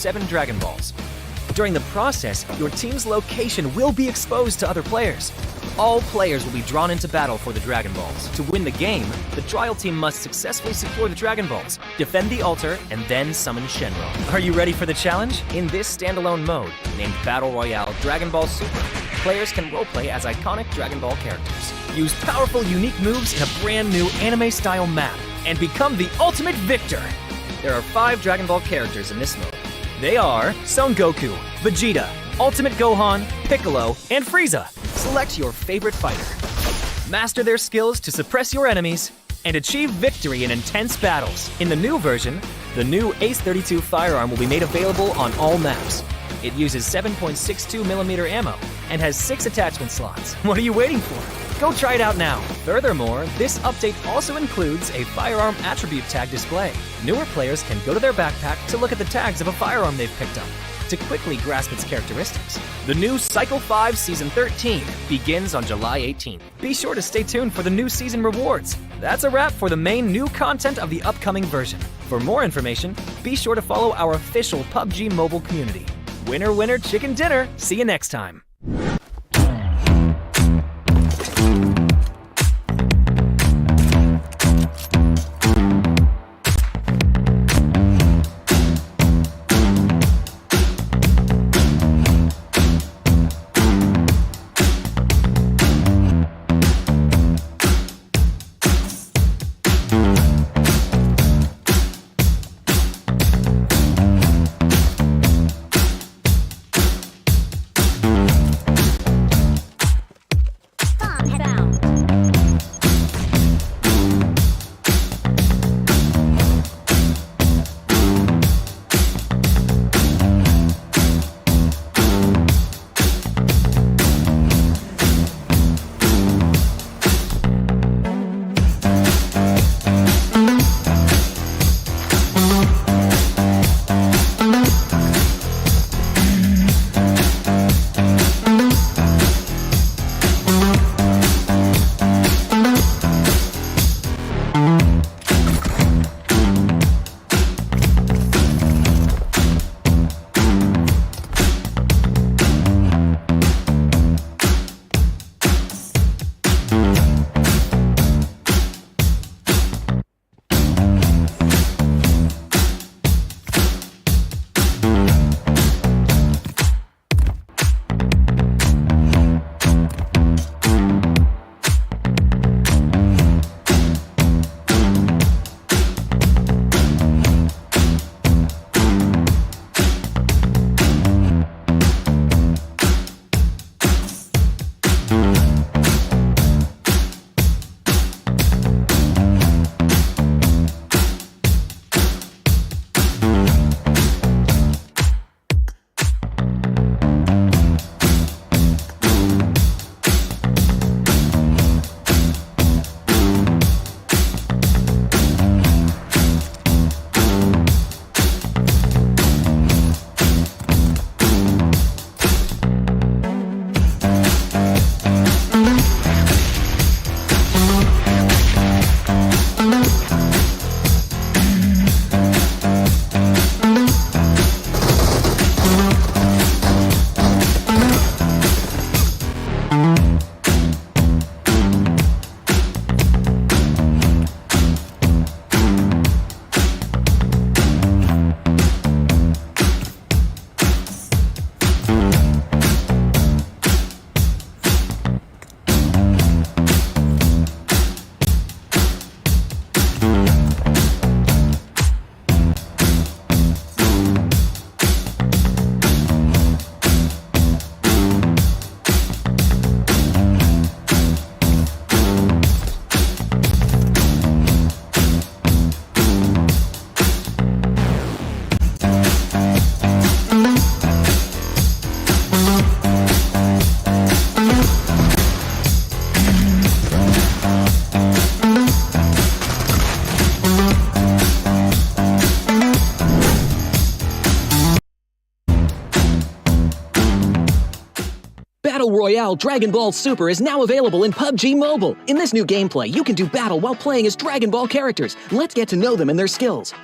7 Dragon Balls. During the process, your team's location will be exposed to other players. All players will be drawn into battle for the Dragon Balls. To win the game, the trial team must successfully secure the Dragon Balls, defend the altar, and then summon Shenron. Are you ready for the challenge? In this standalone mode, named Battle Royale Dragon Ball Super, players can roleplay as iconic Dragon Ball characters, use powerful, unique moves in a brand new anime-style map, and become the ultimate victor. There are 5 Dragon Ball characters in this mode. They are Son Goku, Vegeta, Ultimate Gohan, Piccolo, and Frieza. Select your favorite fighter. Master their skills to suppress your enemies and achieve victory in intense battles. In the new version, the new Ace 32 firearm will be made available on all maps. It uses 7.62mm ammo and has 6 attachment slots. What are you waiting for? Go try it out now. Furthermore, this update also includes a firearm attribute tag display. Newer players can go to their backpack to look at the tags of a firearm they've picked up to quickly grasp its characteristics. The new Cycle 5 Season 13 begins on July 18th. Be sure to stay tuned for the new season rewards. That's a wrap for the main new content of the upcoming version. For more information, be sure to follow our official PUBG Mobile community. Winner, winner, chicken dinner. See you next time. Battle Royale Dragon Ball Super is now available in PUBG Mobile. In this new gameplay, you can do battle while playing as Dragon Ball characters. Let's get to know them and their skills.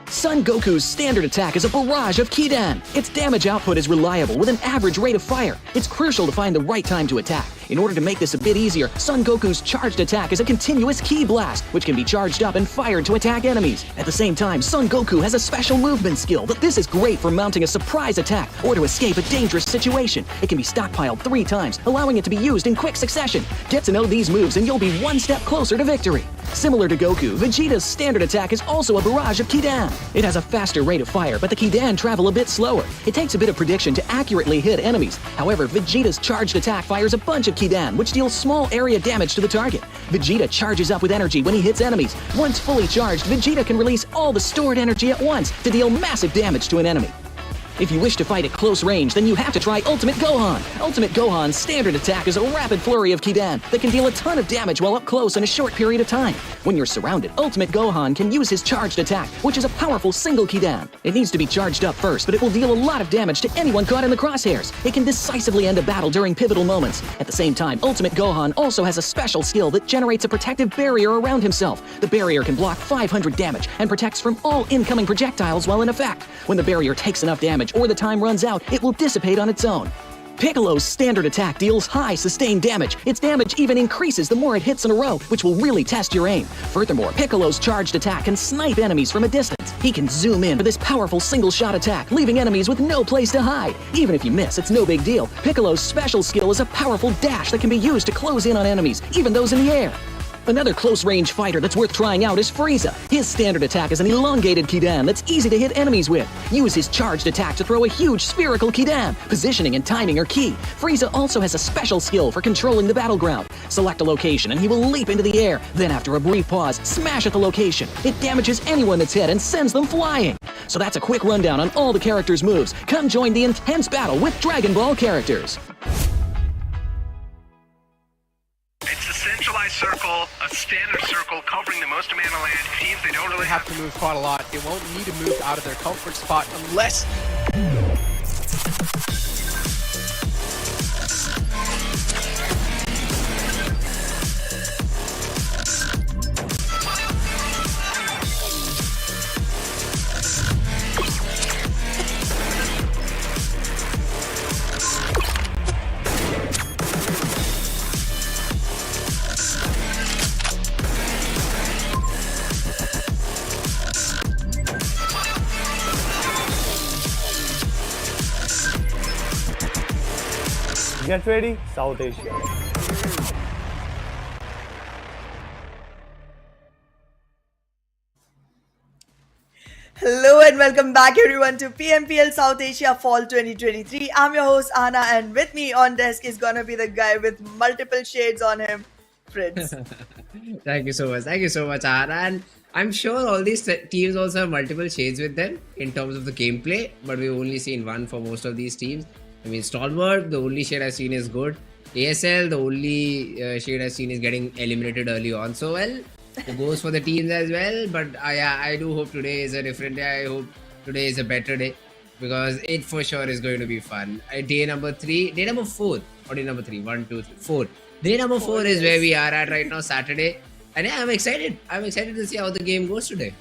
Son Goku's standard attack is a barrage of Kidan. Its damage output is reliable with an average rate of fire. It's crucial to find the right time to attack. In order to make this a bit easier, Son Goku's charged attack is a continuous ki blast, which can be charged up and fired to attack enemies. At the same time, Son Goku has a special movement skill, but this is great for mounting a surprise attack or to escape a dangerous situation. It can be stockpiled 3 times, allowing it to be used in quick succession. Get to know these moves and you'll be one step closer to victory. Similar to Goku, Vegeta's standard attack is also a barrage of Kidan. It has a faster rate of fire, but the Kidan travel a bit slower. It takes a bit of prediction to accurately hit enemies. However, Vegeta's charged attack fires a bunch of Kidan, which deals small area damage to the target. Vegeta charges up with energy when he hits enemies. Once fully charged, Vegeta can release all the stored energy at once to deal massive damage to an enemy. If you wish to fight at close range, then you have to try Ultimate Gohan. Ultimate Gohan's standard attack is a rapid flurry of Kidan that can deal a ton of damage while up close in a short period of time. When you're surrounded, Ultimate Gohan can use his charged attack, which is a powerful single Kidan. It needs to be charged up first, but it will deal a lot of damage to anyone caught in the crosshairs. It can decisively end a battle during pivotal moments. At the same time, Ultimate Gohan also has a special skill that generates a protective barrier around himself. The barrier can block 500 damage and protects from all incoming projectiles while in effect. When the barrier takes enough damage or the time runs out, it will dissipate on its own. Piccolo's standard attack deals high sustained damage. Its damage even increases the more it hits in a row, which will really test your aim. Furthermore, Piccolo's charged attack can snipe enemies from a distance. He can zoom in for this powerful single-shot attack, leaving enemies with no place to hide. Even if you miss, it's no big deal. Piccolo's special skill is a powerful dash that can be used to close in on enemies, even those in the air. Another close-range fighter that's worth trying out is Frieza. His standard attack is an elongated Kidan that's easy to hit enemies with. Use his charged attack to throw a huge spherical Kidan. Positioning and timing are key. Frieza also has a special skill for controlling the battleground. Select a location and he will leap into the air. Then after a brief pause, smash at the location. It damages anyone that's hit and sends them flying. So that's a quick rundown on all the characters' moves. Come join the intense battle with Dragon Ball characters. It's a centralized circle, a standard circle covering the most amount of land. Teams, they don't really have to move quite a lot. They won't need to move out of their comfort spot unless... Get ready, South Asia. Hello and welcome back everyone to PMPL South Asia Fall 2023. I'm your host Anna and with me on desk is gonna be the guy with multiple shades on him, Fritz. Thank you so much, Anna. And I'm sure all these teams also have multiple shades with them in terms of the gameplay, but we've only seen one for most of these teams. I mean, Stalwart, the only shade I've seen is good. ASL, the only shade I've seen is getting eliminated early on. So, well, it goes for the teams as well. But I do hope today is a different day. I hope today is a better day because it for sure is going to be fun. Day number 4, or day number 3, 1, 2, 3, 4. Day number 4 is where we are at right now, Saturday. And yeah, I'm excited. I'm excited to see how the game goes today.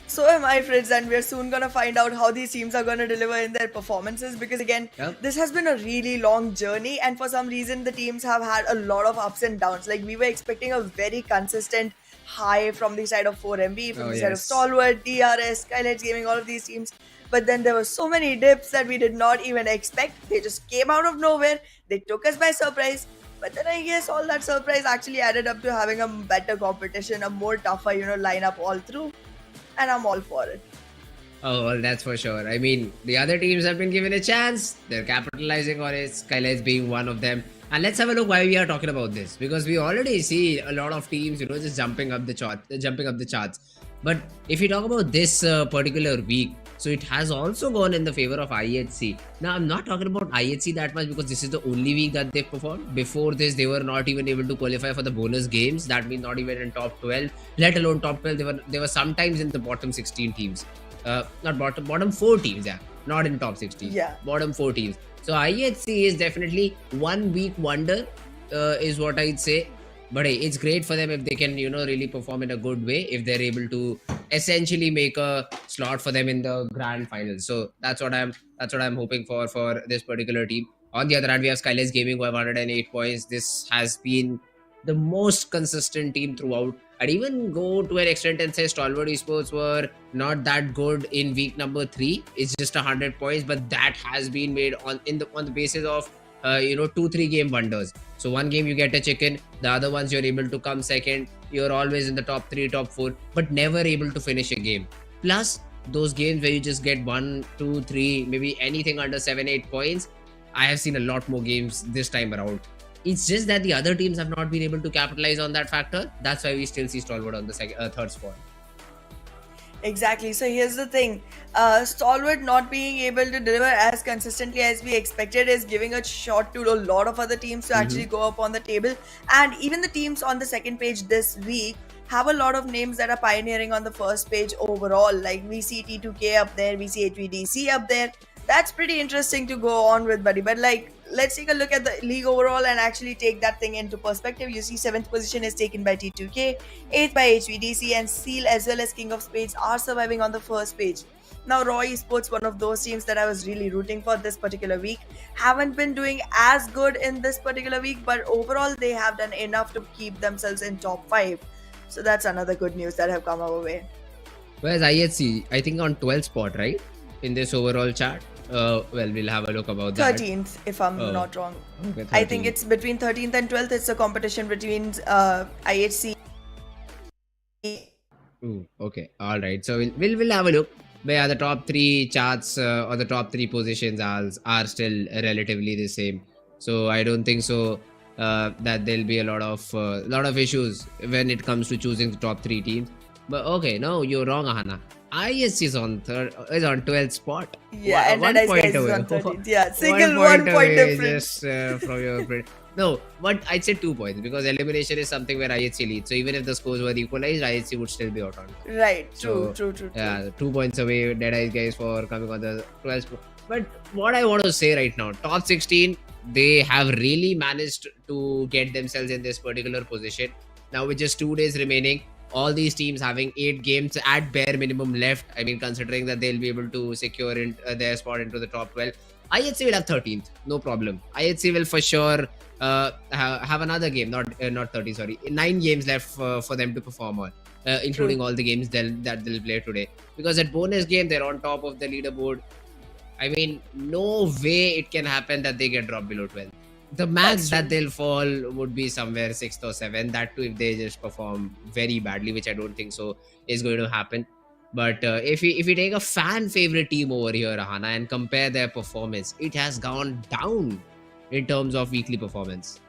So am I, Fritz, and we're soon gonna find out how these teams are gonna deliver in their performances because again, This has been a really long journey and for some reason the teams have had a lot of ups and downs. Like we were expecting a very consistent high from the side of 4MB, from the side of Stalwart, DRS, SKYLIGHTZ Gaming, all of these teams. But then there were so many dips that we did not even expect. They just came out of nowhere. They took us by surprise. But then I guess all that surprise actually added up to having a better competition, a more tougher, lineup all through. And I'm all for it. Oh, well, that's for sure. I mean, the other teams have been given a chance. They're capitalizing on it. SKYLIGHTZ being one of them. And let's have a look why we are talking about this. Because we already see a lot of teams, just jumping up the charts. But if you talk about this particular week, so it has also gone in the favor of IHC. Now, I'm not talking about IHC that much because this is the only week that they've performed. Before this, they were not even able to qualify for the bonus games. That means not even in top 12, let alone top 12. They were sometimes in the bottom 16 teams. Not bottom 4 teams, yeah. Not in top 16. Yeah. Bottom 4 teams. So IHC is definitely 1 week wonder, is what I'd say. But hey, it's great for them if they can, really perform in a good way. If they're able to essentially make a slot for them in the grand finals. So that's what I'm hoping for this particular team. On the other hand, we have SKYLIGHTZ Gaming who have 108 points. This has been the most consistent team throughout. I'd even go to an extent and say Stalwart Esports were not that good in week number 3. It's just 100 points, but that has been made on the basis of 2-3 game wonders. So one game you get a chicken, the other ones you're able to come second, you're always in the top 3, top 4, but never able to finish a game. Plus those games where you just get 1, 2, 3, maybe anything under 7, 8 points, I have seen a lot more games this time around. It's just that the other teams have not been able to capitalize on that factor. That's why we still see Stalwart on the third spot. Exactly. So here's the thing. Stalwart not being able to deliver as consistently as we expected is giving a shot to a lot of other teams to actually go up on the table. And even the teams on the second page this week have a lot of names that are pioneering on the first page overall. Like we see T2K up there, we see HVDC up there. That's pretty interesting to go on with, buddy. But like, let's take a look at the league overall and actually take that thing into perspective. You see 7th position is taken by T2K, 8th by HVDC, and Seal as well as King of Spades are surviving on the first page. Now Raw Esports, one of those teams that I was really rooting for this particular week, haven't been doing as good in this particular week, but overall they have done enough to keep themselves in top 5. So that's another good news that have come our way. Whereas IHC, I think on 12th spot, right? In this overall chart. Well, we'll have a look about that. 13th, if I'm not wrong. Okay, I think it's between 13th and 12th. It's a competition between IHC. Ooh, okay, all right. So we'll have a look. But yeah, the top 3 charts or the top 3 positions are still relatively the same. So I don't think so that there'll be a lot of issues when it comes to choosing the top 3 teams. But okay, no, you're wrong, Ahana. IS is on 12th spot. Yeah, and one Red point Eyes away. is on 13th. Yeah, single 1 point difference. Just from your print. No, but I'd say 2 points because elimination is something where IHC leads. So even if the scores were equalized, IHC would still be out on it. Right, So, true. Yeah, 2 points away, DEADEYES guys for coming on the 12th spot. But what I want to say right now, top 16, they have really managed to get themselves in this particular position. Now with just 2 days remaining, all these teams having 8 games at bare minimum left. I mean, considering that they'll be able to secure their spot into the top 12. IHC will have 13th, no problem. IHC will for sure have another game, not 30, sorry, 9 games left for them to perform on, including all the games that they'll play today. Because at bonus game, they're on top of the leaderboard. I mean, no way it can happen that they get dropped below 12. The max that they'll fall would be somewhere 6th or 7th. That too if they just perform very badly, which I don't think so is going to happen. But if we take a fan favorite team over here, Ahana, and compare their performance, it has gone down in terms of weekly performance.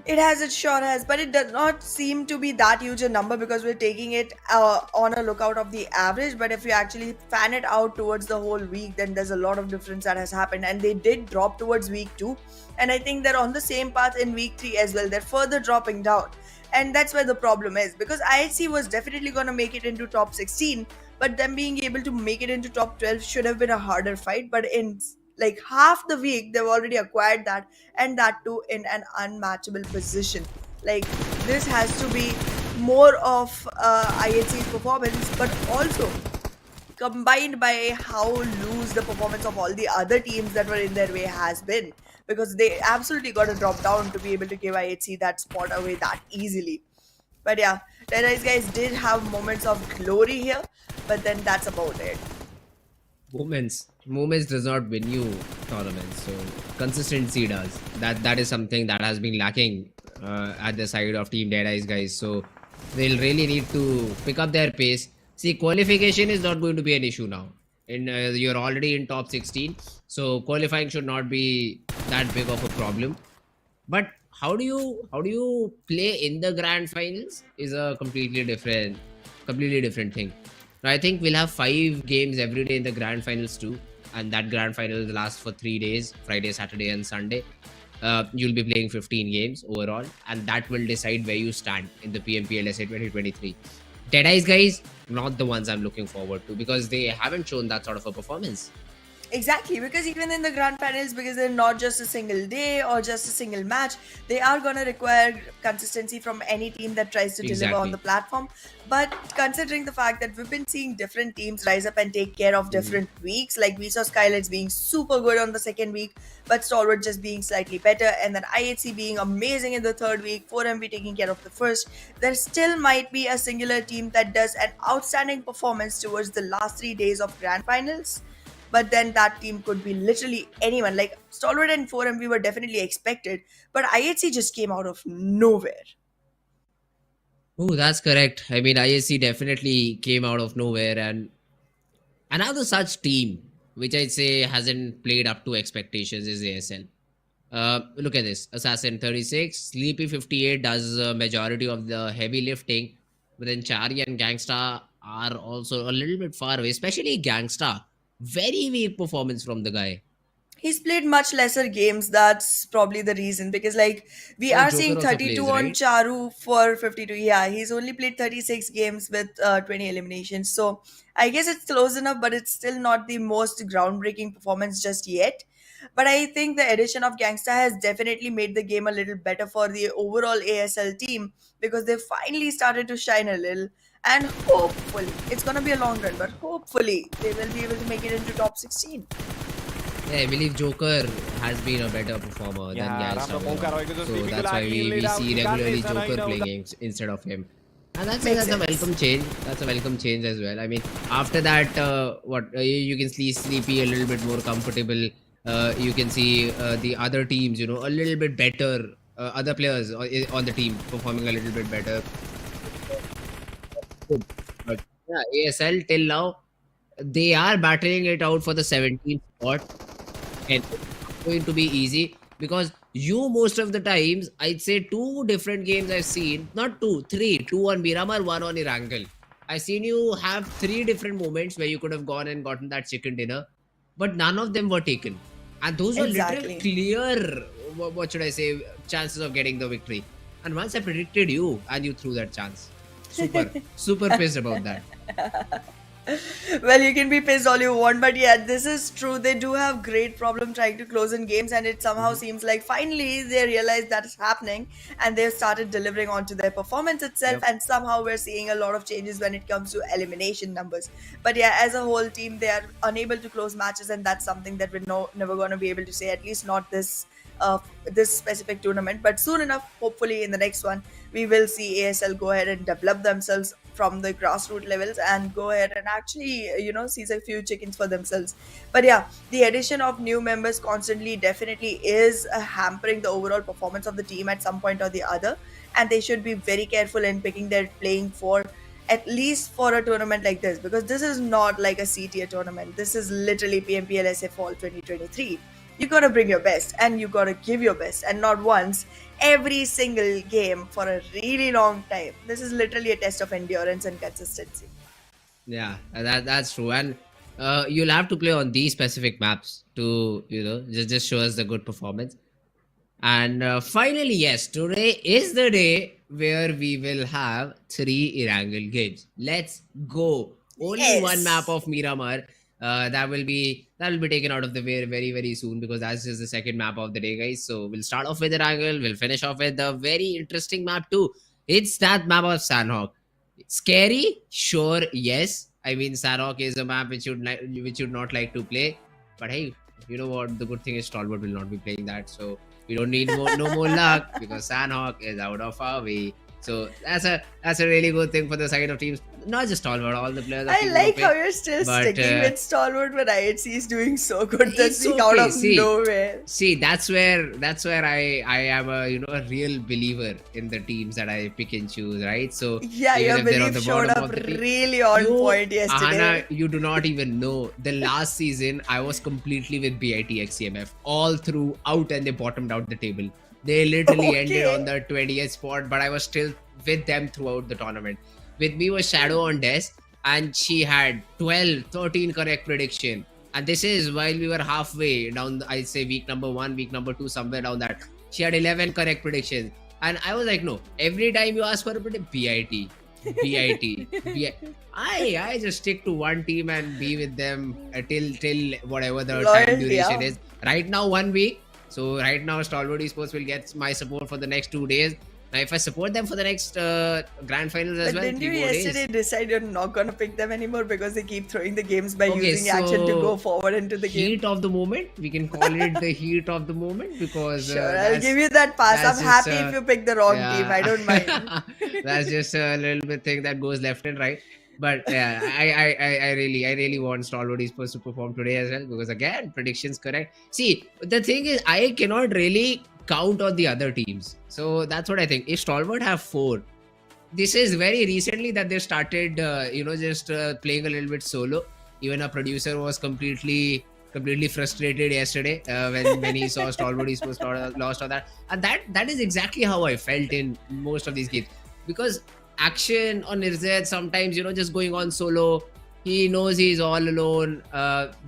It sure has, but it does not seem to be that huge a number because we're taking it on a lookout of the average. But if you actually fan it out towards the whole week, then there's a lot of difference that has happened. And they did drop towards week 2. And I think they're on the same path in week 3 as well. They're further dropping down. And that's where the problem is, because IHC was definitely going to make it into top 16, but them being able to make it into top 12 should have been a harder fight. But in like half the week, they've already acquired that, and that too in an unmatchable position. Like, this has to be more of IHC's performance, but also combined by how loose the performance of all the other teams that were in their way has been, because they absolutely got to drop down to be able to give IHC that spot away that easily. But yeah, DEADEYES guys did have moments of glory here, but then that's about it. Moments does not win you tournaments, so consistency does. That is something that has been lacking at the side of Team DEADEYES guys. So they'll really need to pick up their pace. See, qualification is not going to be an issue now. You're already in top 16, so qualifying should not be that big of a problem. But how do you play in the grand finals is a completely different thing. Now, I think we'll have 5 games every day in the grand finals too, and that grand final will last for 3 days, Friday, Saturday and Sunday. You'll be playing 15 games overall, and that will decide where you stand in the PMPL SA 2023. DEADEYES guys, not the ones I'm looking forward to, because they haven't shown that sort of a performance. Exactly, because even in the grand finals, because they're not just a single day or just a single match, they are going to require consistency from any team that tries to deliver on Exactly. the platform. But considering the fact that we've been seeing different teams rise up and take care of different weeks, like we saw SKYLIGHTZ being super good on the second week, but Stalwart just being slightly better, and then IHC being amazing in the third week, 4MB taking care of the first, there still might be a singular team that does an outstanding performance towards the last 3 days of grand finals. But then that team could be literally anyone. Like Stalwart and 4MV were definitely expected, but IHC just came out of nowhere. Oh, that's correct. I mean, ISC definitely came out of nowhere, and another such team which I'd say hasn't played up to expectations is ASL. Look at this: Assassin 36, Sleepy 58 does a majority of the heavy lifting, but then Chari and Gangsta are also a little bit far away. Especially Gangsta, very weak performance from the guy. He's played much lesser games. That's probably the reason, because like we Oh, are Joker seeing also 32 plays, on right? Charu for 52. Yeah, he's only played 36 games with 20 eliminations. So I guess it's close enough, but it's still not the most groundbreaking performance just yet. But I think the addition of Gangsta has definitely made the game a little better for the overall ASL team, because they finally started to shine a little. And hopefully, it's gonna be a long run, but hopefully they will be able to make it into top 16. Yeah, I believe Joker has been a better performer than Gangsta. So that's why we see regularly Joker playing instead of him. And Makes that's a sense. welcome change. That's a welcome change as well. I mean, after that, you can see Sleepy a little bit more comfortable. You can see the other teams, a little bit better. Other players on the team performing a little bit better. But yeah, ASL till now, they are battling it out for the 17th spot, and it's not going to be easy because you most of the times, I'd say two different games I've seen, not two, three, two on Miramar, one on Irangle. I've seen you have three different moments where you could have gone and gotten that chicken dinner, but none of them were taken. And those were literally Exactly. clear, what should I say, chances of getting the victory. And once I predicted you, and you threw that chance. Super, super pissed about that. Well, you can be pissed all you want, but yeah, this is true. They do have great problem trying to close in games, and it somehow seems like finally they realize that's happening, and they've started delivering onto their performance itself. Yep. And somehow we're seeing a lot of changes when it comes to elimination numbers. But yeah, as a whole team, they are unable to close matches, and that's something that we're never going to be able to say. At least not this specific tournament. But soon enough, hopefully in the next one, we will see ASL go ahead and develop themselves from the grassroots levels and go ahead and actually seize a few chickens for themselves. But yeah, the addition of new members constantly definitely is hampering the overall performance of the team at some point or the other, and they should be very careful in picking their playing for, at least for a tournament like this, because this is not like a C tier tournament. This is literally PMPL SA Fall 2023. You gotta bring your best and you gotta give your best, and not once, every single game for a really long time. This is literally a test of endurance and consistency. Yeah, that's true. And you'll have to play on these specific maps to, just show us the good performance. And finally, yes, today is the day where we will have 3 Irangle games. Let's go. Only one map Yes. of Miramar. That will be taken out of the way very, very soon, because that's just the second map of the day, guys. So we'll start off with Irangle. We'll finish off with the very interesting map too. It's that map of Sandhawk. Scary, sure, yes. I mean, Sandhawk is a map which you'd not like to play. But hey, you know what? The good thing is Stalwart will not be playing that, so we don't need no more luck, because Sandhawk is out of our way. So that's a really good thing for the side of teams. Not just Stalwart, all the players. Are I keeping like up how with. you're still But, sticking with Stalwart when IHC is doing so good. That's It's being out okay, of see. nowhere. See, that's where I am a real believer in the teams that I pick and choose, right? So Yeah, even your if they're on belief the showed bottom up of the team, really on point yesterday. Ahana, you do not even know. The last season, I was completely with BITX CMF all throughout, and they bottomed out the table. They literally ended Okay. on the 20th spot, but I was still with them throughout the tournament. With me was Shadow on desk, and she had 12, 13 correct prediction. And this is while we were halfway down, I'd say week number 1, week number 2, somewhere down that. She had 11 correct predictions. And I was like, no, every time you ask for a predict, BIT. BIT. I just stick to one team and be with them till whatever the time Loyalty, duration yeah. is. Right now, 1 week. So right now, Stalwart Esports will get my support for the next 2 days. Now, if I support them for the next grand finals as But well, didn't 3 you more yesterday days. decide you're not gonna pick them anymore because they keep throwing the games by Okay, using action to go so forward into the game? heat of the moment. We can call it the heat of the moment because Sure, I'll give you that pass. I'm that's just happy if you pick the wrong team. I don't mind. that's just a little bit thing that goes left and right. But yeah, I really want Stalwart Esports to perform today as well because again, predictions correct. See, the thing is, I cannot really count on the other teams. So that's what I think. If Stalwart have 4, this is very recently that they started, just playing a little bit solo. Even our producer was completely frustrated yesterday when he saw Stalwart Esports lost on that, and that is exactly how I felt in most of these games because action on Nirzad sometimes just going on solo. He knows he's all alone,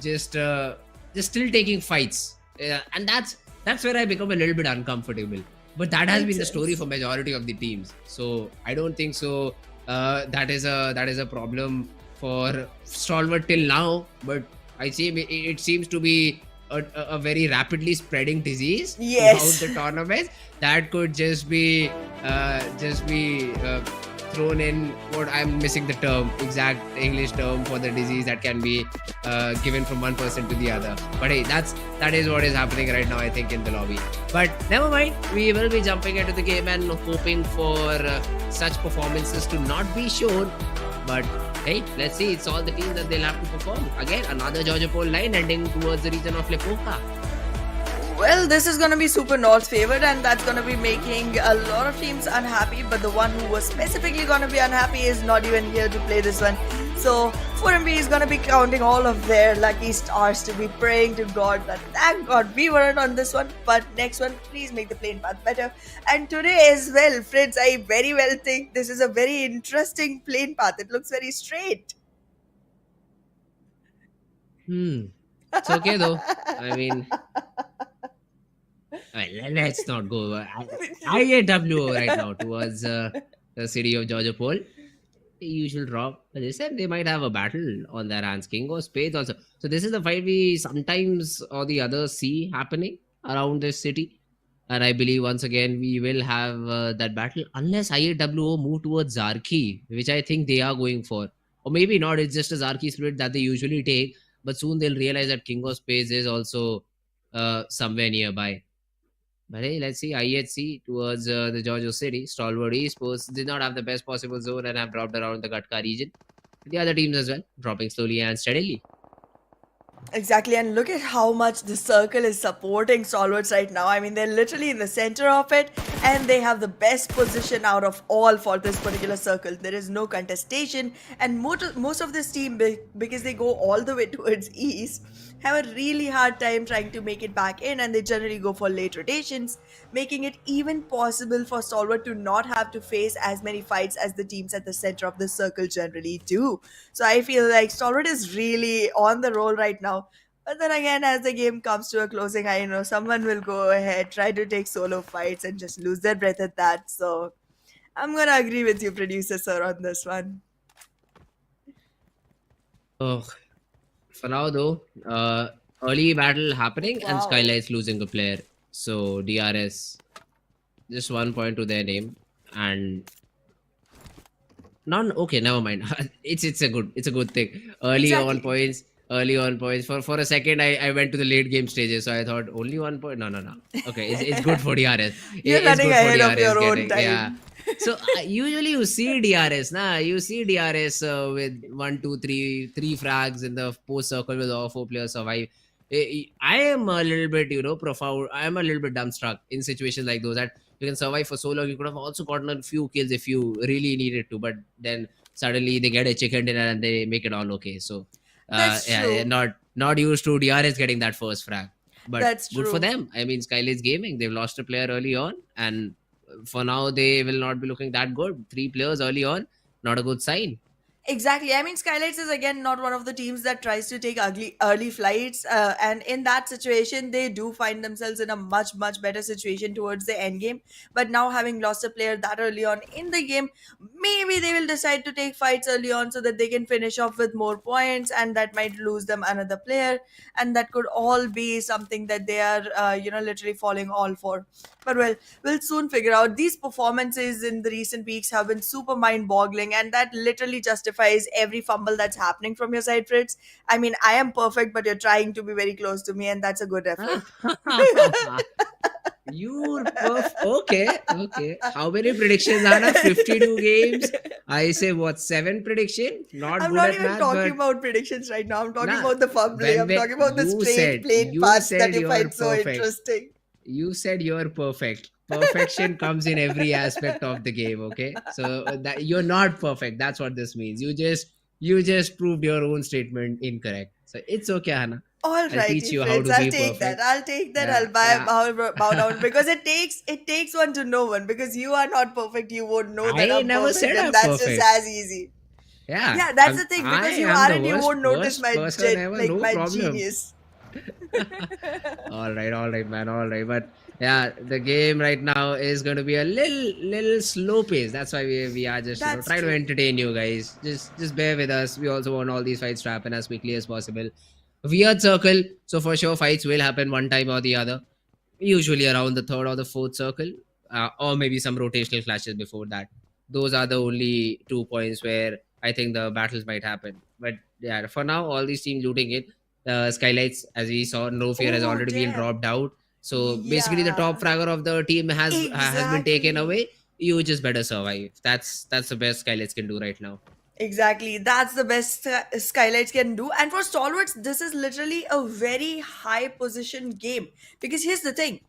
just still taking fights, and that's where I become a little bit uncomfortable. But that has been the story for majority of the teams. So I don't think so. That is a problem for Stalwart till now. But I see it seems to be a very rapidly spreading disease Yes. throughout the tournament. That could just be thrown in. What I'm missing the exact English term for the disease that can be given from one person to the other. But hey, that is what is happening right now, I think, in the lobby. But never mind, we will be jumping into the game and hoping for such performances to not be shown. But hey, let's see. It's all the teams that they'll have to perform. Again, another Georgia pole line ending towards the region of Lepoka. Well, this is gonna be super North favored, and that's gonna be making a lot of teams unhappy. But the one who was specifically gonna be unhappy is not even here to play this one. So 4MB is gonna be counting all of their lucky stars to be praying to God that thank God we weren't on this one. But next one, please make the plane path better. And today as well, friends, I very well think this is a very interesting plane path. It looks very straight. It's okay though. I mean, let's not go. IAW right now towards the city of Georgia Pole. The usual drop. As I said, they might have a battle on their hands. King or Spades also. So this is the fight we sometimes or the others see happening around this city. And I believe once again we will have that battle unless IAWO move towards Zarki, which I think they are going for. Or maybe not. It's just a Zarki split that they usually take. But soon they'll realize that King of Spades is also somewhere nearby. But hey, let's see. IHC towards the Georgia City. Stalwart Esports did not have the best possible zone and have dropped around the Gatka region. The other teams as well, dropping slowly and steadily. Exactly, and look at how much the circle is supporting Stalwarts right now. I mean, they're literally in the center of it, and they have the best position out of all for this particular circle. There is no contestation, and most of this team, because they go all the way towards east, have a really hard time trying to make it back in, and they generally go for late rotations, making it even possible for Stalwart to not have to face as many fights as the teams at the center of the circle generally do. So I feel like Stalwart is really on the roll right now. But then again, as the game comes to a closing, I know someone will go ahead, try to take solo fights and just lose their breath at that. So I'm gonna agree with you, producer sir, on this one. Oh, for now though, early battle happening and Wow. SKYLIGHTZ losing a player. So DRS, just 1 point to their name and okay, never mind. it's a good thing. Early on points. For a second I went to the late game stages, so I thought only 1 point. No. Okay, it's good for DRS. You're It's running good for ahead of DRS your own getting- time. Yeah. So usually you see DRS, you see DRS with 1, 2, 3 frags in the post circle with all 4 players survive. I am a little bit, profound. I am a little bit dumbstruck in situations like those that you can survive for so long. You could have also gotten a few kills if you really needed to, but then suddenly they get a chicken dinner and they make it all okay. So That's true. not used to DRS getting that first frag, but That's good for true. them. I mean, SKYLIGHTZ Gaming, they've lost a player early on, and for now they will not be looking that good. 3 players early on, not a good sign. Exactly. I mean, SKYLIGHTZ is again not one of the teams that tries to take early flights, and in that situation, they do find themselves in a much better situation towards the end game. But now, having lost a player that early on in the game, maybe they will decide to take fights early on so that they can finish off with more points, and that might lose them another player, and that could all be something that they are, literally falling all for. But well, we'll soon figure out. These performances in the recent weeks have been super mind-boggling, and that literally justifies every fumble that's happening from your side, Fritz. I mean, I am perfect, but you're trying to be very close to me, and that's a good effort. You're okay, okay. How many predictions, Anna? 52 games. I say what, 7 prediction? Not I'm good not at even math, talking but about predictions right now. I'm talking nah. about the fumbling. I'm talking about the straight, plain You paths said that you you're find so perfect. interesting. You said you're perfect. Perfection comes in every aspect of the game. Okay, so that you're not perfect. That's what this means. You just proved your own statement incorrect. So it's okay, Hannah. I'll teach Alrighty, you how friends. to I'll be take that. perfect. I'll take that. Yeah, I'll yeah. bow down because it takes one to know one. Because you are not perfect, you won't know that I I'm never perfect, said and I'm that's just perfect. as easy. Yeah, Yeah, that's the thing. I Because you am the aren't, you worst won't notice worst my person ever. like No my problem. genius. All right, man, all right. But yeah, the game right now is going to be a little slow pace. That's why we are just That's try to true. entertain you guys. Just bear with us. We also want all these fights to happen as quickly as possible. Weird circle, so for sure fights will happen one time or the other. Usually around the third or the fourth circle, or maybe some rotational clashes before that. Those are the only 2 points where I think the battles might happen. But yeah, for now, all these teams looting it. SKYLIGHTZ, as we saw, No Fear has Oh already been damn. dropped out. So basically, the top Yeah. fragger of the team has been taken Exactly. away. You just better survive. That's the best SKYLIGHTZ can do right now. Exactly. That's the best SKYLIGHTZ can do. And for Stalwarts, this is literally a very high position game. Because here's the thing,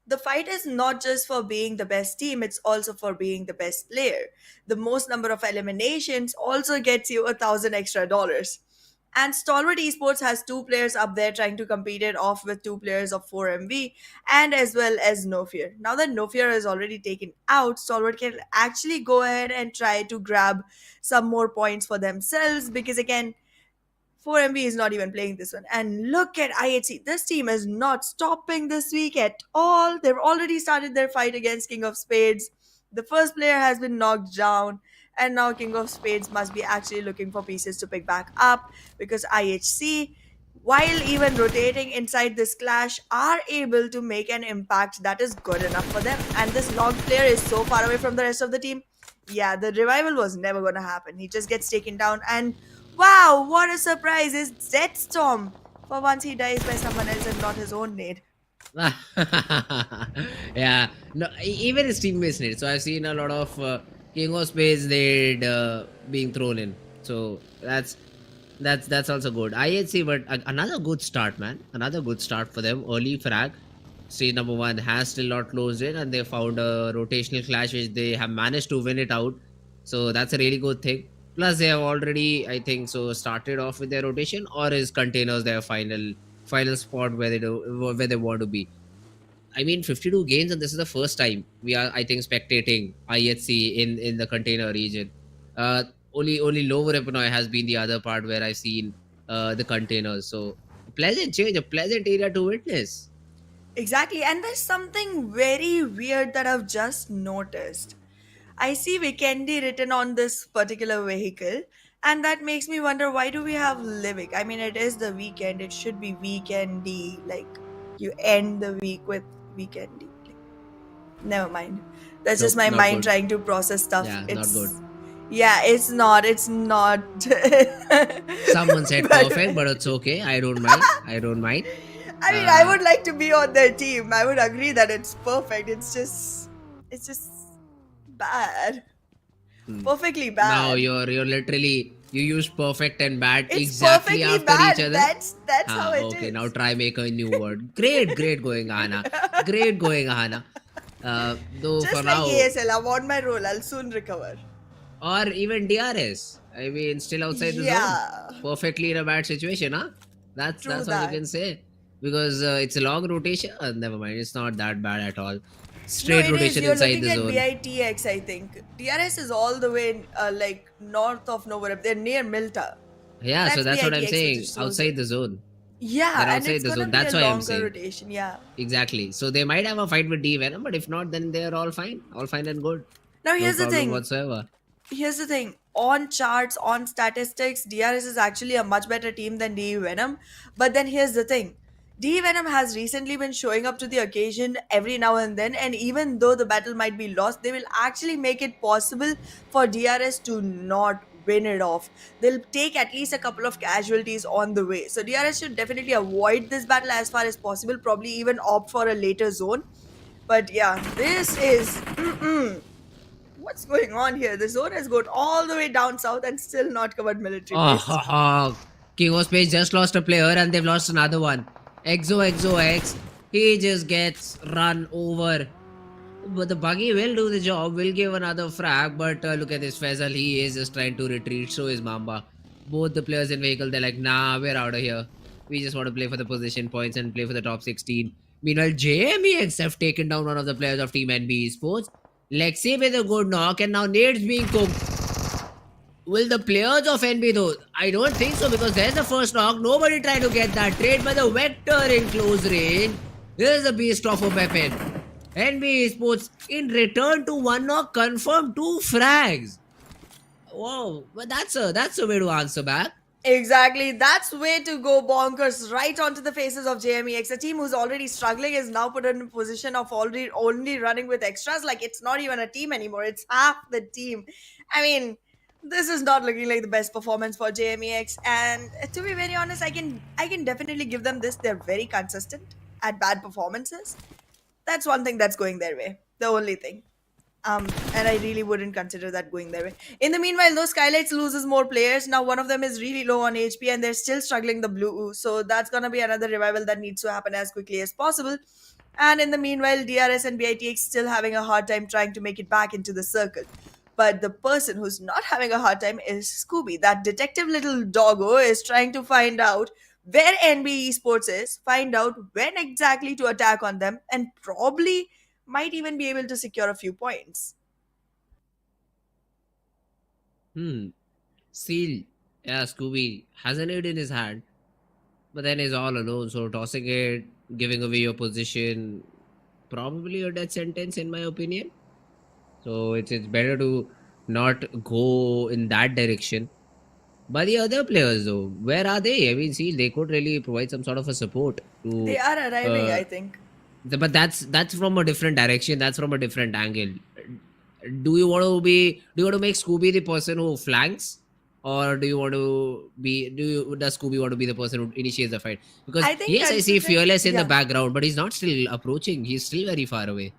the fight is not just for being the best team, it's also for being the best player. The most number of eliminations also gets you $1,000 extra. And Stalwart Esports has two players up there trying to compete it off with two players of 4MV and as well as No Fear. Now that No Fear is already taken out, Stalwart can actually go ahead and try to grab some more points for themselves because again, 4MB is not even playing this one. And look at IHC. This team is not stopping this week at all. They've already started their fight against King of Spades. The first player has been knocked down. And now King of Spades must be actually looking for pieces to pick back up because IHC, while even rotating inside this clash, are able to make an impact that is good enough for them. And this knocked player is so far away from the rest of the team. Yeah, the revival was never going to happen. He just gets taken down and wow, what a surprise! It's Death Storm. For once, he dies by someone else and not his own nade. Yeah, no, even his teammates need. So I've seen a lot of King of Spades need being thrown in. So that's also good. IHC, but another good start, man. Another good start for them. Early frag. Stage number 1 has still not closed in, and they found a rotational clash which they have managed to win it out. So that's a really good thing. Plus, they have already, I think, so started off with their rotation, or is containers their final spot where they want to be. I mean, 52 games, and this is the first time we are, I think, spectating IHC in the container region. Only lower Illinois has been the other part where I've seen the containers. So pleasant change, a pleasant area to witness. Exactly, and there's something very weird that I've just noticed. I see Weekendy written on this particular vehicle, and that makes me wonder why do we have Livik? I mean, it is the weekend, it should be Weekendy. Like, you end the week with Weekendy. Like, never mind. That's just Nope, my not mind good. trying to process stuff. Yeah, not good. It's yeah, it's not. Someone said perfect, But but it's okay. I don't mind. I don't mind. I mean, I Uh, would like to be on their team. I would agree that it's perfect. It's just bad. hmm. Perfectly Now bad. you're literally you use perfect and bad It's exactly perfectly after each bad. other. That's how it Okay. Now is. try make a new word. Great going, Hana. Great going, Hana. Though for Just like now, ASL, I'm on my roll. I'll soon recover. or even DRS. I mean, still outside the zone. Yeah, Perfectly in a bad situation, huh? true That's all you that. can say. Because it's a long rotation. Never mind. It's not that bad at all. straight it is. rotation You're inside looking the at zone. BITX, I think. DRS is all the way like north of nowhere. They're near Milta. Yeah, so that's what I'm BITX, which saying. is Outside the zone. They're yeah, and outside it's the gonna zone. be That's a why I'm longer saying. rotation. Yeah. Exactly. So they might have a fight with D Venom, but if not, then they're all fine. All fine and good. Now No here's the problem thing. whatsoever. Here's the thing. On charts, on statistics, DRS is actually a much better team than DE Venom. But then here's the thing. DE Venom has recently been showing up to the occasion every now and then, and even though the battle might be lost, they will actually make it possible for DRS to not win it off. They'll take at least a couple of casualties on the way. So DRS should definitely avoid this battle as far as possible, probably even opt for a later zone. But yeah, this is what's going on here? The zone has gone all the way down south and still not covered military base. King of Spades just lost a player and they've lost another one. XOXOX. He just gets run over. But the buggy will do the job, will give another frag. But look at this Faisal, he is just trying to retreat. So is Mamba. Both the players in vehicle, they're like, nah, we're out of here. We just want to play for the position points and play for the top 16. Meanwhile, JMEX have taken down one of the players of Team NBeSports. Lexi with a good knock, and now Nade's being cooked. Will the players of NB though? I don't think so, because there's the first knock. Nobody tried to get that trade, but the Vector in close range. Here's the beast of a weapon. NBeSports in return to one knock confirmed 2 frags. Wow, but that's a way to answer back. Exactly. That's way to go bonkers right onto the faces of JMEX. A team who's already struggling is now put in a position of already only running with extras. Like, it's not even a team anymore. It's half the team. I mean, this is not looking like the best performance for JMEX. And to be very honest, I can definitely give them this. They're very consistent at bad performances. That's one thing that's going their way. The only thing. And I really wouldn't consider that going their way. In the meanwhile, though, SKYLIGHTZ loses more players. Now, one of them is really low on HP and they're still struggling the blue. So that's going to be another revival that needs to happen as quickly as possible. And in the meanwhile, DRS and BITX still having a hard time trying to make it back into the circle. But the person who's not having a hard time is Scooby. That detective little doggo is trying to find out where NBeSports is, find out when exactly to attack on them, and probably might even be able to secure a few points. Seal, yeah, Scooby has an aid in his hand, but then he's all alone. So tossing it, giving away your position, probably a death sentence in my opinion. So it's better to not go in that direction. But the other players though, where are they? I mean, see, they could really provide some sort of a support to. They are arriving, I think. But that's from a different direction. That's from a different angle. Do you want to make Scooby the person who flanks, or does Scooby want to be the person who initiates the fight? Because I think yes, I see Fearless in the yeah. background, but he's not still approaching. He's still very far away.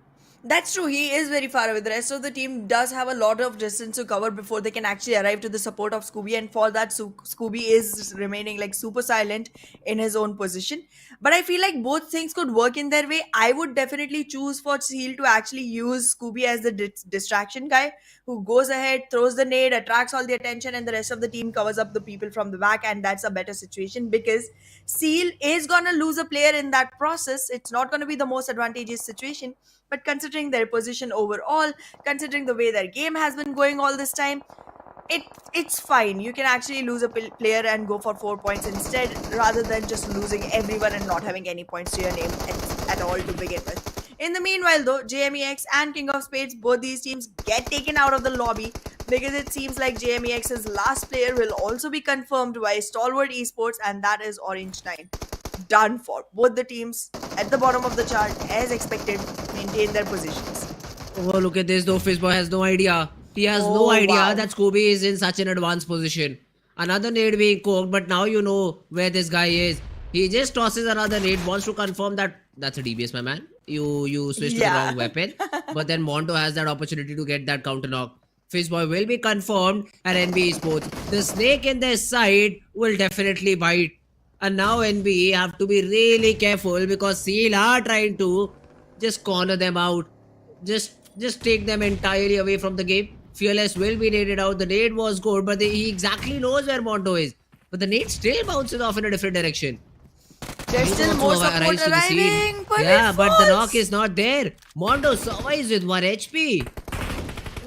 That's true. He is very far away. The rest of the team does have a lot of distance to cover before they can actually arrive to the support of Scooby. And for that, Scooby is remaining like super silent in his own position. But I feel like both things could work in their way. I would definitely choose for Seal to actually use Scooby as the distraction guy who goes ahead, throws the nade, attracts all the attention, and the rest of the team covers up the people from the back. And that's a better situation because Seal is going to lose a player in that process. It's not going to be the most advantageous situation. But considering their position overall, considering the way their game has been going all this time, it's fine. You can actually lose a player and go for 4 points instead, rather than just losing everyone and not having any points to your name at all to begin with. In the meanwhile, though, JMEX and King of Spades, both these teams get taken out of the lobby because it seems like JMEX's last player will also be confirmed by Stalwart Esports, and that is Orange 9. Done for. Both the teams at the bottom of the chart, as expected, maintain their positions. Oh, look at this though. Fizzboy has no idea. He has no idea that Scooby is in such an advanced position. Another nade being cooked, but now you know where this guy is. He just tosses another nade, wants to confirm that that's a DBS, my man. You switched to the wrong weapon. But then Monto has that opportunity to get that counter knock. Fizzboy will be confirmed at NBeSports. The snake in their side will definitely bite. And now NB have to be really careful because Seal are trying to just corner them out. Just take them entirely away from the game. Fearless will be naded out. The nade was good, but he exactly knows where Monto is. But the nade still bounces off in a different direction. There's He's still also more support arrives to the scene. arriving, but Yeah, it but the knock falls. is not there. Mondo survives with 1 HP.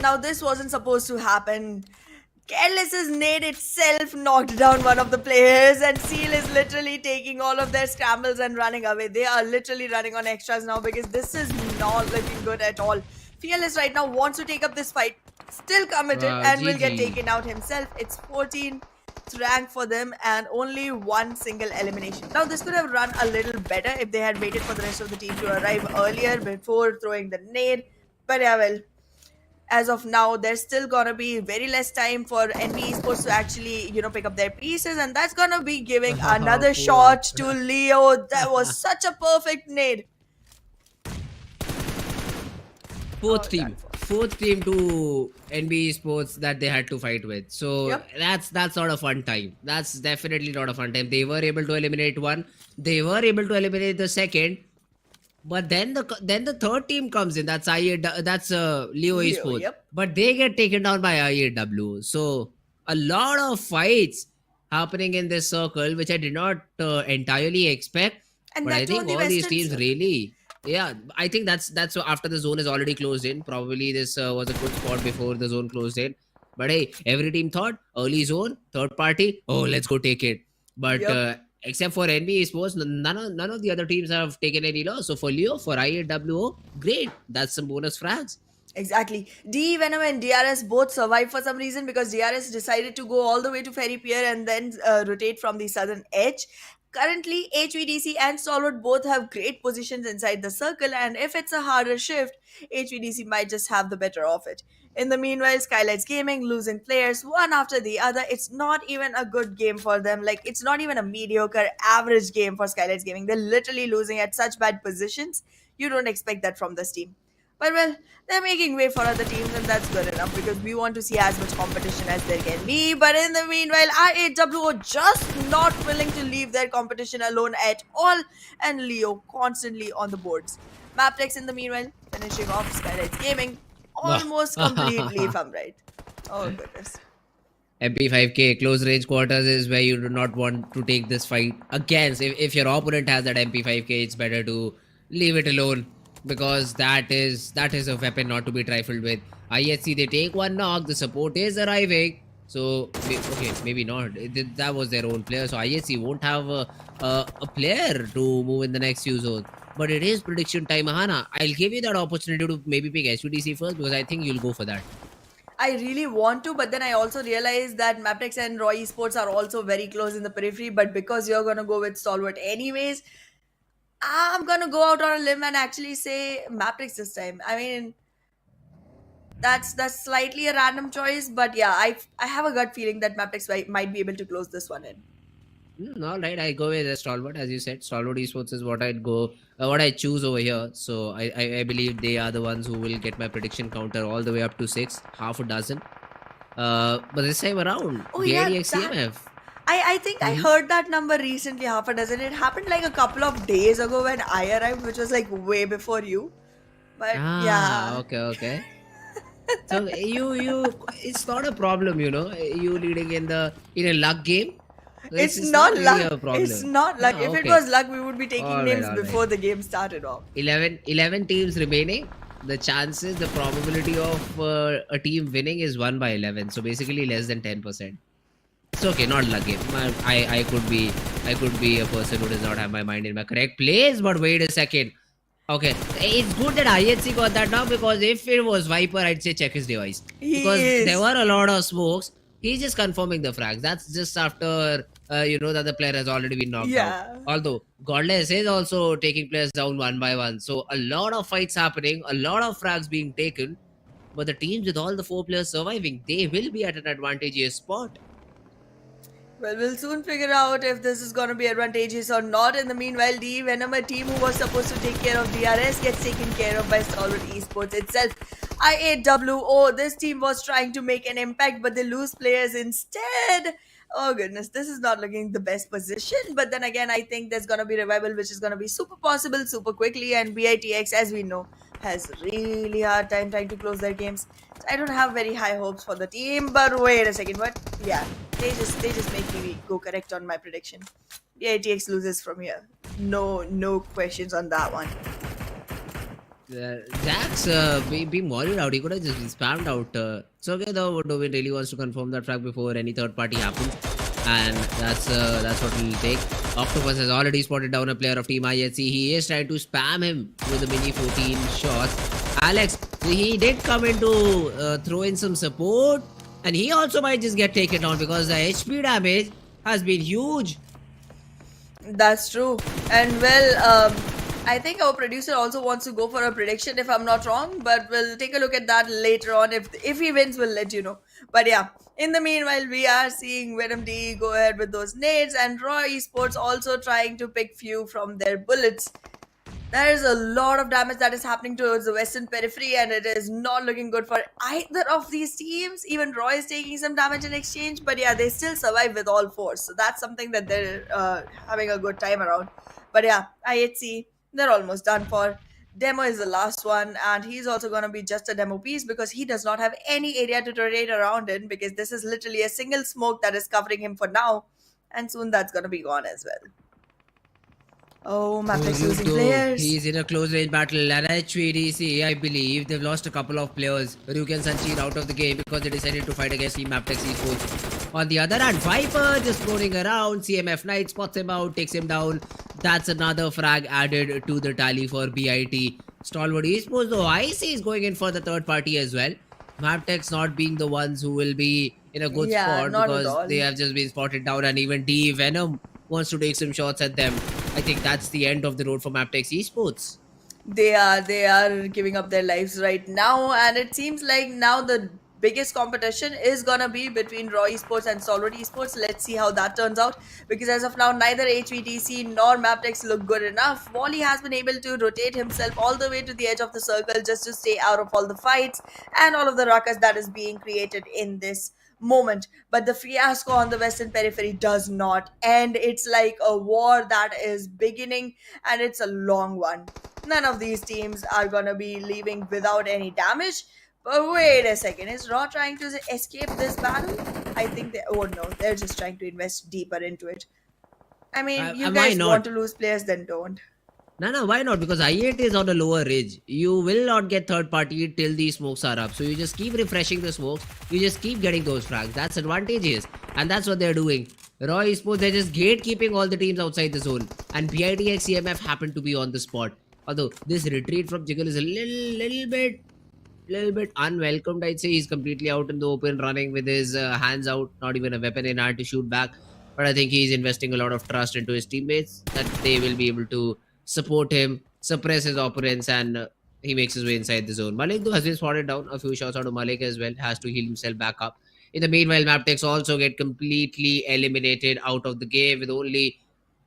Now this wasn't supposed to happen. Careless's nade itself knocked down one of the players, and Seal is literally taking all of their scrambles and running away. They are literally running on extras now because this is not looking good at all. Fearless right now wants to take up this fight, still committed, Wow, and will get GG. taken out himself. It's 14th rank for them and only one single elimination. Now this could have run a little better if they had waited for the rest of the team to arrive earlier before throwing the nade. But yeah, well, as of now, there's still gonna be very less time for NBeSports to actually, pick up their pieces, and that's gonna be giving another shot to Leo. That was such a perfect nade. Fourth done team. for. Fourth team to NB Sports that they had to fight with. So Yep. that's not a fun time. That's definitely not a fun time. They were able to eliminate one. They were able to eliminate the second. But then the third team comes in. That's Leo Leo, Esports. yep. But they get taken down by IAW. So a lot of fights happening in this circle, which I did not entirely expect. And But that I too on think the all these Western teams circle. really, yeah. I think that's after the zone is already closed in. Probably this was a good spot before the zone closed in. But hey, every team thought early zone, third party. Oh, let's go take it. But Yep. except for NBA Sports, none of the other teams have taken any loss. So for Leo, for IAWO, great. That's some bonus frags. Exactly. Venom and DRS both survived for some reason because DRS decided to go all the way to Ferry Pier and then rotate from the southern edge. Currently, HVDC and Stalwart both have great positions inside the circle, and if it's a harder shift, HVDC might just have the better of it. In the meanwhile, SKYLIGHTZ Gaming losing players one after the other. It's not even a good game for them. Like, it's not even a mediocre, average game for SKYLIGHTZ Gaming. They're literally losing at such bad positions. You don't expect that from this team. But well, they're making way for other teams, and that's good enough because we want to see as much competition as there can be. But in the meanwhile, IAW are just not willing to leave their competition alone at all, and Leo constantly on the boards. Mabetex in the meanwhile finishing off SKYLIGHTZ Gaming almost completely, if I'm right. Oh goodness. MP5K close range quarters is where you do not want to take this fight against. If your opponent has that MP5K, it's better to leave it alone because that is a weapon not to be trifled with. ISC, they take one knock, the support is arriving. So okay, maybe not. That was their own player. So ISC won't have a player to move in the next few zones. But it is prediction time, Hana. I'll give you that opportunity to maybe pick SUDC first because I think you'll go for that. I really want to, but then I also realize that Mabetex and Roy Esports are also very close in the periphery. But because you're gonna go with Stalwart anyways, I'm gonna go out on a limb and actually say Mabetex this time. I mean, that's slightly a random choice, but yeah, I have a gut feeling that Mabetex might be able to close this one in. All right, I go with Stalwart, as you said. Stalwart Esports is what I'd go, what I choose over here. So I believe they are the ones who will get my prediction counter all the way up to 6, half a dozen. But this time around, Oh yeah, DEADEYES that CMF. I think I heard that number recently, half a dozen. It happened like a couple of days ago when I arrived, which was like way before you. But yeah. Okay. So it's not a problem, you leading in a luck game. It's It's not really luck. a problem. It's not luck. If it Okay. was luck, we would be taking All right, names all before right. the game started off. 11 teams remaining. The probability of a team winning is 1 by 11. So basically less than 10%. It's okay, not luck game. I could be a person who does not have my mind in my correct place. But wait a second. Okay, it's good that IHC got that now because if it was Viper, I'd say check his device because there were a lot of smokes. He's just confirming the frags. That's just after that the player has already been knocked out. Although Godless is also taking players down one by one. So a lot of fights happening, a lot of frags being taken. But the teams with all the 4 players surviving, they will be at an advantageous spot. Well, we'll soon figure out if this is going to be advantageous or not. In the meanwhile, Venom, a team who was supposed to take care of DRS, gets taken care of by Stalwart Esports itself. IAWO, this team was trying to make an impact, but they lose players instead. Oh goodness, this is not looking the best position. But then again, I think there's going to be revival, which is going to be super possible, super quickly. And BITX, as we know, has really hard time trying to close their games. So I don't have very high hopes for the team. But wait a second, what? Yeah, they just make me go correct on my prediction. ATX loses from here. No questions on that one. Jax being worried out. He could have just been spammed out. It's okay though. Dovin really wants to confirm that frag before any third party happens, and that's what he'll take. Octopus has already spotted down a player of Team IHC. He is trying to spam him with the mini 14 shots. Alex, he did come in to throw in some support, and he also might just get taken down because the HP damage has been huge. That's true. And well, I think our producer also wants to go for a prediction if I'm not wrong, but we'll take a look at that later on. If he wins, we'll let you know. But yeah, in the meanwhile, we are seeing Venom D go ahead with those nades and Raw Esports also trying to pick few from their bullets. There is a lot of damage that is happening towards the western periphery, and it is not looking good for either of these teams. Even Roy is taking some damage in exchange, but yeah, they still survive with all four. So that's something that they're having a good time around. But yeah, IHC, they're almost done for. Demo is the last one, and he's also going to be just a demo piece because he does not have any area to rotate around in because this is literally a single smoke that is covering him for now, and soon that's going to be gone as well. Oh, Mabetex losing players. He's in a close range battle, and HVDC, I believe they've lost a couple of players. Ryuken Sanchir out of the game because they decided to fight against Team Mabetex Esports. On the other hand, Viper just floating around. CMF Knight spots him out, takes him down. That's another frag added to the tally for BIT. Stalwart Esports, though, I see is going in for the third party as well. Mabetex not being the ones who will be in a good spot because they have just been spotted down, and even Venom wants to take some shots at them. I think that's the end of the road for Mabetex Esports. They are giving up their lives right now, and it seems like now the biggest competition is gonna be between Raw Esports and Stalwart Esports. Let's see how that turns out, because as of now, neither HVTC nor Mabetex look good enough. Wally has been able to rotate himself all the way to the edge of the circle just to stay out of all the fights and all of the ruckus that is being created in this moment. But the fiasco on the western periphery does not end. It's like a war that is beginning, and it's a long one. None of these teams are gonna be leaving without any damage. But wait a second, is Raw trying to escape this battle? I think oh no, they're just trying to invest deeper into it. I mean, you guys want to lose players, then don't. No, why not? Because I8 is on a lower ridge. You will not get third party till these smokes are up. So you just keep refreshing the smokes. You just keep getting those frags. That's advantageous. And that's what they're doing. Raw Esports, they're just gatekeeping all the teams outside the zone. And DEADEYES CMF happened to be on the spot. Although this retreat from Jiggle is a little bit unwelcomed, I'd say. He's completely out in the open, running with his hands out, not even a weapon in hand to shoot back. But I think he's investing a lot of trust into his teammates that they will be able to support him, suppress his opponents, and he makes his way inside the zone. Malik, though, has been spotted down. A few shots out of Malik as well. Has to heal himself back up. In the meanwhile, Mabetex also get completely eliminated out of the game with only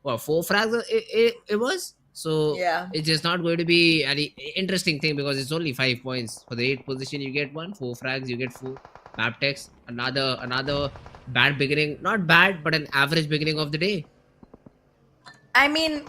4 frags. It was. So yeah, it's just not going to be an interesting thing because it's only 5 points. For the 8th position, you get 1. 4 frags, you get 4. Mabetex, another bad beginning. Not bad, but an average beginning of the day. I mean,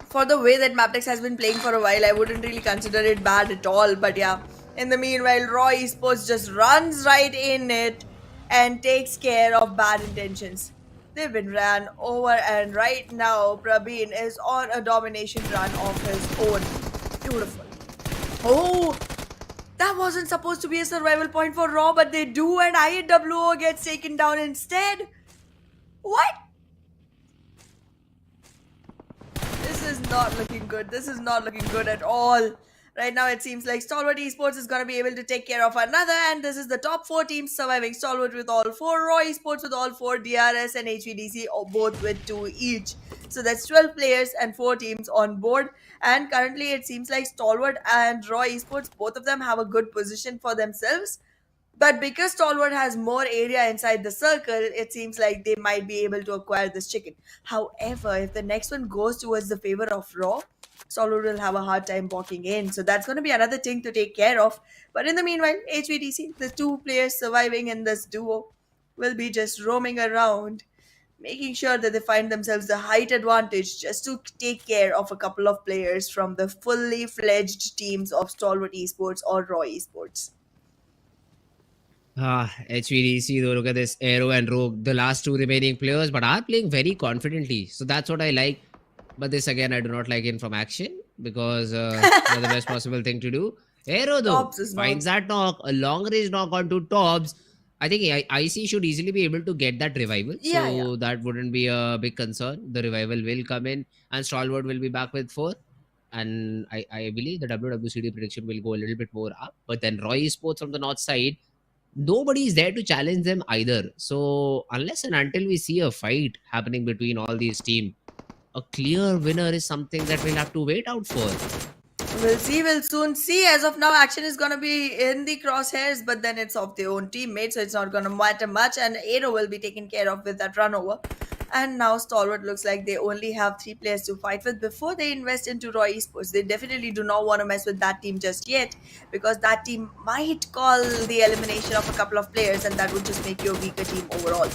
for the way that Mabetex has been playing for a while, I wouldn't really consider it bad at all. But yeah, in the meanwhile, Raw Esports just runs right in it and takes care of bad intentions. They've been ran over, and right now, Prabeen is on a domination run of his own. Beautiful. Oh, that wasn't supposed to be a survival point for Raw, but they do, and IWO gets taken down instead. What? This is not looking good. This is not looking good at all. Right now, it seems like Stalwart Esports is going to be able to take care of another, and this is the top 4 teams surviving. Stalwart with all 4, Raw Esports with all 4, DRS and HVDC both with 2 each. So that's 12 players and 4 teams on board. And currently, it seems like Stalwart and Raw Esports, both of them have a good position for themselves. But because Stalwart has more area inside the circle, it seems like they might be able to acquire this chicken. However, if the next one goes towards the favor of Raw, Stalwart will have a hard time walking in. So that's going to be another thing to take care of. But in the meanwhile, HVDC, the 2 players surviving in this duo, will be just roaming around, making sure that they find themselves the height advantage just to take care of a couple of players from the fully fledged teams of Stalwart Esports or Raw Esports. HVDC, though, look at this. Aero and Rogue, the last two remaining players, but are playing very confidently. So that's what I like. But this again, I do not like in from action because not the best possible thing to do. Aero, though, Tops is finds not. that knock, a long range knock onto Tops. I think IC should easily be able to get that revival. Yeah, yeah. So that wouldn't be a big concern. The revival will come in and Stalwart will be back with 4. And I believe the WWCD prediction will go a little bit more up. But then Roy Esports from the north side, nobody is there to challenge them either. So unless and until we see a fight happening between all these teams, a clear winner is something that we'll have to wait out for. We'll see, we'll soon see. As of now, action is gonna be in the crosshairs, but then it's of their own teammates, so it's not gonna matter much, and Aero will be taken care of with that run over. And now Stalwart looks like they only have 3 players to fight with before they invest into Roy Esports. They definitely do not want to mess with that team just yet, because that team might call the elimination of a couple of players, and that would just make you a weaker team overall.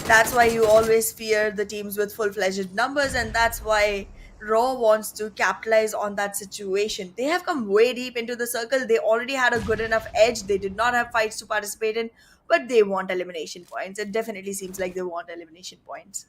That's why you always fear the teams with full-fledged numbers, and that's why Raw wants to capitalize on that situation. They have come way deep into the circle. They already had a good enough edge. They did not have fights to participate in, but they want elimination points. It definitely seems like they want elimination points.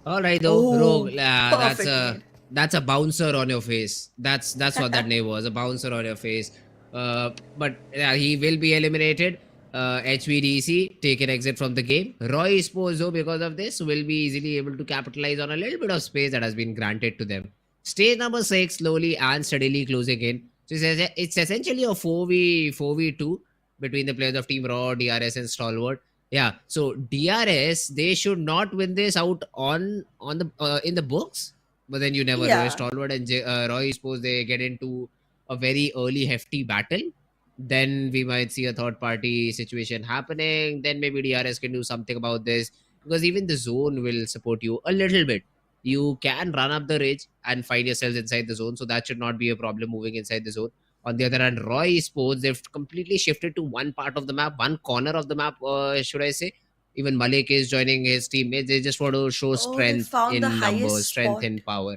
All right, though, Oh, Rogue, perfect nade. that's a bouncer on your face. That's what that name was, a bouncer on your face. But yeah, he will be eliminated. HVDC take an exit from the game. Roy Esports, though, because of this, will be easily able to capitalize on a little bit of space that has been granted to them. Stage number 6 slowly and steadily closing in. So it's essentially a 4v2 between the players of Team Raw, DRS, and Stalwart. Yeah, so DRS, they should not win this out on the in the books, but then you never know. Yeah. Stalwart and Roy Esports, they get into a very early hefty battle. Then we might see a third party situation happening. Then maybe DRS can do something about this, because even the zone will support you a little bit. You can run up the ridge and find yourselves inside the zone, so that should not be a problem moving inside the zone. On the other hand, Roy Esports, they've completely shifted to one part of the map, one corner of the map, should I say. Even Malik is joining his teammates. They just want to show Oh, they strength found the in highest numbers, strength spot. in power.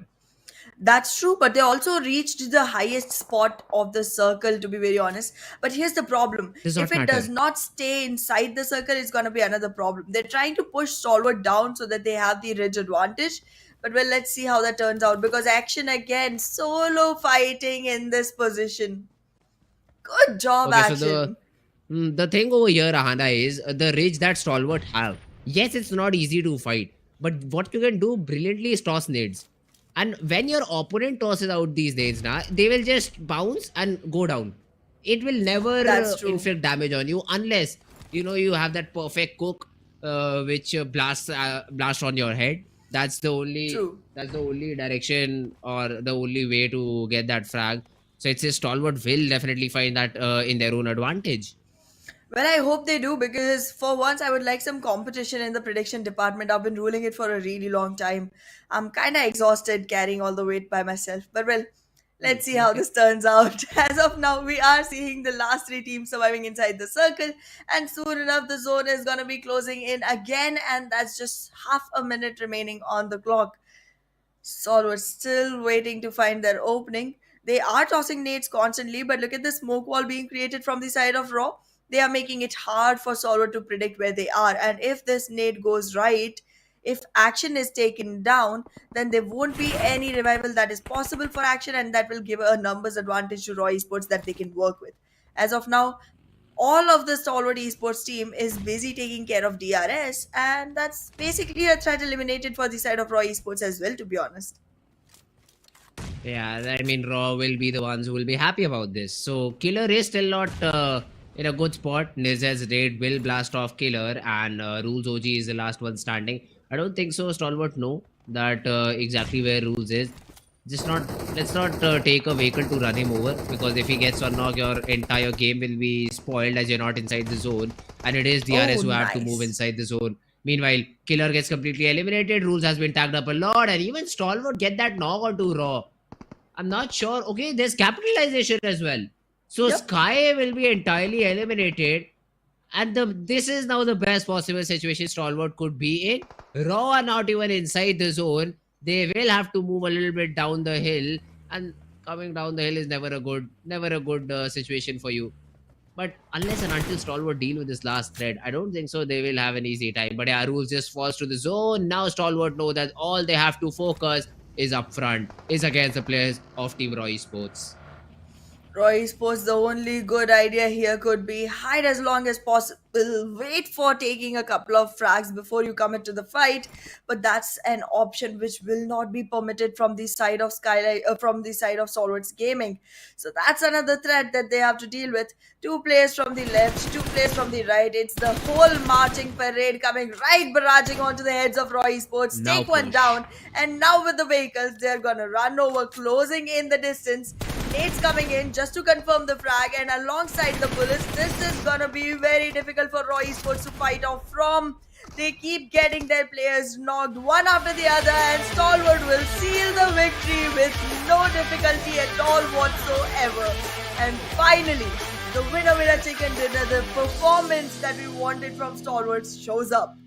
That's true, but they also reached the highest spot of the circle, to be very honest. But here's the problem. Does If not it does matter. not stay inside the circle, it's going to be another problem. They're trying to push Stalwart down so that they have the ridge advantage. But well, let's see how that turns out, because action again, solo fighting in this position. Good job, Okay, so action. the thing over here, Ahana, is the ridge that Stalwart have. Yes, it's not easy to fight, but what you can do brilliantly is toss nades. And when your opponent tosses out these nades, they will just bounce and go down. It will never That's true. inflict damage on you unless you have that perfect cook, which blast on your head. That's the only True. that's the only direction or the only way to get that frag. So it says Stalwart will definitely find that in their own advantage. Well, I hope they do, because for once I would like some competition in the prediction department. I've been ruling it for a really long time. I'm kind of exhausted carrying all the weight by myself. But well, let's see how Okay. this turns out. As of now, we are seeing the last 3 teams surviving inside the circle, and soon enough, the zone is going to be closing in again, and that's just half a minute remaining on the clock. Stalwart still waiting to find their opening. They are tossing nades constantly, but look at the smoke wall being created from the side of Raw. They are making it hard for Stalwart to predict where they are. And if this nade goes right, if action is taken down, then there won't be any revival that is possible for action, and that will give a numbers advantage to Raw Esports that they can work with. As of now, all of the Stalwart Esports team is busy taking care of DRS, and that's basically a threat eliminated for the side of Raw Esports as well, to be honest. Yeah, I mean, Raw will be the ones who will be happy about this. So Killer is still not in a good spot. Niz's raid will blast off Killer, and Rules OG is the last one standing. I don't think so. Stalwart know that exactly where Rules is. Let's not take a vehicle to run him over, because if he gets one knock, your entire game will be spoiled as you're not inside the zone, and it is DRS Oh, who have to move nice. inside the zone. Meanwhile, Killer gets completely eliminated. Rules has been tagged up a lot, and even Stalwart get that knock onto Raw. I'm not sure. Okay, there's capitalization as well. So Yep. Sky will be entirely eliminated. And this is now the best possible situation Stalwart could be in. Raw are not even inside the zone. They will have to move a little bit down the hill. And coming down the hill is never a good situation for you. But unless and until Stalwart deal with this last thread, I don't think so they will have an easy time. But yeah, Rules just falls to the zone. Now Stalwart know that all they have to focus is up front, is against the players of Team Roy Esports. Roy Esports, the only good idea here could be hide as long as possible, wait for taking a couple of frags before you commit to the fight. But that's an option which will not be permitted from the side of from the side of Stalwart's Gaming. So that's another threat that they have to deal with. Two players from the left, two players from the right. It's the whole marching parade coming right barraging onto the heads of Roy Esports. Now Take one push. down, and now with the vehicles, they're gonna run over, closing in the distance. Nate's coming in just to confirm the frag, and alongside the bullets, this is gonna be very difficult for Roy Esports to fight off from. They keep getting their players knocked one after the other, and Stalwart will seal the victory with no difficulty at all whatsoever. And finally, the winner chicken dinner, the performance that we wanted from Stalwart shows up.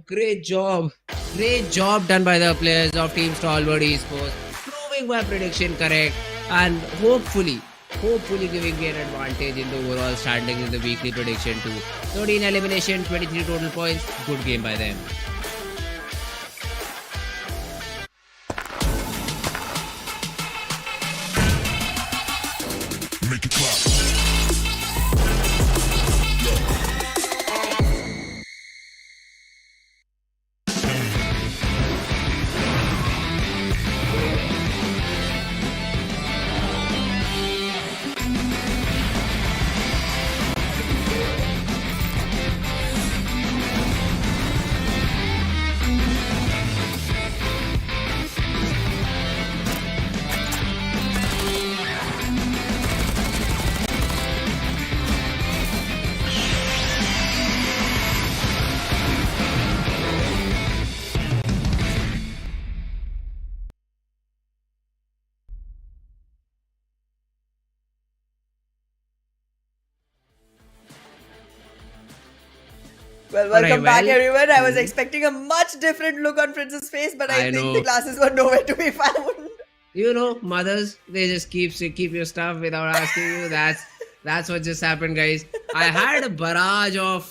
Great job. Great job done by the players of Team Stalwart Esports. Proving my prediction correct and hopefully giving me an advantage in the overall standings in the weekly prediction too. 13 elimination, 23 total points. Good game by them. Make it clap. Well, welcome back, well, everyone. I was expecting a much different look on Prince's face, but I think know. the glasses were nowhere to be found. You know, mothers, they just keep your stuff without asking you. That's what just happened, guys. I had a barrage of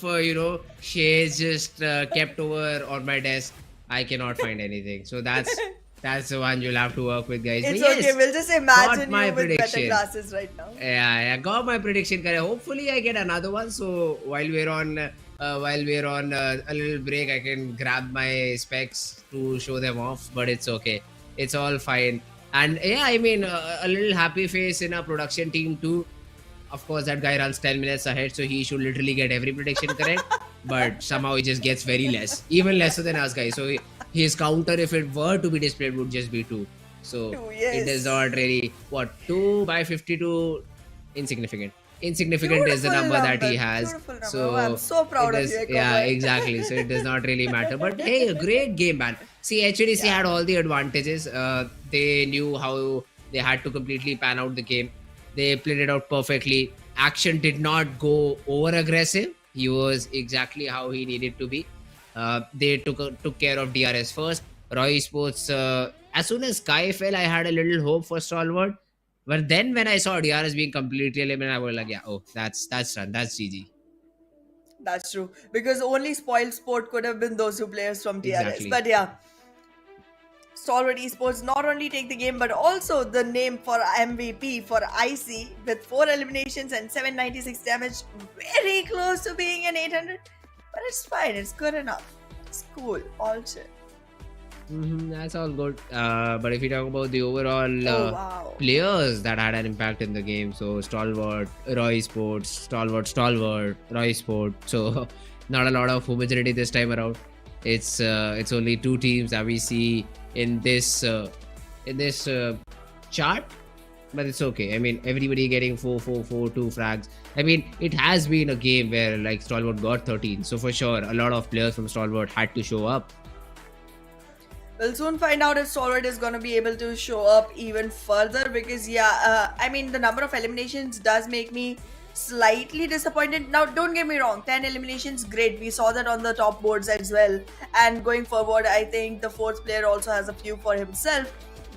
shades just kept over on my desk. I cannot find anything. So that's the one you'll have to work with, guys. It's But okay. yes, Little just got imagine my you with better prediction. glasses right now. Yeah, I got my prediction correct. Hopefully, I get another one. So while we're on a little break, I can grab my specs to show them off. But it's okay. It's all fine. And yeah, I mean, a little happy face in our production team too. Of course, that guy runs 10 minutes ahead, so he should literally get every prediction correct. But somehow he just gets very less, even lesser than us, guys. So his counter, if it were to be displayed, would just be 2. So Yes. it is not really 2 by 52, insignificant. Insignificant is the Beautiful number that he number. has. Beautiful number. So Oh, I'm so proud it of is- you, Eko Yeah, boy. exactly. So it does not really matter. But hey, a great game, man. See, HDC had all the advantages. They knew how they had to completely pan out the game. They played it out perfectly. Action did not go over aggressive. He was exactly how he needed to be. They took care of DRS first. Roy Sports, as soon as Sky fell, I had a little hope for Stalwart. But then when I saw DRS being completely eliminated, I was like, yeah, oh, that's done. That's GG. That's true. Because only spoiled sport could have been those 2 players from DRS. Exactly. But yeah, Stalwart Esports not only take the game, but also the name for MVP for IC with 4 eliminations and 796 damage. Very close to being an 800. But it's fine. It's good enough. It's cool. All chill. That's all good. But if you talk about the overall Wow. players that had an impact in the game, so Stalwart, Roy Sports, Stalwart, Roy Sport. So not a lot of homogeneity this time around. It's only 2 teams that we see in this chart, but it's okay. I mean, everybody getting 4, 4, 4, 2 frags. I mean, it has been a game where like Stalwart got 13, so for sure a lot of players from Stalwart had to show up. We'll soon find out if Stalwart is going to be able to show up even further because, I mean, the number of eliminations does make me slightly disappointed. Now, don't get me wrong, 10 eliminations, great. We saw that on the top boards as well. And going forward, I think the 4th player also has a few for himself.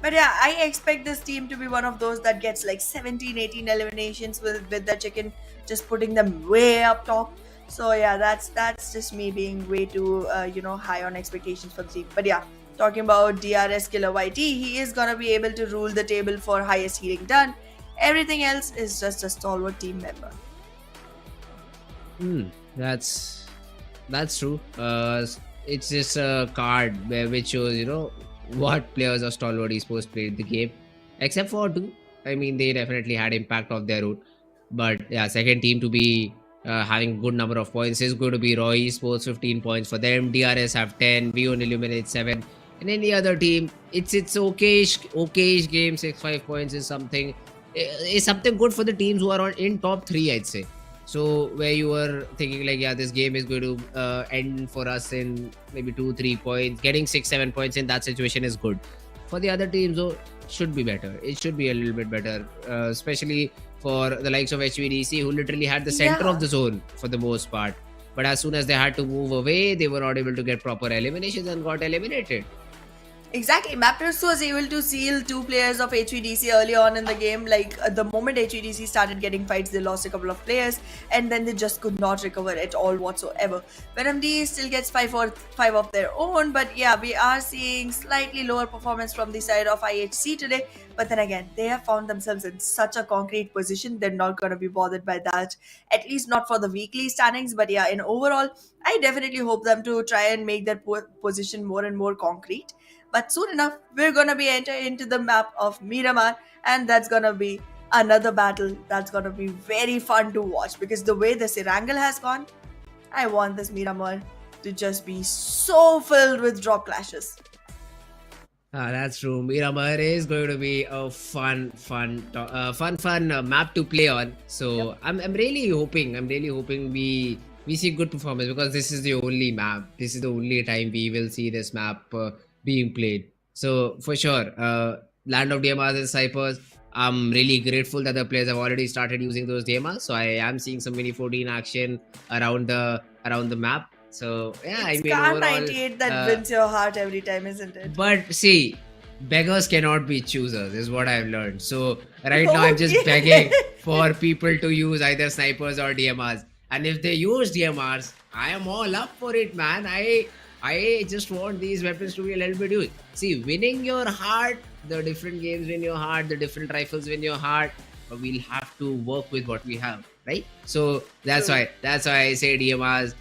But yeah, I expect this team to be one of those that gets like 17, 18 eliminations with the chicken just putting them way up top. So yeah, that's just me being way too high on expectations for the team. But yeah, talking about DRS Killer YT, he is gonna be able to rule the table for highest healing done. Everything else is just a stalwart team member. That's true. It's just a card which shows what players of Stalwart Esports played the game, except for two. I mean, they definitely had impact of their own. But yeah, second team to be having good number of points is going to be Raw Esports, 15 points for them. DRS have 10. Vion Illuminate 7. And any other team, it's okayish game. 6-5 points is something good for the teams who are in top 3, I'd say. So where you were thinking like, yeah, this game is going to end for us in maybe 2-3 points, getting 6-7 points in that situation is good. For the other teams, though, should be better. It should be a little bit better, especially for the likes of HVDC, who literally had the center of the zone for the most part. But as soon as they had to move away, they were not able to get proper eliminations and got eliminated. Exactly. Mabetex was able to seal 2 players of HVDC early on in the game. Like the moment HVDC started getting fights, they lost a couple of players and then they just could not recover at all whatsoever. Venom D still gets 5 of their own, but yeah, we are seeing slightly lower performance from the side of IHC today. But then again, they have found themselves in such a concrete position, they're not going to be bothered by that, at least not for the weekly standings. But yeah, in overall, I definitely hope them to try and make their position more and more concrete. But soon enough, we're going to be entering into the map of Miramar, and that's going to be another battle that's going to be very fun to watch, because the way this Irangle has gone, I want this Miramar to just be so filled with drop clashes. That's true. Miramar is going to be a fun map to play on. So yep. I'm really hoping we see good performance, because this is the only map. This is the only time we will see this map being played. So for sure, Land of DMRs and Snipers, I'm really grateful that the players have already started using those DMRs. So I am seeing some mini 14 action around the map. So yeah, it's I mean, overall, 98 that wins your heart every time, isn't it? But see, beggars cannot be choosers, is what I've learned. So right now I'm just begging for people to use either snipers or DMRs. And if they use DMRs, I am all up for it, man. I just want these weapons to be a little bit used. See, winning your heart, the different games win your heart, the different rifles win your heart, but we'll have to work with what we have, right? So that's why I say DMRs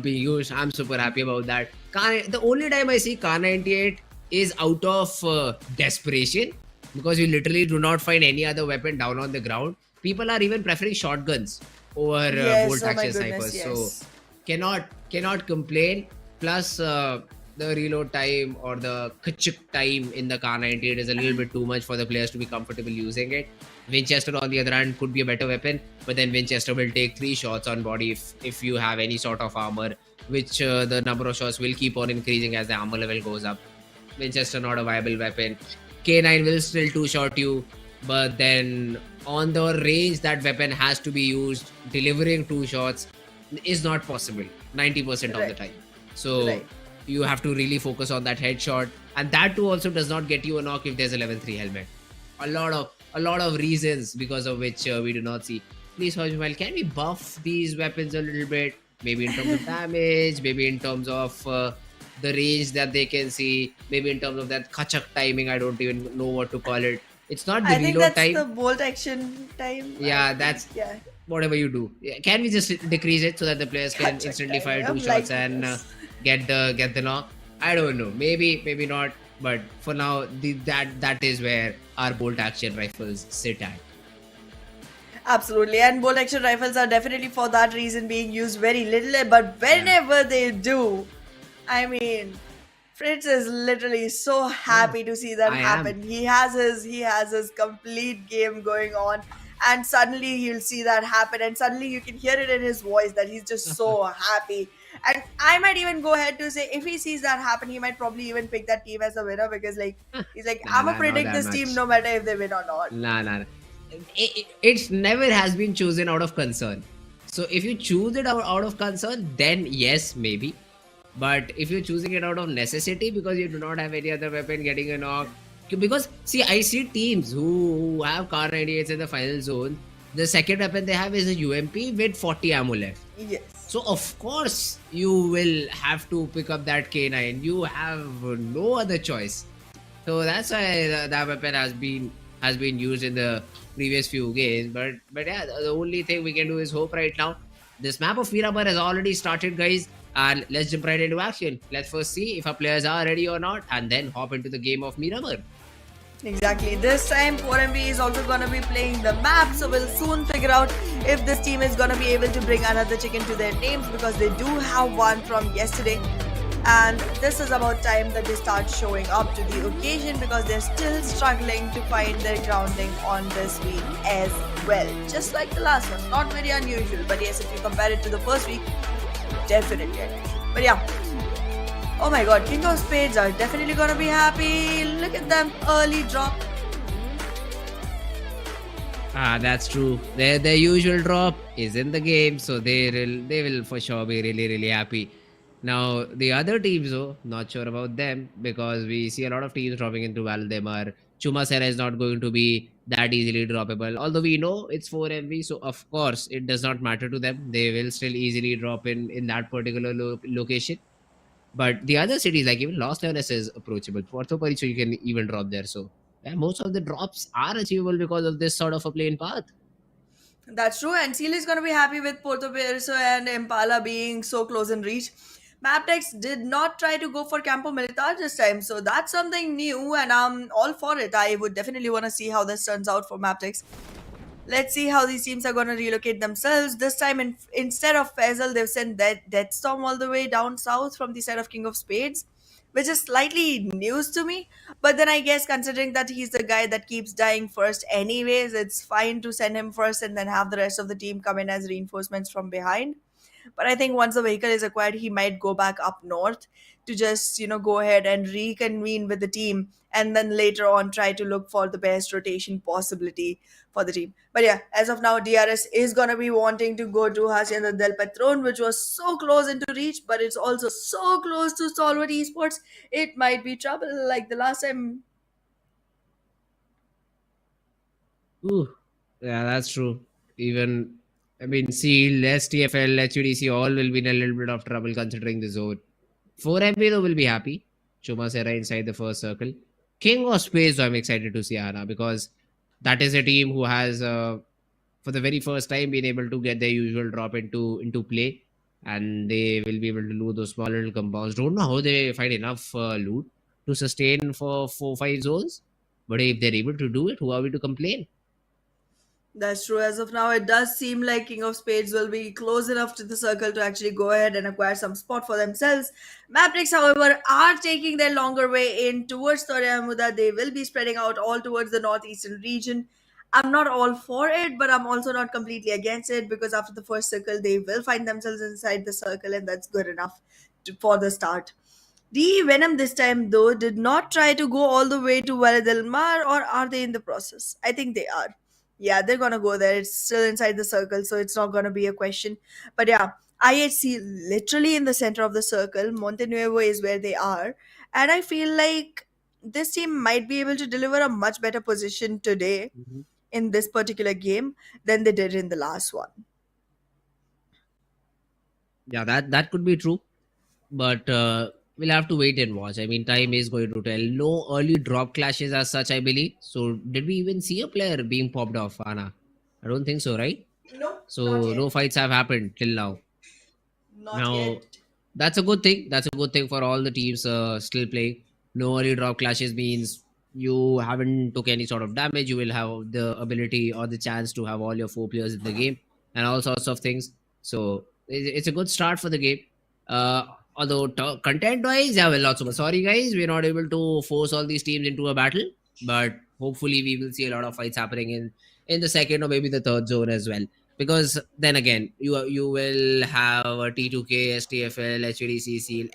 being used. I'm super happy about that. The only time I see Kar 98 is out of desperation, because you literally do not find any other weapon down on the ground. People are even preferring shotguns over bolt action snipers. Yes. So cannot complain. Plus the reload time or the kachuk time in the Kar 98 is a little bit too much for the players to be comfortable using it. Winchester, on the other hand, could be a better weapon, but then Winchester will take 3 shots on body if you have any sort of armor, which the number of shots will keep on increasing as the armor level goes up. Winchester not a viable weapon. K9 will still 2-shot you, but then on the range that weapon has to be used, delivering 2 shots is not possible 90% of the time. So you have to really focus on that headshot, and that too also does not get you a knock if there's a level 3 helmet. A lot of reasons because of which we do not see. Please, HIGHVOLTAGE, can we buff these weapons a little bit? Maybe in terms of damage, maybe in terms of the range that they can see, maybe in terms of that kachak timing. I don't even know what to call it. It's not the reload time. I think that's the bolt action time. Yeah, whatever you do. Can we just decrease it so that the players can instantly fire 2 shots and get the knock? I don't know. Maybe not. But for now, that is where our bolt action rifles sit at. Absolutely, and bolt action rifles are definitely for that reason being used very little. But whenever they do, I mean, Fritz is literally so happy to see that happen. He has his complete game going on, and suddenly he'll see that happen, and suddenly you can hear it in his voice that he's just so happy. And I might even go ahead to say, if he sees that happen, he might probably even pick that team as a winner, because he's like, I'm gonna predict this team no matter if they win or not. Nah. It never has been chosen out of concern. So if you choose it out of concern, then yes, maybe. But if you're choosing it out of necessity because you do not have any other weapon getting a knock, Because see, I see teams who have car 98s in the final zone. The second weapon they have is a UMP with 40 ammo left. Yes. So of course you will have to pick up that K9. You have no other choice. So that's why that weapon has been used in the previous few games. But yeah, the only thing we can do is hope right now. This map of Miramar has already started, guys, and let's jump right into action. Let's first see if our players are ready or not, and then hop into the game of Miramar. Exactly. This time 4MB is also gonna be playing the map, so we'll soon figure out if this team is gonna be able to bring another chicken to their names, because they do have one from yesterday. And this is about time that they start showing up to the occasion, because they're still struggling to find their grounding on this week as well. Just like the last one. Not very unusual, but yes, if you compare it to the first week, definitely unusual. But yeah. Oh my god, King of Spades are definitely gonna be happy. Look at them, early drop. That's true. Their usual drop is in the game, so they will for sure be really happy. Now the other teams, though, not sure about them, because we see a lot of teams dropping into Valdemar. Chuma Serra is not going to be that easily droppable. Although we know it's 4MV, so of course it does not matter to them. They will still easily drop in that particular location. But the other cities, like even Los Leones, is approachable. Puerto Perico, you can even drop there. So yeah, most of the drops are achievable because of this sort of a plain path. That's true, and Seal is gonna be happy with Puerto Perico and Impala being so close in reach. Mabetex did not try to go for Campo Militar this time, so that's something new, and I'm all for it. I would definitely want to see how this turns out for Mabetex. Let's see how these teams are going to relocate themselves. This time, instead of Faisal, they've sent Deathstorm all the way down south from the side of King of Spades, which is slightly news to me. But then I guess, considering that he's the guy that keeps dying first anyways, it's fine to send him first and then have the rest of the team come in as reinforcements from behind. But I think once the vehicle is acquired, he might go back up north to just, go ahead and reconvene with the team, and then later on try to look for the best rotation possibility for the team. But yeah, as of now, DRS is going to be wanting to go to Hacienda del Patron, which was so close into reach, but it's also so close to Stalwart Esports. It might be trouble like the last time. Ooh, yeah, that's true. Even, I mean, Seal, STFL, HUDC, all will be in a little bit of trouble considering the zone. 4MP though will be happy. Chuma Serra inside the first circle. King of Space, I'm excited to see Anna, because that is a team who has, for the very first time, been able to get their usual drop into play, and they will be able to loot those small little compounds. Don't know how they find enough loot to sustain for 4-5 zones, but if they're able to do it, who are we to complain? That's true. As of now, it does seem like King of Spades will be close enough to the circle to actually go ahead and acquire some spot for themselves. Mabetex, however, are taking their longer way in towards Toriamuda. They will be spreading out all towards the northeastern region. I'm not all for it, but I'm also not completely against it, because after the first circle, they will find themselves inside the circle, and that's good enough for the start. The Venom this time, though, did not try to go all the way to Valle del Mar, or are they in the process? I think they are. Yeah, they're gonna go there. It's still inside the circle, so it's not gonna be a question. But yeah, IHC literally in the center of the circle. Montenuevo is where they are. And I feel like this team might be able to deliver a much better position today in this particular game than they did in the last one. Yeah, that could be true, but we'll have to wait and watch. I mean, time is going to tell. No early drop clashes as such, I believe. So, did we even see a player being popped off, Anna? I don't think so, right? No, So, not no yet. fights have happened till now. Not Now, yet. that's a good thing. That's a good thing for all the teams still playing. No early drop clashes means you haven't took any sort of damage. You will have the ability or the chance to have all your 4 players in the game and all sorts of things. So it's a good start for the game. Although content wise, yeah, well, lots of sorry guys, we're not able to force all these teams into a battle, but hopefully we will see a lot of fights happening in the second or maybe the third zone as well, because then again you will have a T2K, STFL, HDC, Seal.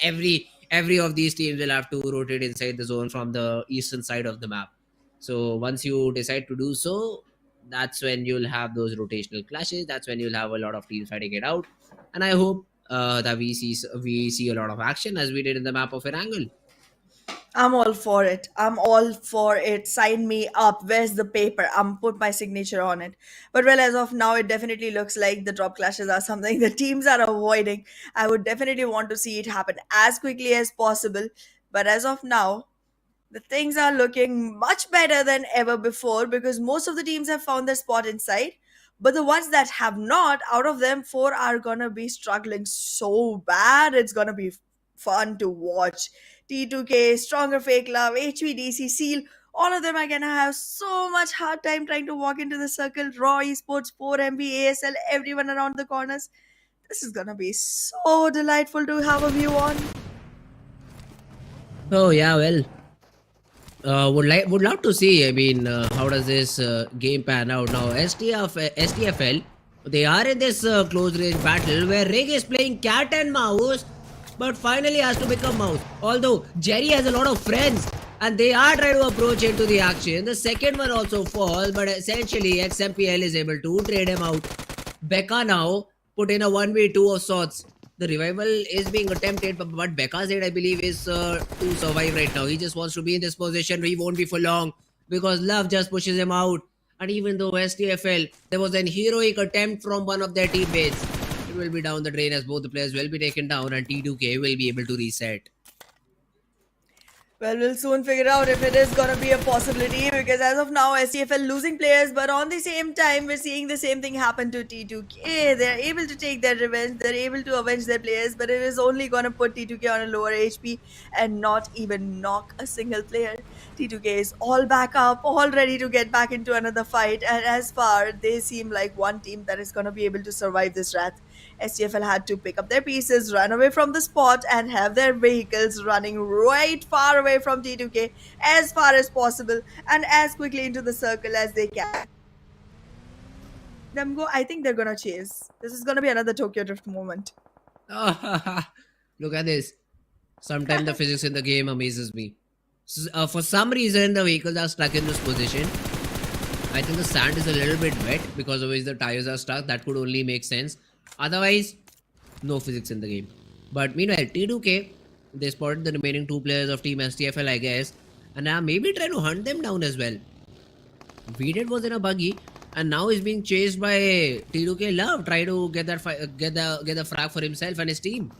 Every of these teams will have to rotate inside the zone from the eastern side of the map. So once you decide to do so, that's when you'll have those rotational clashes. That's when you'll have a lot of teams fighting it out, and I hope that we see a lot of action as we did in the map of Erangel. I'm all for it. I'm all for it. Sign me up. Where's the paper? I'm put my signature on it. But well, as of now, it definitely looks like the drop clashes are something the teams are avoiding. I would definitely want to see it happen as quickly as possible. But as of now, the things are looking much better than ever before because most of the teams have found their spot inside. But the ones that have not, out of them, four are gonna be struggling so bad. It's gonna be fun to watch. T2K, Stronger Fake Love, HVDC, Seal, all of them are gonna have so much hard time trying to walk into the circle. Raw Esports, 4MB, ASL, everyone around the corners. This is gonna be so delightful to have a view on. Oh yeah, well, would love to see. I mean, how does this game pan out now? STFL, they are in this close range battle where Rig is playing cat and mouse, but finally has to become mouse. Although Jerry has a lot of friends and they are trying to approach into the action. The second one also falls, but essentially XMPL is able to trade him out. Becca now put in a 1v2 of sorts. The revival is being attempted, but what Becca said, I believe, is to survive right now. He just wants to be in this position. He won't be for long because Love just pushes him out. And even though STFL, there was an heroic attempt from one of their teammates, it will be down the drain as both the players will be taken down and T2K will be able to reset. Well, we'll soon figure out if it is going to be a possibility because as of now, STFL losing players, but on the same time, we're seeing the same thing happen to T2K. They're able to take their revenge, they're able to avenge their players, but it is only going to put T2K on a lower HP and not even knock a single player. T2K is all back up, all ready to get back into another fight, and as far, they seem like one team that is going to be able to survive this wrath. STFL had to pick up their pieces, run away from the spot, and have their vehicles running right far away from T2K as far as possible and as quickly into the circle as they can. Them go, I think they're gonna chase. This is gonna be another Tokyo Drift moment. Look at this. Sometimes the physics in the game amazes me. For some reason, the vehicles are stuck in this position. I think the sand is a little bit wet because of which the tires are stuck. That could only make sense. Otherwise, no physics in the game. But meanwhile, T2K, they spotted the remaining two players of Team STFL, I guess, and now maybe trying to hunt them down as well. Veeded was in a buggy, and now he's being chased by T2K Love, try to get that get the frag for himself and his team.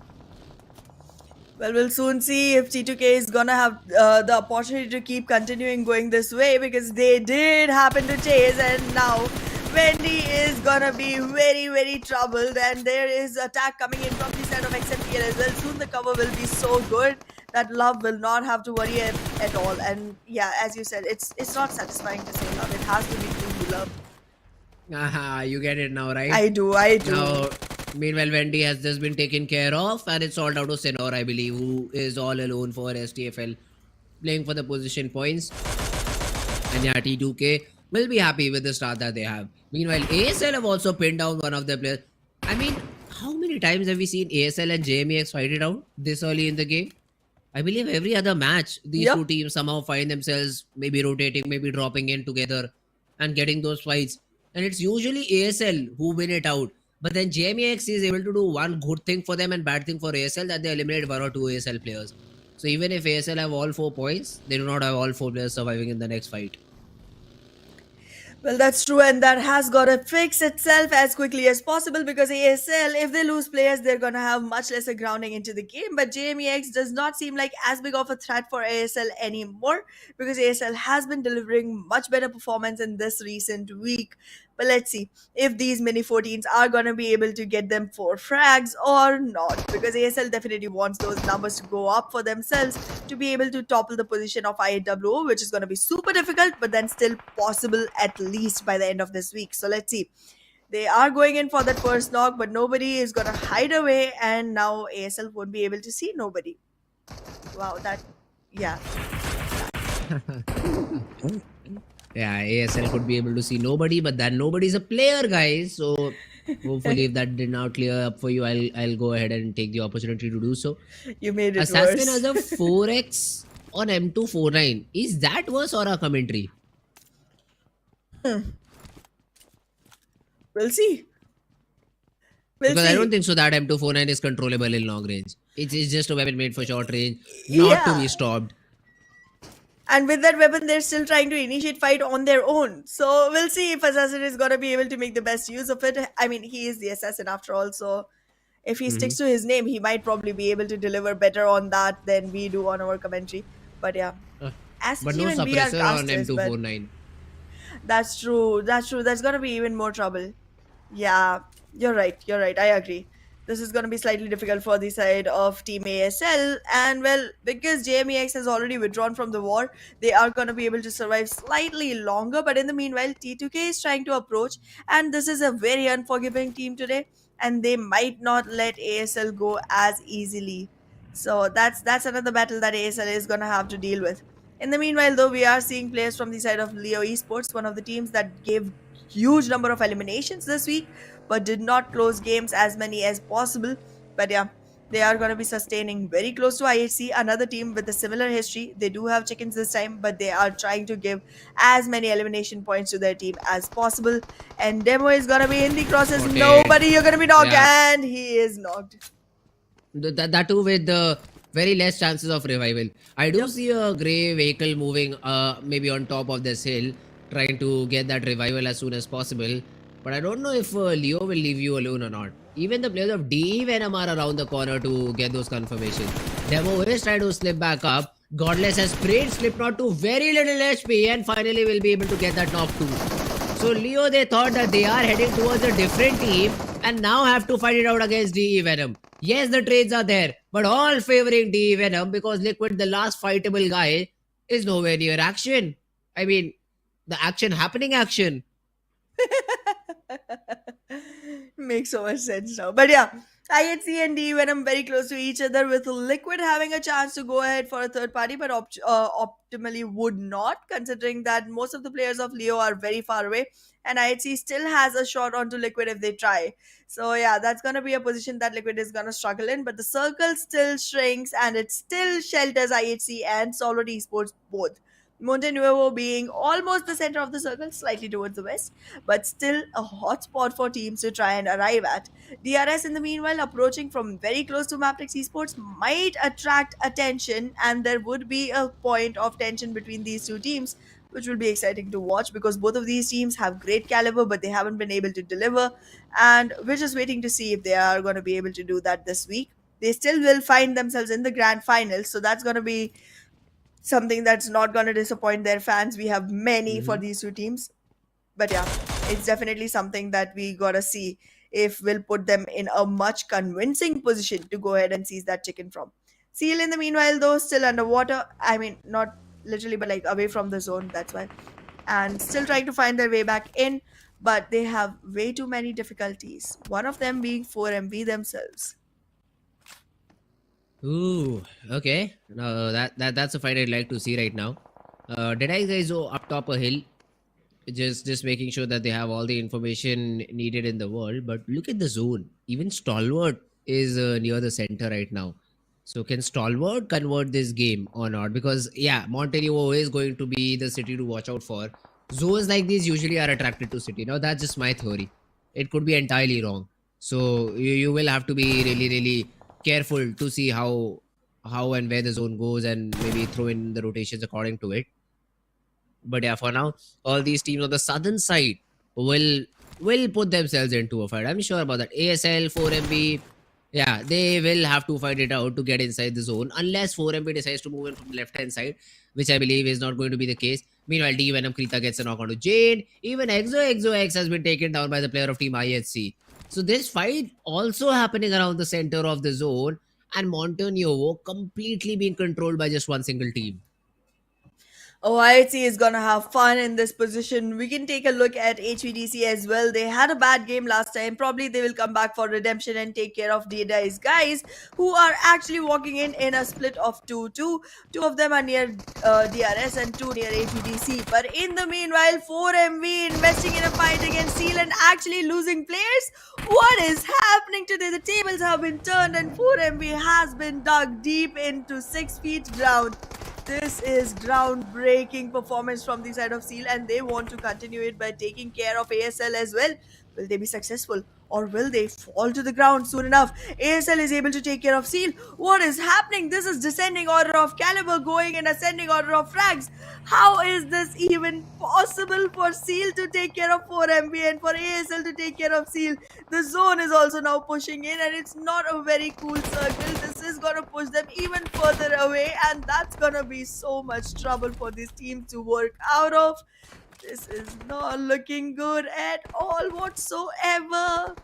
Well, we'll soon see if T2K is gonna have the opportunity to keep continuing going this way because they did happen to chase, and now Wendy is gonna be very, very troubled, and there is attack coming in from the side of XMPL as well. Soon the cover will be so good that Love will not have to worry at all. And yeah, as you said, it's not satisfying to say Love. It has to be true Love. Aha, you get it now, right? I do. Now, meanwhile, Wendy has just been taken care of, and it's all down to Senor, I believe, who is all alone for STFL, playing for the position points. And yeah, T2K will be happy with the start that they have. Meanwhile, ASL have also pinned down one of their players. I mean, how many times have we seen ASL and JMEX fight it out this early in the game? I believe every other match, these two teams somehow find themselves maybe rotating, maybe dropping in together and getting those fights. And it's usually ASL who win it out. But then JMEX is able to do one good thing for them and bad thing for ASL, that they eliminate one or two ASL players. So even if ASL have all 4 points, they do not have all 4 players surviving in the next fight. Well, that's true, and that has got to fix itself as quickly as possible because ASL, if they lose players, they're going to have much lesser grounding into the game. But JMEX does not seem like as big of a threat for ASL anymore because ASL has been delivering much better performance in this recent week. But let's see if these mini 14s are going to be able to get them 4 frags or not, because ASL definitely wants those numbers to go up for themselves to be able to topple the position of IWO, which is going to be super difficult, but then still possible at least by the end of this week. So let's see. They are going in for that first knock, but nobody is going to hide away, and now ASL won't be able to see nobody. Wow, that, yeah. Yeah, ASL could be able to see nobody, but that nobody's a player, guys. So hopefully, if that did not clear up for you, I'll go ahead and take the opportunity to do so. You made it Assassin worse. has a 4x on M249. Is that worse or a commentary? We'll see. Because I don't think so that M249 is controllable in long range. It's just a weapon made for short range, not to be stopped. And with that weapon, they're still trying to initiate fight on their own. So we'll see if Assassin is gonna be able to make the best use of it. I mean, he is the Assassin after all, so if he sticks to his name, he might probably be able to deliver better on that than we do on our commentary. But yeah, as But no even we are suppressor on casters, but M249. that's true. That's true. That's gonna be even more trouble. Yeah, you're right. You're right. I agree. This is going to be slightly difficult for the side of Team ASL. And well, because JMEX has already withdrawn from the war, they are going to be able to survive slightly longer. But in the meanwhile, T2K is trying to approach. And this is a very unforgiving team today. And they might not let ASL go as easily. So that's another battle that ASL is going to have to deal with. In the meanwhile, though, we are seeing players from the side of Leo Esports, one of the teams that gave huge number of eliminations this week, but did not close games as many as possible. But yeah, they are going to be sustaining very close to IHC, another team with a similar history. They do have chickens this time, but they are trying to give as many elimination points to their team as possible. And Demo is going to be in the crosses. Okay. Nobody, you're going to be knocked, Yeah. and he is knocked. That too with the very less chances of revival. I do see a grey vehicle moving maybe on top of this hill, trying to get that revival as soon as possible. But I don't know if Leo will leave you alone or not. Even the players of DE Venom are around the corner to get those confirmations. Demo is trying to slip back up. Godless has sprayed Slipknot to very little HP and finally will be able to get that knock too. So Leo, they thought that they are heading towards a different team and now have to fight it out against DE Venom. Yes, the trades are there, but all favoring DE Venom because Liquid, the last fightable guy, is nowhere near action. I mean, the action. Makes so much sense now. But yeah, IHC and D Venom very close to each other, with Liquid having a chance to go ahead for a third party, but optimally would not, considering that most of the players of Leo are very far away, and IHC still has a shot onto Liquid if they try. So yeah, that's gonna be a position that Liquid is gonna struggle in, but the circle still shrinks and it still shelters IHC and Stalwart Esports both. Monte Nuevo being almost the center of the circle, slightly towards the west, but still a hot spot for teams to try and arrive at. DRS, in the meanwhile, approaching from very close to Mabetex Esports, might attract attention, and there would be a point of tension between these two teams, which will be exciting to watch because both of these teams have great caliber, but they haven't been able to deliver, and we're just waiting to see if they are going to be able to do that this week. They still will find themselves in the grand finals, so that's going to be something that's not going to disappoint their fans. We have many for these two teams. But yeah, it's definitely something that we gotta see if we'll put them in a much convincing position to go ahead and seize that chicken from. Seal, in the meanwhile, though, still underwater. I mean, not literally, but like away from the zone, that's why. And still trying to find their way back in, but they have way too many difficulties. One of them being 4MV themselves. Ooh, okay. That's a fight I'd like to see right now. Did I guys go up top a hill? Just making sure that they have all the information needed in the world. But look at the zone. Even Stalwart is near the center right now. So can Stalwart convert this game or not? Because yeah, Montenegro is going to be the city to watch out for. Zones like these usually are attracted to city. Now that's just my theory. It could be entirely wrong. So you will have to be really careful to see how and where the zone goes and maybe throw in the rotations according to it. But yeah, for now, all these teams on the southern side will put themselves into a fight. I'm sure about that. ASL, 4MB, yeah, they will have to fight it out to get inside the zone unless 4MB decides to move in from the left-hand side, which I believe is not going to be the case. Meanwhile, D Venom Krita gets a knock onto Jade. Even ExoX has been taken down by the player of Team IHC. So this fight also happening around the center of the zone, and Montenegro completely being controlled by just one single team. OIC is gonna have fun in this position. We can take a look at HVDC as well. They had a bad game last time. Probably they will come back for redemption and take care of DEADEYES guys, who are actually walking in a split of 2-2. Two of them are near DRS and two near HVDC. But in the meanwhile, 4MV investing in a fight against Seal and actually losing players. What is happening today? The tables have been turned and 4MV has been dug deep into 6 feet ground. This is groundbreaking performance from the side of Seal, and they want to continue it by taking care of ASL as well. Will they be successful? or will they fall to the ground soon enough? ASL is able to take care of Seal. What is happening? This is descending order of caliber going in ascending order of frags. How is this even possible for Seal to take care of 4MB and for ASL to take care of Seal? The zone is also now pushing in, and it's not a very cool circle. This is gonna push them even further away, and that's gonna be so much trouble for this team to work out of. This is not looking good at all whatsoever.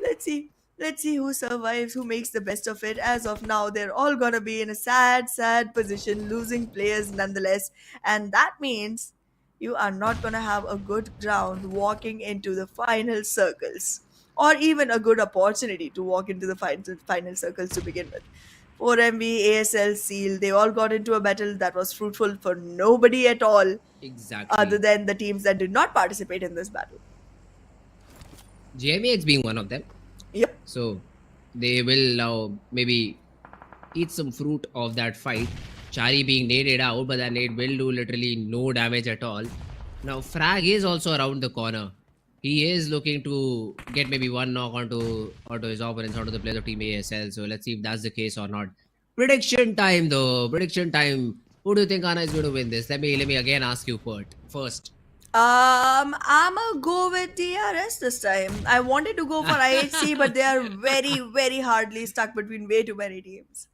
Let's see. Let's see who survives, who makes the best of it. As of now, they're all gonna be in a sad, sad position, losing players nonetheless. And that means you are not gonna have a good ground walking into the final circles. Or even a good opportunity to walk into the final circles to begin with. 4MB, ASL, Seal, they all got into a battle that was fruitful for nobody at all Exactly. other than the teams that did not participate in this battle. JMEX being one of them. Yep. So they will now maybe eat some fruit of that fight. Chari being naded out, but that nade will do literally no damage at all. Now Frag is also around the corner. He is looking to get maybe one knock onto his opponents, onto the players of Team ASL. So let's see if that's the case or not. Prediction time though. Prediction time. Who do you think Anna is going to win this? Let me again ask you first. I'ma go with DRS this time. I wanted to go for IHC, but they are very, very hardly stuck between way too many teams.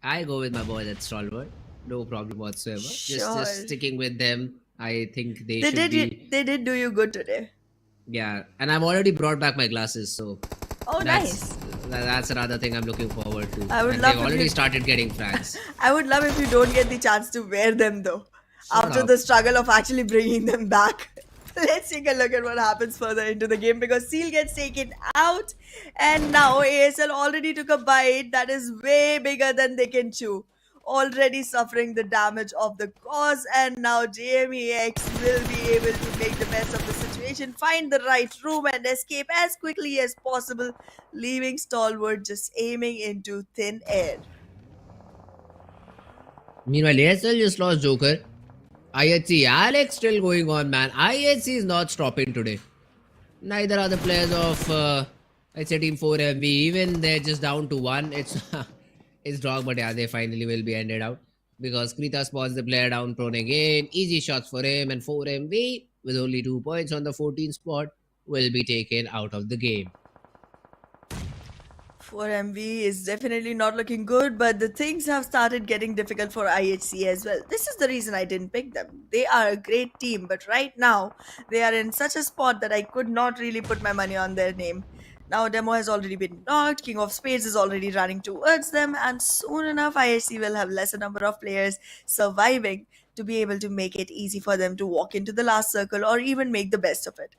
I go with my boys at Stalwart. No problem whatsoever. Sure. Just sticking with them. I think they should They did do you good today. Yeah, and I've already brought back my glasses, so Oh, nice. That's another thing I'm looking forward to. I would and love they've if already you- started getting frags. I would love if you don't get the chance to wear them though. Shut After up. the struggle of actually bringing them back. Let's take a look at what happens further into the game because Seal gets taken out and now ASL already took a bite that is way bigger than they can chew. Already suffering the damage of the cause, and now JMEX will be able to make the best of the situation, find the right room and escape as quickly as possible, leaving Stalwart just aiming into thin air. Meanwhile, ASL just lost Joker. IHC, Alex still going on, man. IHC is not stopping today. Neither are the players of I'd say Team 4MV. Even they're just down to 1. It's dog, but yeah, they finally will be ended out because Krita spots the player down prone again. Easy shots for him, and 4MV with only 2 points on the 14th spot will be taken out of the game. 4MV is definitely not looking good, but the things have started getting difficult for IHC as well. This is the reason I didn't pick them. They are a great team, but right now they are in such a spot that I could not really put my money on their name. Now Demo has already been knocked, King of Spades is already running towards them, and soon enough IHC will have lesser number of players surviving to be able to make it easy for them to walk into the last circle or even make the best of it.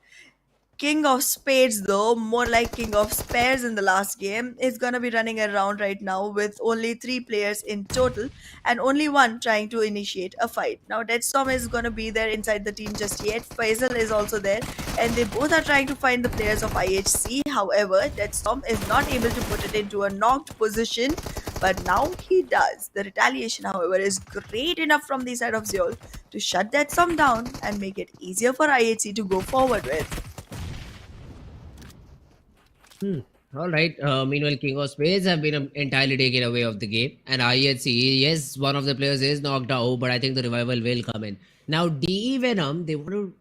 King of Spades, though, more like King of Spares in the last game, is gonna be running around right now with only 3 players in total and only one trying to initiate a fight. Now, Deadstorm is gonna be there inside the team just yet. Faisal is also there, and they both are trying to find the players of IHC. However, Deadstorm is not able to put it into a knocked position, but now he does. The retaliation, however, is great enough from the side of Zeol to shut Deadstorm down and make it easier for IHC to go forward with. All right. Meanwhile, King of Spades have been entirely taken away of the game, and IHC, yes, one of the players is knocked out, but I think the revival will come in. Now, DE Venom, they want to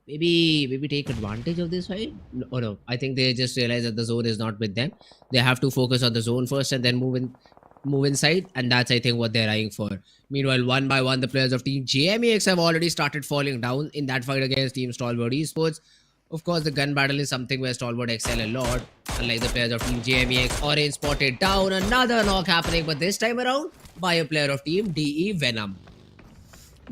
maybe take advantage of this fight. No, I think they just realize that the zone is not with them. They have to focus on the zone first and then move inside, and that's I think what they're eyeing for. Meanwhile, one by one, the players of Team JMEX have already started falling down in that fight against Team Stalwart Esports. Of course, the gun battle is something where Stalwart excel a lot. Unlike the players of Team JMEX, Orange spotted down, another knock happening, but this time around by a player of Team DE Venom.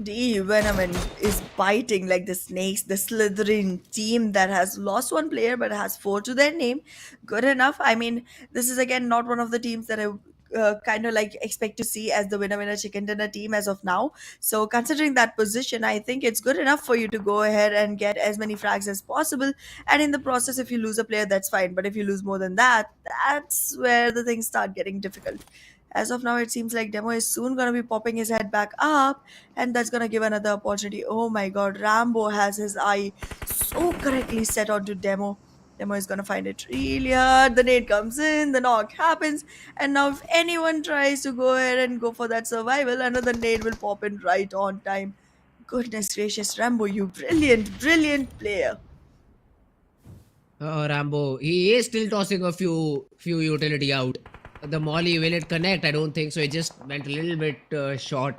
DE Venom is biting like the snakes, the slithering team that has lost one player but has 4 to their name. Good enough. I mean, this is again not one of the teams that I kind of like expect to see as the winner chicken dinner team as of now. So considering that position, I think it's good enough for you to go ahead and get as many frags as possible, and in the process if you lose a player, that's fine, but if you lose more than that, that's where the things start getting difficult. As of now, it seems like Demo is soon going to be popping his head back up, and that's going to give another opportunity. Oh my god, Rambo has his eye so correctly set onto Demo. Demo is gonna find it really hard. The nade comes in, the knock happens, and now if anyone tries to go ahead and go for that survival, another nade will pop in right on time. Goodness gracious, Rambo, you brilliant, brilliant player. Rambo, he is still tossing a few utility out. The molly, will it connect? I don't think so. It just went a little bit short.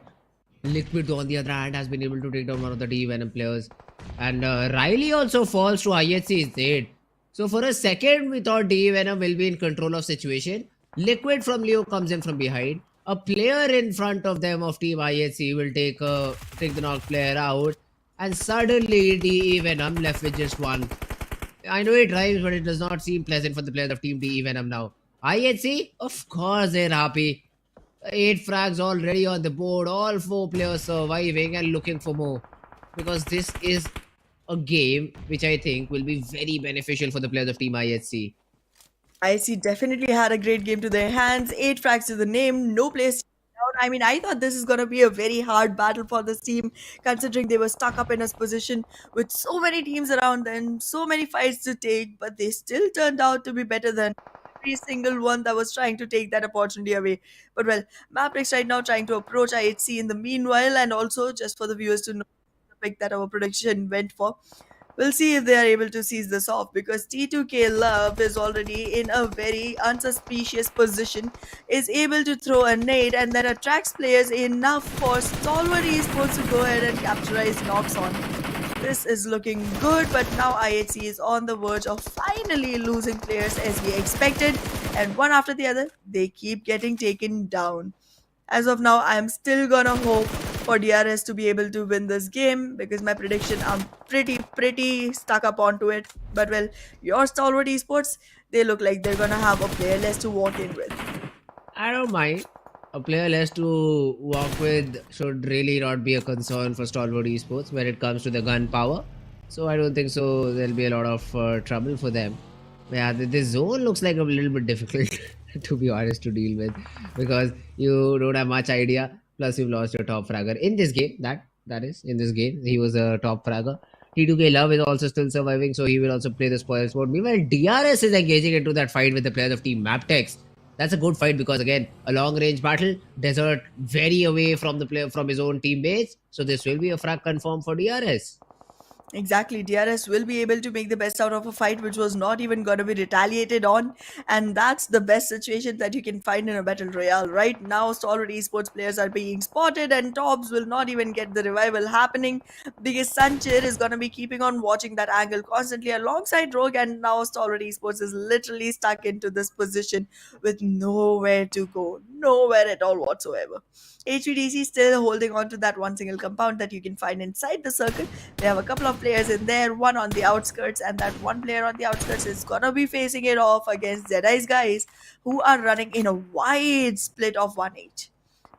Liquid, on the other hand, has been able to take down one of the D Venom players. And Riley also falls to IHC's aid. So for a second, we thought D Venom will be in control of situation. Liquid from Leo comes in from behind. A player in front of them of Team IHC will take the knock player out. And suddenly, DE Venom left with just one. I know it rhymes, but it does not seem pleasant for the players of Team DE Venom now. IHC, of course they're happy. 8 frags already on the board, all 4 players surviving and looking for more. Because this is a game which I think will be very beneficial for the players of Team IHC. IHC definitely had a great game to their hands. 8 frags to the name, no place down. I mean, I thought this is going to be a very hard battle for this team, considering they were stuck up in a position with so many teams around them, so many fights to take, but they still turned out to be better than every single one that was trying to take that opportunity away. But well, Mabetex right now trying to approach IHC in the meanwhile, and also just for the viewers to know the pick that our prediction went for. We'll see if they are able to seize this off, because T2K Love is already in a very unsuspicious position, is able to throw a nade, and that attracts players enough for Stalwart Esports to go ahead and capitalize knocks on. This is looking good, but now IHC is on the verge of finally losing players as we expected, and one after the other, they keep getting taken down. As of now, I'm still gonna hope for DRS to be able to win this game, because my prediction, I'm pretty stuck up onto it. But well, your Stalwart Esports, they look like they're gonna have a player less to walk in with. I don't mind. A player less to walk with should really not be a concern for Stalwart Esports when it comes to the gun power. So I don't think so there'll be a lot of trouble for them. Yeah, this zone looks like a little bit difficult to be honest to deal with, because you don't have much idea. Plus you've lost your top fragger in this game. That is in this game he was a top fragger. T2K Love is also still surviving, so he will also play the spoils mode. Meanwhile, DRS is engaging into that fight with the players of Team Mabetex. That's a good fight because again, a long range battle. Desert very away from the player from his own teammates, so this will be a frag confirm for DRS. Exactly, DRS will be able to make the best out of a fight which was not even going to be retaliated on, and that's the best situation that you can find in a battle royale. Right now, Stalwart Esports players are being spotted, and Tops will not even get the revival happening, because Sanchir is going to be keeping on watching that angle constantly alongside Rogue, and now Stalwart Esports is literally stuck into this position with nowhere to go, nowhere at all whatsoever. HVDC still holding on to that one single compound that you can find inside the circle. They have a couple of players in there, one on the outskirts, and that one player on the outskirts is gonna be facing it off against DEADEYES guys who are running in a wide split of 1-8.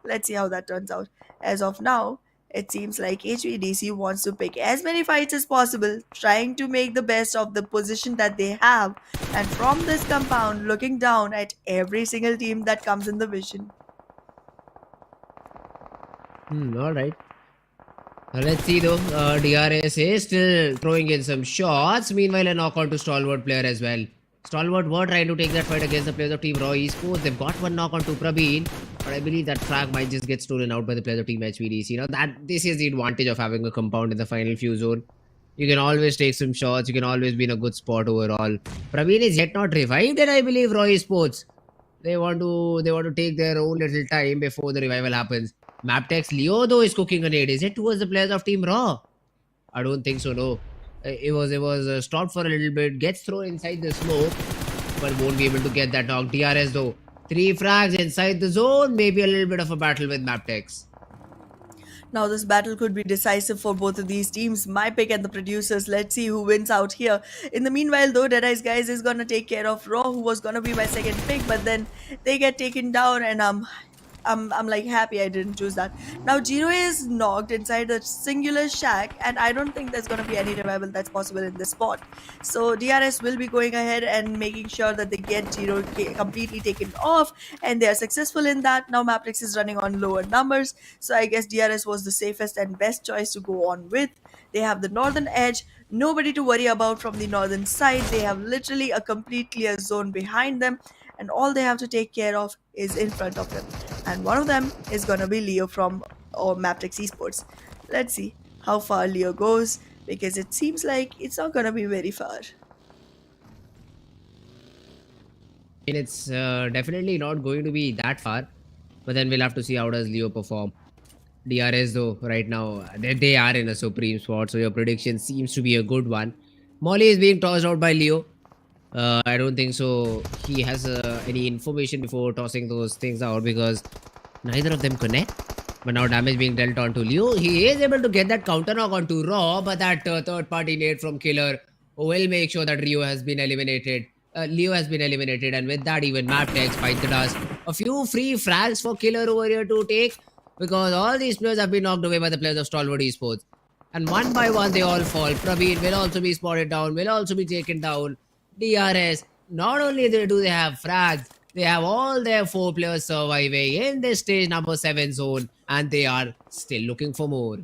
Let's see how that turns out. As of now, it seems like HVDC wants to pick as many fights as possible, trying to make the best of the position that they have, and from this compound, looking down at every single team that comes in the vision. Alright. Let's see though. DRS is still throwing in some shots. Meanwhile, a knock on to Stalwart player as well. Stalwart were trying to take that fight against the players of Team Raw Esports. They've got one knock on to Praveen, but I believe that frag might just get stolen out by the players of Team HVDC. You know, this is the advantage of having a compound in the final few zone. You can always take some shots. You can always be in a good spot overall. Praveen is yet not revived, and I believe Raw Esports, they want to take their own little time before the revival happens. Mabetex Leo though is cooking a nade. Is it towards the players of Team Raw? I don't think so. No, it was stopped for a little bit. Gets thrown inside the smoke, but won't be able to get that knock. DRS though, 3 frags inside the zone. Maybe a little bit of a battle with Mabetex. Now this battle could be decisive for both of these teams. My pick and the producers. Let's see who wins out here. In the meanwhile though, DEADEYES guys is gonna take care of Raw, who was gonna be my second pick, but then they get taken down, and I'm like happy I didn't choose that. Now Jiro is knocked inside the singular shack, and I don't think there's gonna be any revival that's possible in this spot. So DRS will be going ahead and making sure that they get Jiro completely taken off, and they are successful in that. Now Mabetex is running on lower numbers, so I guess DRS was the safest and best choice to go on with. They have the northern edge, nobody to worry about from the northern side. They have literally a complete clear zone behind them, and all they have to take care of is in front of them. And one of them is gonna be Leo from Mabetex Esports. Let's see how far Leo goes, because it seems like it's not gonna be very far. And it's definitely not going to be that far, but then we'll have to see how does Leo perform. DRS though, right now, they are in a supreme spot, so your prediction seems to be a good one. Molly is being tossed out by Leo. I don't think so he has any information before tossing those things out, because neither of them connect. But now damage being dealt onto Leo. He is able to get that counter knock onto Raw, but that third party nade from Killer will make sure that Leo has been eliminated. And with that, even Mabetex fight the dust. A few free frags for Killer over here to take, because all these players have been knocked away by the players of Stalwart Esports. And one by one, they all fall. Praveen will also be spotted down, will also be taken down. DRS, not only do they have frags, they have all their 4 players surviving in this stage number 7 zone, and they are still looking for more.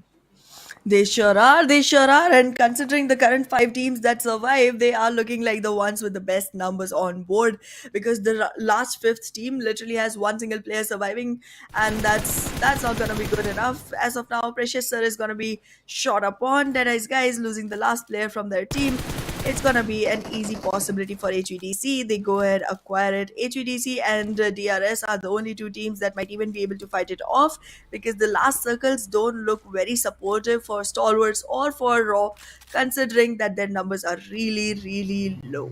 They sure are. They sure are. And considering the current 5 teams that survive, they are looking like the ones with the best numbers on board, because the last 5th team literally has one single player surviving, and that's not gonna be good enough. As of now, Precious Sir is gonna be shot upon. DEADEYES guys losing the last player from their team. It's gonna be an easy possibility for HVDC. They go ahead, acquire it. HVDC and DRS are the only 2 teams that might even be able to fight it off, because the last circles don't look very supportive for Stalwarts or for Raw, considering that their numbers are really, really low.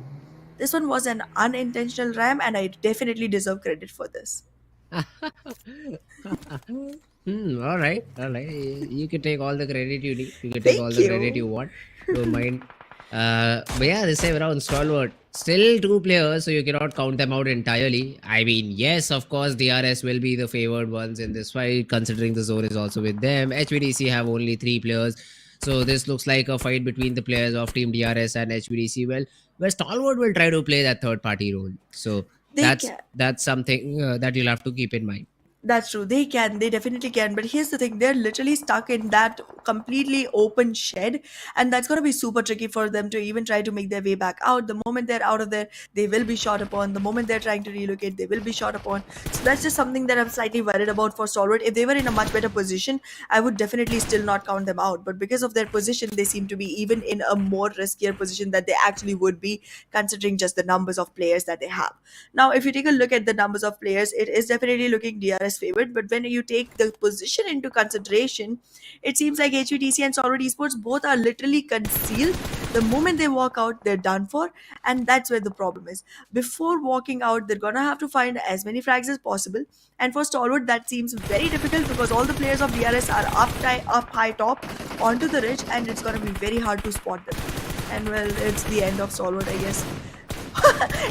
This one was an unintentional ram, and I definitely deserve credit for this. All right. You can take all the credit you need. You can take Thank all the you. credit you want. Don't mind. But yeah, this time around, Stalwart still 2 players, so you cannot count them out entirely. I mean, yes, of course, DRS will be the favored ones in this fight, considering the zone is also with them. HVDC have only 3 players, so this looks like a fight between the players of Team DRS and HVDC. Well, where Stalwart will try to play that third party role. So They that's something that you'll have to keep in mind. That's true. They can. They definitely can. But here's the thing. They're literally stuck in that completely open shed. And that's going to be super tricky for them to even try to make their way back out. The moment they're out of there, they will be shot upon. The moment they're trying to relocate, they will be shot upon. So that's just something that I'm slightly worried about for Stalwart. If they were in a much better position, I would definitely still not count them out. But because of their position, they seem to be even in a more riskier position that they actually would be, considering just the numbers of players that they have. Now, if you take a look at the numbers of players, it is definitely looking DRS favored. But when you take the position into consideration, it seems like HVDC and Stalwart Esports both are literally concealed. The moment they walk out, they're done for, and that's where the problem is. Before walking out, they're gonna have to find as many frags as possible. And for Stalwart, that seems very difficult, because all the players of DRS are up high top onto the ridge, and it's gonna be very hard to spot them. And well, it's the end of Stalwart, I guess.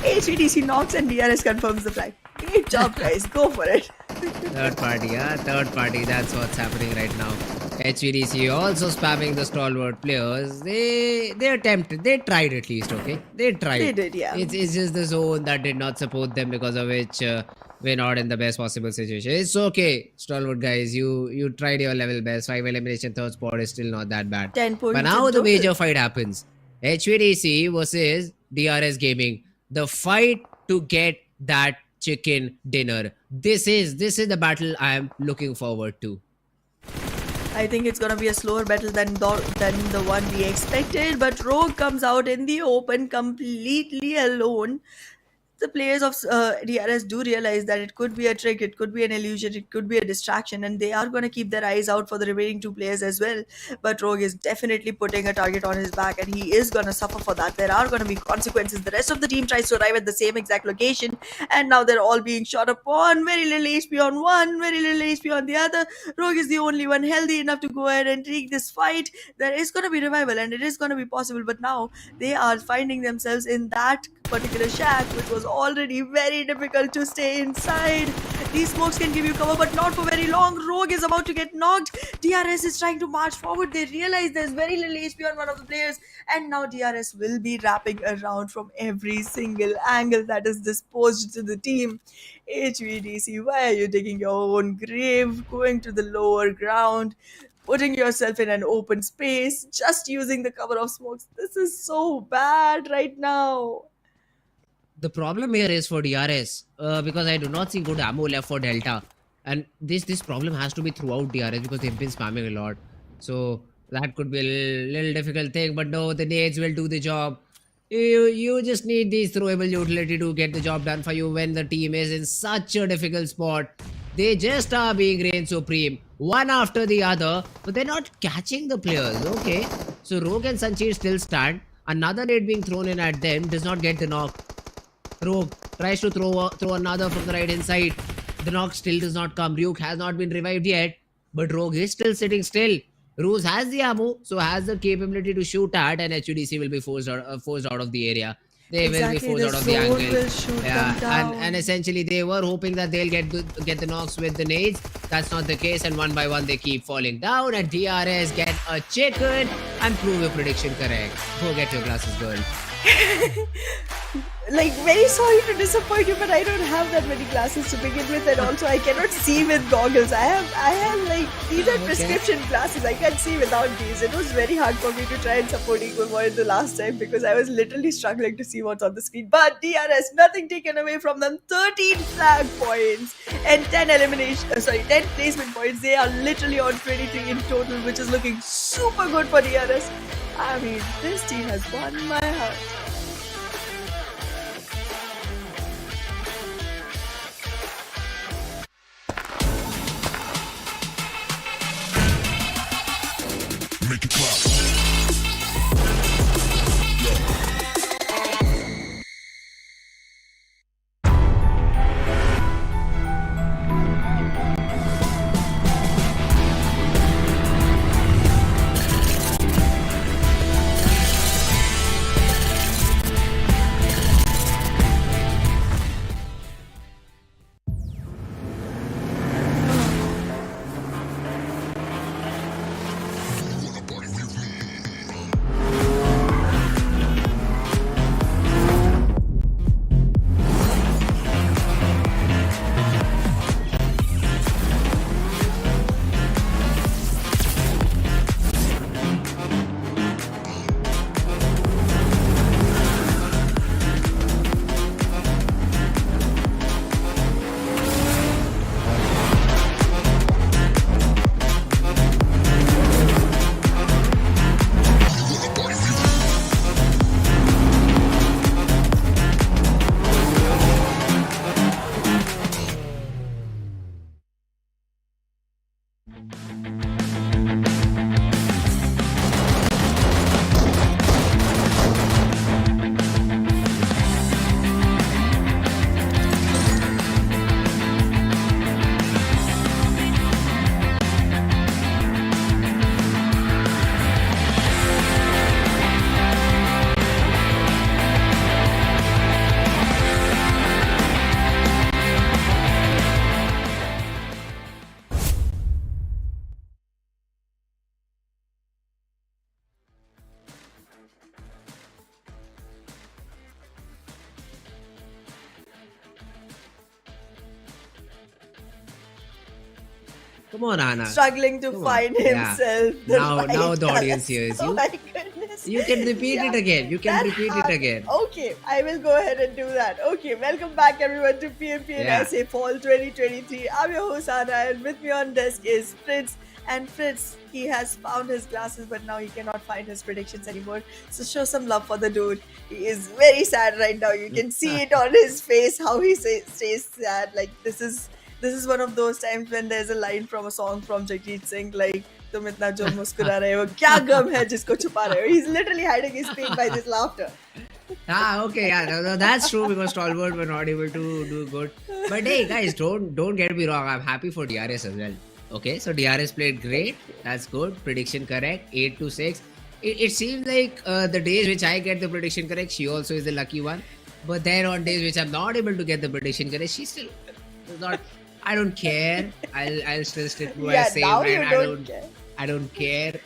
HVDC knocks and DRS confirms the flag. Great job, guys. Go for it. Third party. That's what's happening right now. HVDC also spamming the Stalwart players. They attempted. They tried at least. Okay, they tried. They did, yeah. It's just the zone that did not support them, because of which we're not in the best possible situation. It's okay, Stalwart guys. You tried your level best. 5 elimination, 3rd spot is still not that bad. 10 points. But now in the total. major fight happens. HVDC versus DRS Gaming. The fight to get that chicken dinner. This is the battle I am looking forward to. I think it's gonna be a slower battle than the one we expected. But Rogue comes out in the open completely alone. The players of DRS do realize that it could be a trick, it could be an illusion, it could be a distraction, and they are going to keep their eyes out for the remaining 2 players as well. But Rogue is definitely putting a target on his back, and he is going to suffer for that. There are going to be consequences. The rest of the team tries to arrive at the same exact location, and now they're all being shot upon. Very little HP on one, very little HP on the other. Rogue is the only one healthy enough to go ahead and take this fight. There is going to be revival, and it is going to be possible, but now they are finding themselves in that particular shack, which was already very difficult to stay inside. These smokes can give you cover, but not for very long. Rogue is about to get knocked. DRS is trying to march forward. They realize there's very little HP on one of the players, and now DRS will be wrapping around from every single angle that is disposed to the team. HVDC, why are you digging your own grave, going to the lower ground, putting yourself in an open space, just using the cover of smokes? This is so bad right now. The problem here is for DRS, because I do not see good ammo left for Delta, and this problem has to be throughout DRS because they've been spamming a lot. So that could be a little difficult thing, but no, the nades will do the job. You just need these throwable utility to get the job done for you when the team is in such a difficult spot. They just are being reign supreme, one after the other, but they're not catching the players. Okay, so Rogue and Sanchir still stand. Another nade being thrown in at them does not get the knock. Rogue tries to throw another from the right hand side. The knock still does not come. Ryuk has not been revived yet, but Rogue is still sitting still. Roos has the ammo, so has the capability to shoot at, and HUDC will be forced out of the area. They will be forced out of the angle. Will shoot them down. And essentially they were hoping that they'll get the knocks with the nades. That's not the case, and one by one they keep falling down. And DRS get a chicken and prove your prediction correct. Go get your glasses, girl. Like, very sorry to disappoint you, but I don't have that many glasses to begin with, and also I cannot see with goggles. I have like, these are prescription glasses. I can't see without these. It was very hard for me to try and support Equal Void the last time because I was literally struggling to see what's on the screen. But DRS, nothing taken away from them. 13 flag points and 10 placement points. They are literally on 23 in total, which is looking super good for DRS. I mean, this team has won my heart. Make it clap. Come on, Anna. Struggling to find himself. Yeah. Now the audience hears you. Oh my goodness. You can repeat it again. You can repeat it again. Okay, I will go ahead and do that. Okay, welcome back everyone to PMPL SA Fall 2023. I'm your host Anna, and with me on desk is Fritz. And Fritz, he has found his glasses, but now he cannot find his predictions anymore. So show some love for the dude. He is very sad right now. You can see it on his face how he stays sad. Like, this is one of those times when there's a line from a song from Jagjit Singh, like, "Tum itna jo muskura rahe ho, kya gum hai jisko chupa rahe ho." He's literally hiding his pain by this laughter. Okay, no, that's true because Stalwart were not able to do good. But hey, guys, don't get me wrong. I'm happy for DRS as well. Okay, so DRS played great. That's good. Prediction correct. 8-6. It seems like the days which I get the prediction correct, she also is the lucky one. But then on days which I'm not able to get the prediction correct, she still does not. I don't care. I'll still stick to my Yeah, same now you line. don't care. I don't care.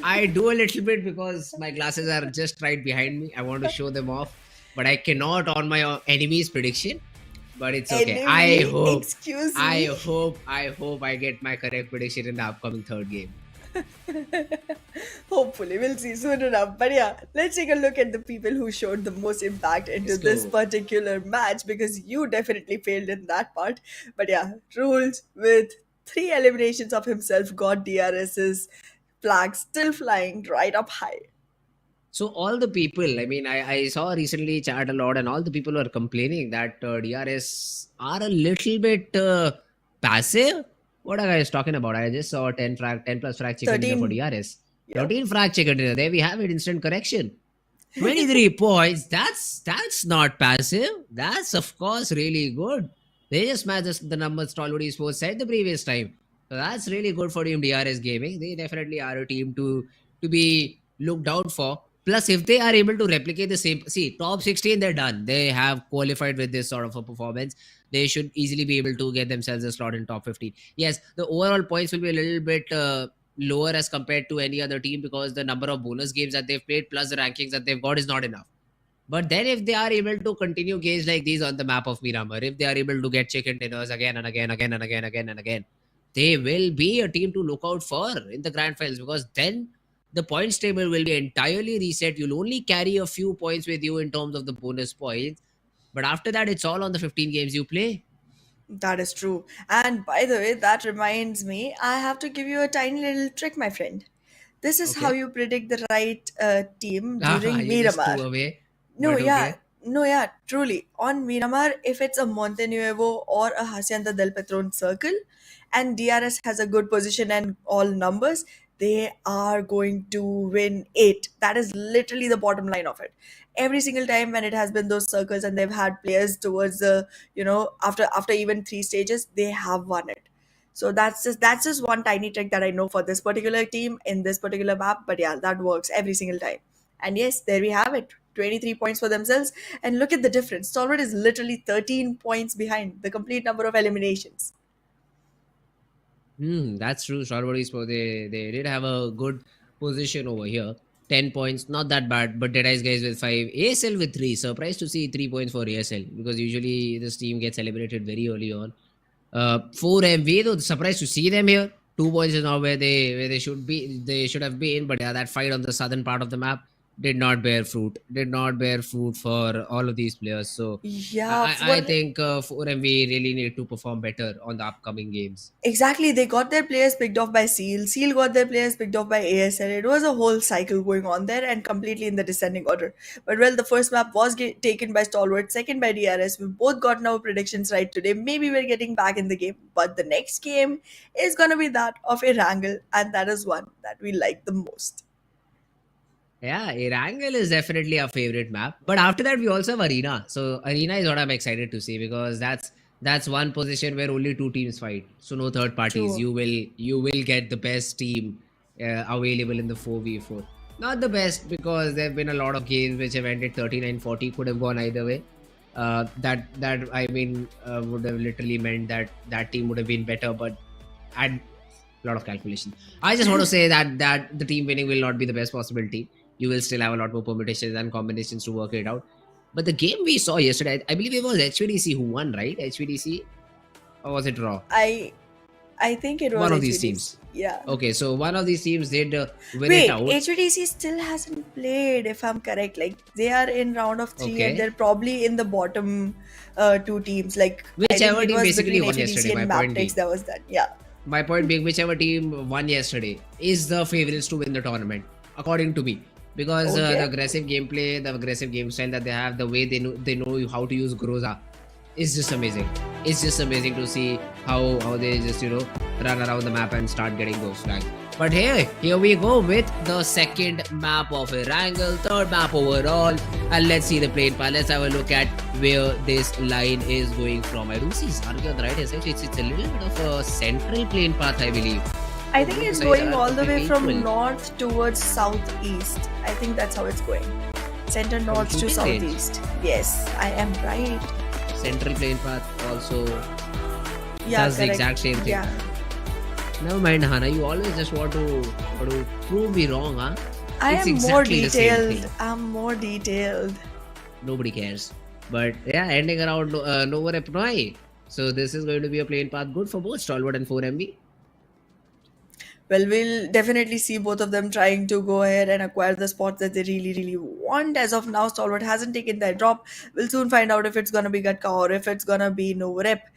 I do a little bit because my glasses are just right behind me. I want to show them off, but I cannot on my enemy's prediction. But it's okay. Enemy? Excuse me. I hope I get my correct prediction in the upcoming third game. Hopefully, we'll see soon enough. But yeah, let's take a look at the people who showed the most impact into Let's this go. particular match, because you definitely failed in that part. But yeah, Rules with 3 eliminations of himself got DRS's flag still flying right up high. So all the people, I mean, I saw recently chat a lot, and all the people were complaining that DRS are a little bit passive. What are guys talking about? I just saw 10 plus frag chicken dinner for 13. DRS. Yeah. 13 frag chicken dinner. There we have it. Instant correction. 23 points. That's not passive. That's of course really good. They just matched the numbers Stalwart Esports said the previous time. So that's really good for Team DRS Gaming. They definitely are a team to be looked out for. Plus, if they are able to replicate the same, see, top 16, they're done. They have qualified with this sort of a performance. They should easily be able to get themselves a slot in top 15. Yes, the overall points will be a little bit lower as compared to any other team because the number of bonus games that they've played plus the rankings that they've got is not enough. But then if they are able to continue games like these on the map of Miramar, if they are able to get chicken dinners again and again and again, they will be a team to look out for in the grand finals, because then the points table will be entirely reset. You'll only carry a few points with you in terms of the bonus points. But after that, it's all on the 15 games you play. That is true. And by the way, that reminds me, I have to give you a tiny little trick, my friend. This is how Okay. you predict the right team during You just Miramar. threw away. No, But yeah. okay. No, yeah, truly. On Miramar, if it's a Monte Nuevo or a Hacienda del Petron circle, and DRS has a good position and all numbers, they are going to win 8. That is literally the bottom line of it. Every single time when it has been those circles and they've had players towards the, after even 3 stages, they have won it. So that's just one tiny trick that I know for this particular team in this particular map. But yeah, that works every single time. And yes, there we have it. 23 points for themselves. And look at the difference. Stalwart is literally 13 points behind the complete number of eliminations. That's true. Stalwart Esports, they did have a good position over here. 10 points, not that bad. But DEADEYES guys with 5. ASL with 3. Surprised to see 3 points for ASL because usually this team gets eliminated very early on. 4 MV though, surprised to see them here. 2 points is now where they should be. They should have been. But yeah, that fight on the southern part of the map did not bear fruit. Did not bear fruit for all of these players. So Yeah, I think 4MV really need to perform better on the upcoming games. exactly. They got their players picked off by Seal. Seal got their players picked off by ASL. It was a whole cycle going on there and completely in the descending order. But well, the first map was taken by Stalwart, second by DRS. We've both gotten our predictions right today. Maybe we're getting back in the game. But the next game is going to be that of Erangel. And that is one that we like the most. Yeah, Erangel is definitely our favorite map. But after that, we also have Arena. So Arena is what I'm excited to see because that's one position where only 2 teams fight. So no third parties. True. You will get the best team available in the 4v4. Not the best because there have been a lot of games which have ended 39-40. Could have gone either way. That I mean would have literally meant that team would have been better, but add a lot of calculation. I just want to say that the team winning will not be the best possible team. You will still have a lot more permutations and combinations to work it out. But the game we saw yesterday, I believe it was HVDC who won, right? HVDC? Or was it Raw? I think it was One of these HVDC. teams. Yeah. Okay, so one of these teams did win Wait, it out. HVDC still hasn't played, if I'm correct. Like, they are in round of 3 Okay. and they're probably in the bottom 2 teams. Like, Whichever I think it team was basically between won HVDC yesterday, and my point being. Mabetex that was done. Yeah. My point being, whichever team won yesterday is the favorites to win the tournament, according to me. Because Okay. the aggressive gameplay, the aggressive game style that they have, the way they know how to use Groza, is just amazing. It's just amazing to see how they just run around the map and start getting those flags. But hey, here we go with the second map of Erangel, third map overall, and let's see the plane path. Let's have a look at where this line is going from. I don't see Zargi on the right. It's a little bit of a central plane path, I believe. I think it's Sides going are all the way completely from equal. north towards southeast. I think that's how it's going. Center from north to shooting range. southeast. Yes, I am right. Central plane path also Yeah, does the correct. exact same thing. Yeah. Never mind, Hana. You always just want to prove me wrong, huh? I It's am more exactly the same detailed. thing. I'm more detailed. Nobody cares. But yeah, ending around nowhere Epnoi. So this is going to be a plane path good for both Stalwart and 4MB. Well, we'll definitely see both of them trying to go ahead and acquire the spots that they really, really want. As of now, Stalwart hasn't taken that drop. We'll soon find out if it's gonna be Gatka or if it's gonna be no rep.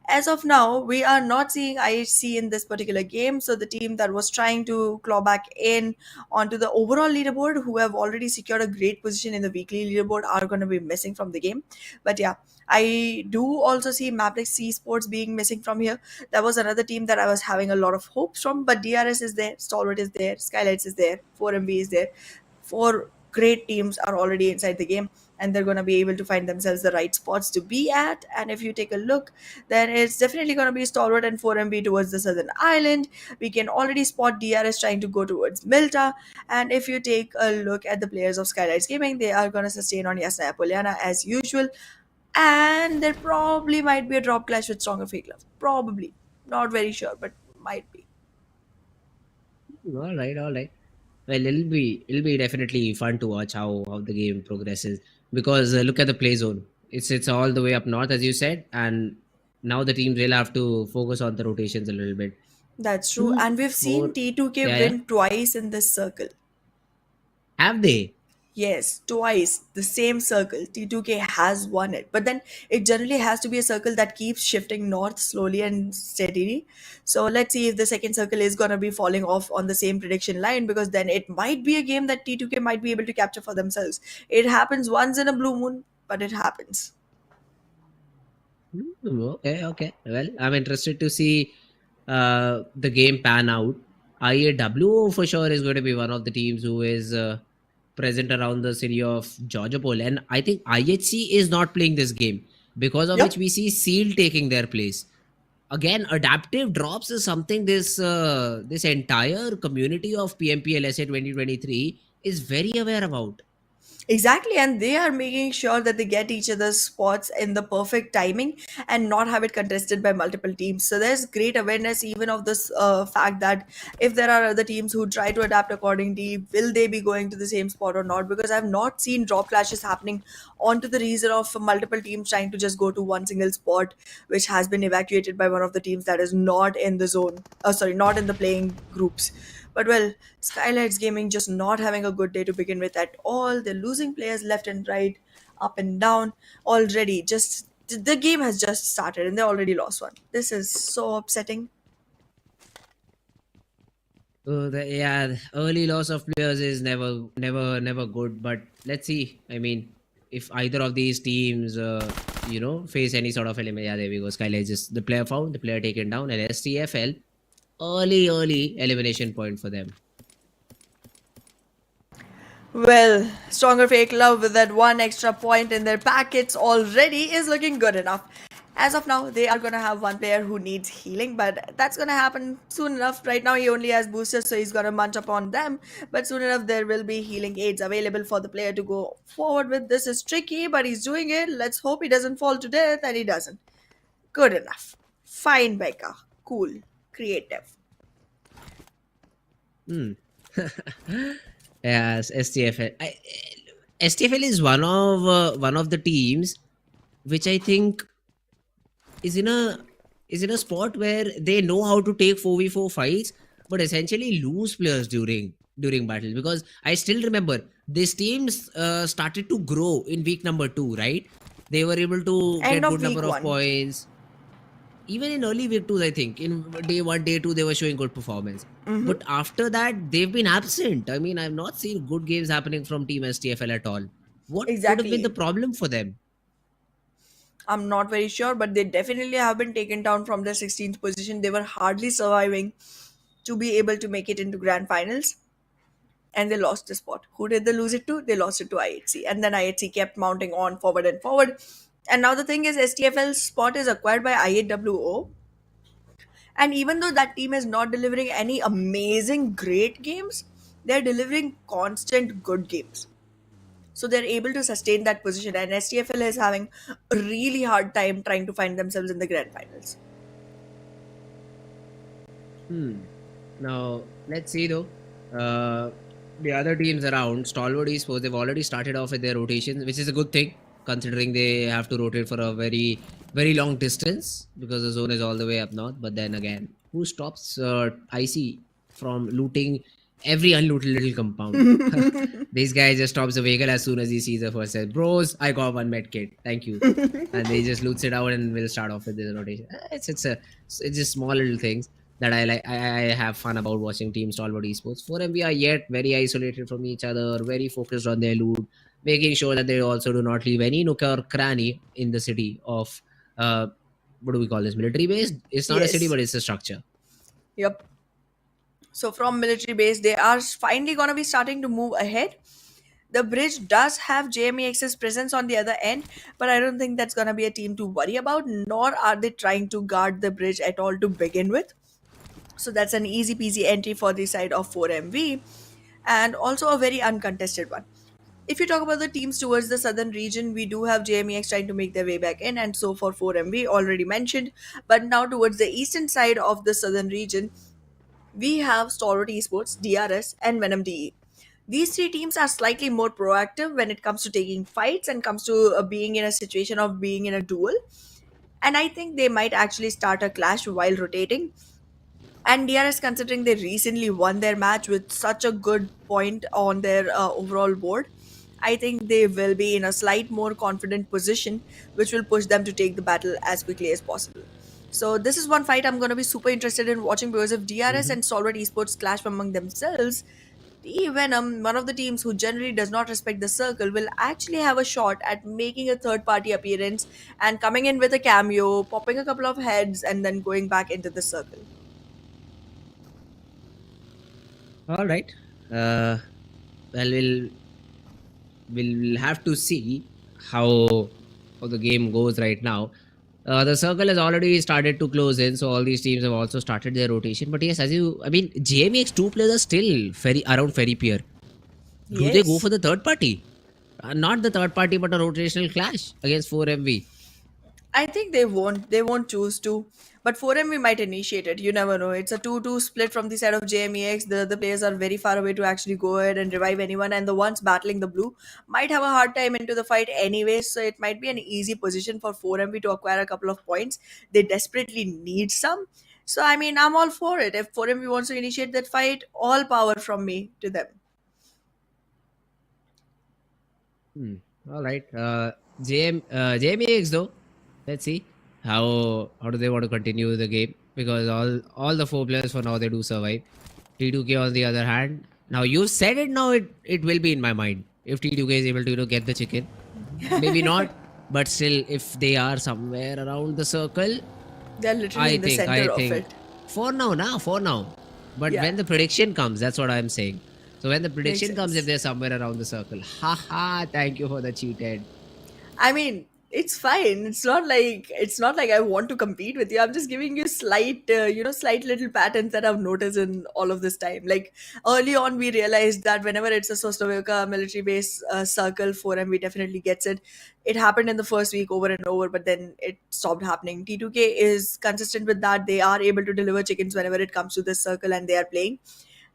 As of now, we are not seeing IHC in this particular game. So the team that was trying to claw back in onto the overall leaderboard, who have already secured a great position in the weekly leaderboard, are going to be missing from the game. But yeah, I do also see Mabetex Esports being missing from here. That was another team that I was having a lot of hopes from. But DRS is there, Stalwart is there, SKYLIGHTZ is there, 4MB is there. Four great teams are already inside the game, and they're going to be able to find themselves the right spots to be at. And if you take a look, then it's definitely going to be Stalwart and 4MB towards the southern island. We can already spot DRS trying to go towards Milta. And if you take a look at the players of SKYLIGHTZ Gaming, they are going to sustain on Yasna Apoliana as usual. And there probably might be a drop clash with stronger FAKELOVE. Probably. Not very sure, but might be. All right, all right. Well, it'll be definitely fun to watch how the game progresses because look at the play zone. It's all the way up north as you said, and now the teams will have to focus on the rotations a little bit. That's true. Two, And we've seen four, T2K yeah, yeah. win twice in this circle. Have they? Yes, twice. The same circle. T2K has won it. But then it generally has to be a circle that keeps shifting north slowly and steadily. So let's see if the second circle is going to be falling off on the same prediction line, because then it might be a game that T2K might be able to capture for themselves. It happens once in a blue moon, but it happens. Okay, okay. Well, I'm interested to see the game pan out. IAW for sure is going to be one of the teams who is present around the city of Georgiapol, and I think IHC is not playing this game because of Yep. which we see Seal taking their place. Again, adaptive drops is something this entire community of PMPL SA 2023 is very aware about. Exactly, and they are making sure that they get each other's spots in the perfect timing and not have it contested by multiple teams. So there's great awareness even of this fact that if there are other teams who try to adapt accordingly, will they be going to the same spot or not? Because I've not seen drop clashes happening onto the reason of multiple teams trying to just go to one single spot, which has been evacuated by one of the teams that is not in the zone. Not in the playing groups. But well, SKYLIGHTZ Gaming just not having a good day to begin with at all. They're losing players left and right, up and down already. Just the game has just started and they already lost one. This is so upsetting. So the early loss of players is never good. But let's see. I mean, if either of these teams, face any sort of elimination, yeah, there we go. Skylight just the player found, the player taken down, and STFL early elimination point for them. Well, stronger FAKELOVE with that one extra point in their packets already is looking good enough. As of now, they are going to have one player who needs healing, but that's going to happen soon enough. Right now, he only has boosters, so he's going to munch upon them. But soon enough, there will be healing aids available for the player to go forward with. This is tricky, but he's doing it. Let's hope he doesn't fall to death, and he doesn't. Good enough. Fine, Becca. Cool. Creative. Yes, STFL. STFL is one of the teams which I think is in a spot where they know how to take 4v4 fights, but essentially lose players during battles. Because I still remember this team started to grow in week number 2, right? They were able to End get of good number week of one. points. Even in early week 2, I think in day 1, day 2, they were showing good performance. But after that, they've been absent. I mean, I've not seen good games happening from Team STFL at all. What could have been the Exactly. problem for them? I'm not very sure, but they definitely have been taken down from their 16th position. They were hardly surviving to be able to make it into grand finals, and they lost the spot. Who did they lose it to? They lost it to IHC, and then IHC kept mounting on forward and forward. And now the thing is, STFL's spot is acquired by IAWO, and even though that team is not delivering any amazing great games, they're delivering constant good games. So they're able to sustain that position, and STFL is having a really hard time trying to find themselves in the grand finals. Now, let's see though. The other teams around, Stalwart Esports, they've already started off with their rotations, which is a good thing considering they have to rotate for a very, very long distance because the zone is all the way up north. But then again, who stops IC from looting every unlooted little compound? This guy just stops the vehicle as soon as he sees the first set. Bros, I got one med kit. Thank you. And they just loots it out and will start off with this rotation. It's just small little things that I like. I have fun about watching Team Stalwart Esports. 4MV are yet very isolated from each other, very focused on their loot, making sure that they also do not leave any nook or cranny in the city of what do we call this, military base? It's not a city, but it's a structure. Yep. So from military base, they are finally going to be starting to move ahead. The bridge does have JMEX's presence on the other end, but I don't think that's going to be a team to worry about, nor are they trying to guard the bridge at all to begin with. So that's an easy peasy entry for the side of 4MV, and also a very uncontested one. If you talk about the teams towards the southern region, we do have JMEX trying to make their way back in, and so for 4MV, already mentioned. But now towards the eastern side of the southern region, we have Stalwart Esports, DRS, and Venom DE. These three teams are slightly more proactive when it comes to taking fights and comes to being in a situation of being in a duel. And I think they might actually start a clash while rotating. And DRS, considering they recently won their match with such a good point on their overall board, I think they will be in a slight more confident position, which will push them to take the battle as quickly as possible. So this is one fight I'm going to be super interested in watching, because if DRS and Stalwart Esports clash among themselves, the Venom, one of the teams who generally does not respect the circle, will actually have a shot at making a third party appearance and coming in with a cameo, popping a couple of heads, and then going back into the circle. All right. Well, we'll have to see how the game goes right now. The circle has already started to close in, so all these teams have also started their rotation. But yes, JMEX 2 players are still around Ferry Pier. Do they go for the third party? Not the third party, but a rotational clash against 4MV. I think they won't. They won't choose to. But 4MV might initiate it. You never know. It's a 2-2 split from the side of JMEX. The players are very far away to actually go ahead and revive anyone. And the ones battling the blue might have a hard time into the fight anyway. So it might be an easy position for 4MV to acquire a couple of points. They desperately need some. So, I mean, I'm all for it. If 4MV wants to initiate that fight, all power from me to them. All right. JMEX though, let's see how do they want to continue the game, because all the four players for now, they do survive. T2K on the other hand, now you said it, now it will be in my mind if T2K is able to get the chicken. Maybe not, but still, if they are somewhere around the circle, they're literally in the center of it. For now. But when the prediction comes, that's what I'm saying. So when the prediction comes, if they're somewhere around the circle, haha, thank you for the cheated. I mean, it's fine. It's not like I want to compete with you. I'm just giving you slight little patterns that I've noticed in all of this time. Like early on, we realized that whenever it's a Sosnovyka military base circle 4MV definitely gets it. It happened in the first week over and over, but then it stopped happening. T2K is consistent with that. They are able to deliver chickens whenever it comes to this circle, and they are playing.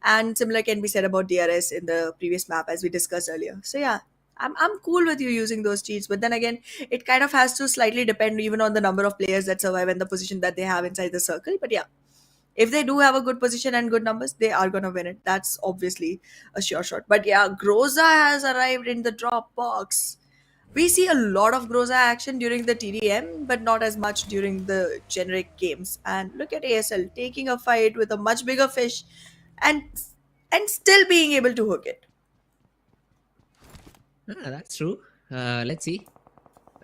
And similar can be said about DRS in the previous map, as we discussed earlier. So yeah, I'm cool with you using those cheats, but then again, it kind of has to slightly depend even on the number of players that survive and the position that they have inside the circle. But yeah, if they do have a good position and good numbers, they are gonna win it. That's obviously a sure shot. But yeah, Groza has arrived in the drop box. We see a lot of Groza action during the TDM, but not as much during the generic games. And look at ASL taking a fight with a much bigger fish, and still being able to hook it. That's true. Let's see.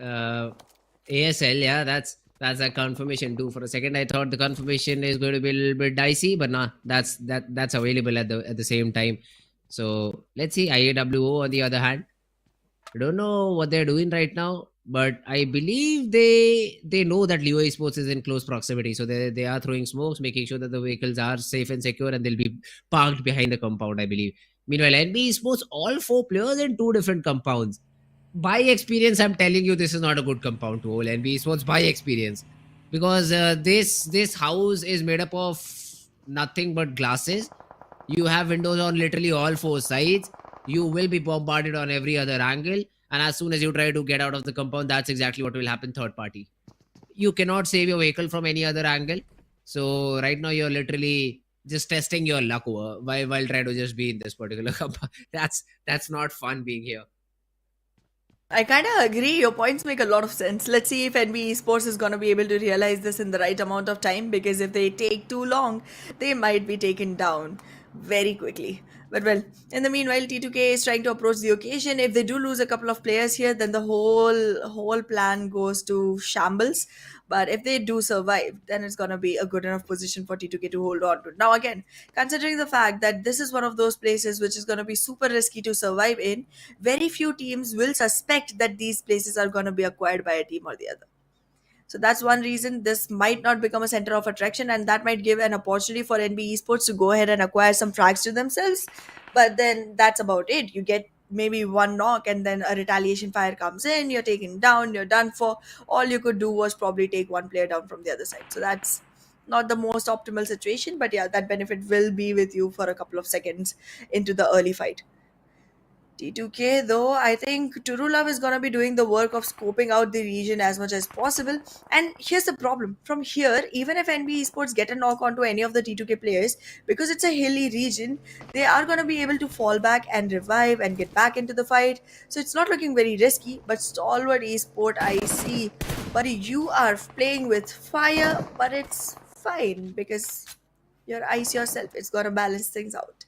ASL, yeah, that's a confirmation too. For a second, I thought the confirmation is going to be a little bit dicey, but nah, that's available at the same time. So let's see. IAWO on the other hand, I don't know what they're doing right now, but I believe they know that Leo Esports is in close proximity, so they are throwing smokes, making sure that the vehicles are safe and secure, and they'll be parked behind the compound, I believe. Meanwhile, NBeSports, all 4 players in 2 different compounds. By experience, I'm telling you, this is not a good compound to hold NBeSports by experience, because this house is made up of nothing but glasses. You have windows on literally all 4 sides. You will be bombarded on every other angle, and as soon as you try to get out of the compound, that's exactly what will happen. Third party, you cannot save your vehicle from any other angle. So right now you're literally just testing your luck while trying to just be in this particular compound. That's not fun being here. I kind of agree. Your points make a lot of sense. Let's see if NB Esports is going to be able to realize this in the right amount of time, because if they take too long, they might be taken down very quickly. But well, in the meanwhile, T2K is trying to approach the occasion. If they do lose a couple of players here, then the whole plan goes to shambles. But if they do survive, then it's gonna be a good enough position for T2K to hold on to. Now again, considering the fact that this is one of those places which is gonna be super risky to survive in, very few teams will suspect that these places are gonna be acquired by a team or the other. So that's one reason this might not become a center of attraction, and that might give an opportunity for NB Esports to go ahead and acquire some frags to themselves. But then that's about it. You get maybe one knock, and then a retaliation fire comes in, you're taken down, you're done for. All you could do was probably take one player down from the other side. So that's not the most optimal situation, but yeah, that benefit will be with you for a couple of seconds into the early fight. T2K, though, I think Turulav is going to be doing the work of scoping out the region as much as possible. And here's the problem. From here, even if NB Esports get a knock onto any of the T2K players, because it's a hilly region, they are going to be able to fall back and revive and get back into the fight. So it's not looking very risky. But Stalwart Esports, I see. Buddy, you are playing with fire, but it's fine because you're ice yourself. It's going to balance things out.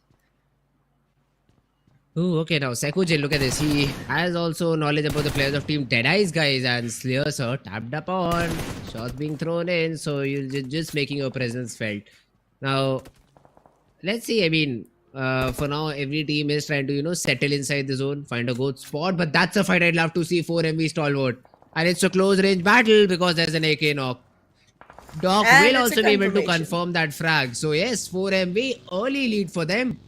Oh, okay. Now, Sekujin, look at this. He has also knowledge about the players of team DEADEYES, guys, and Slayers are tapped upon. Shots being thrown in, so you're just making your presence felt. Now, let's see. I mean, for now, every team is trying to, settle inside the zone, find a good spot. But that's a fight I'd love to see for MV Stalwart. And it's a close range battle because there's an AK knock. Doc And will it's also a be able to confirmation. confirm that frag. So, yes, 4MV, early lead for them.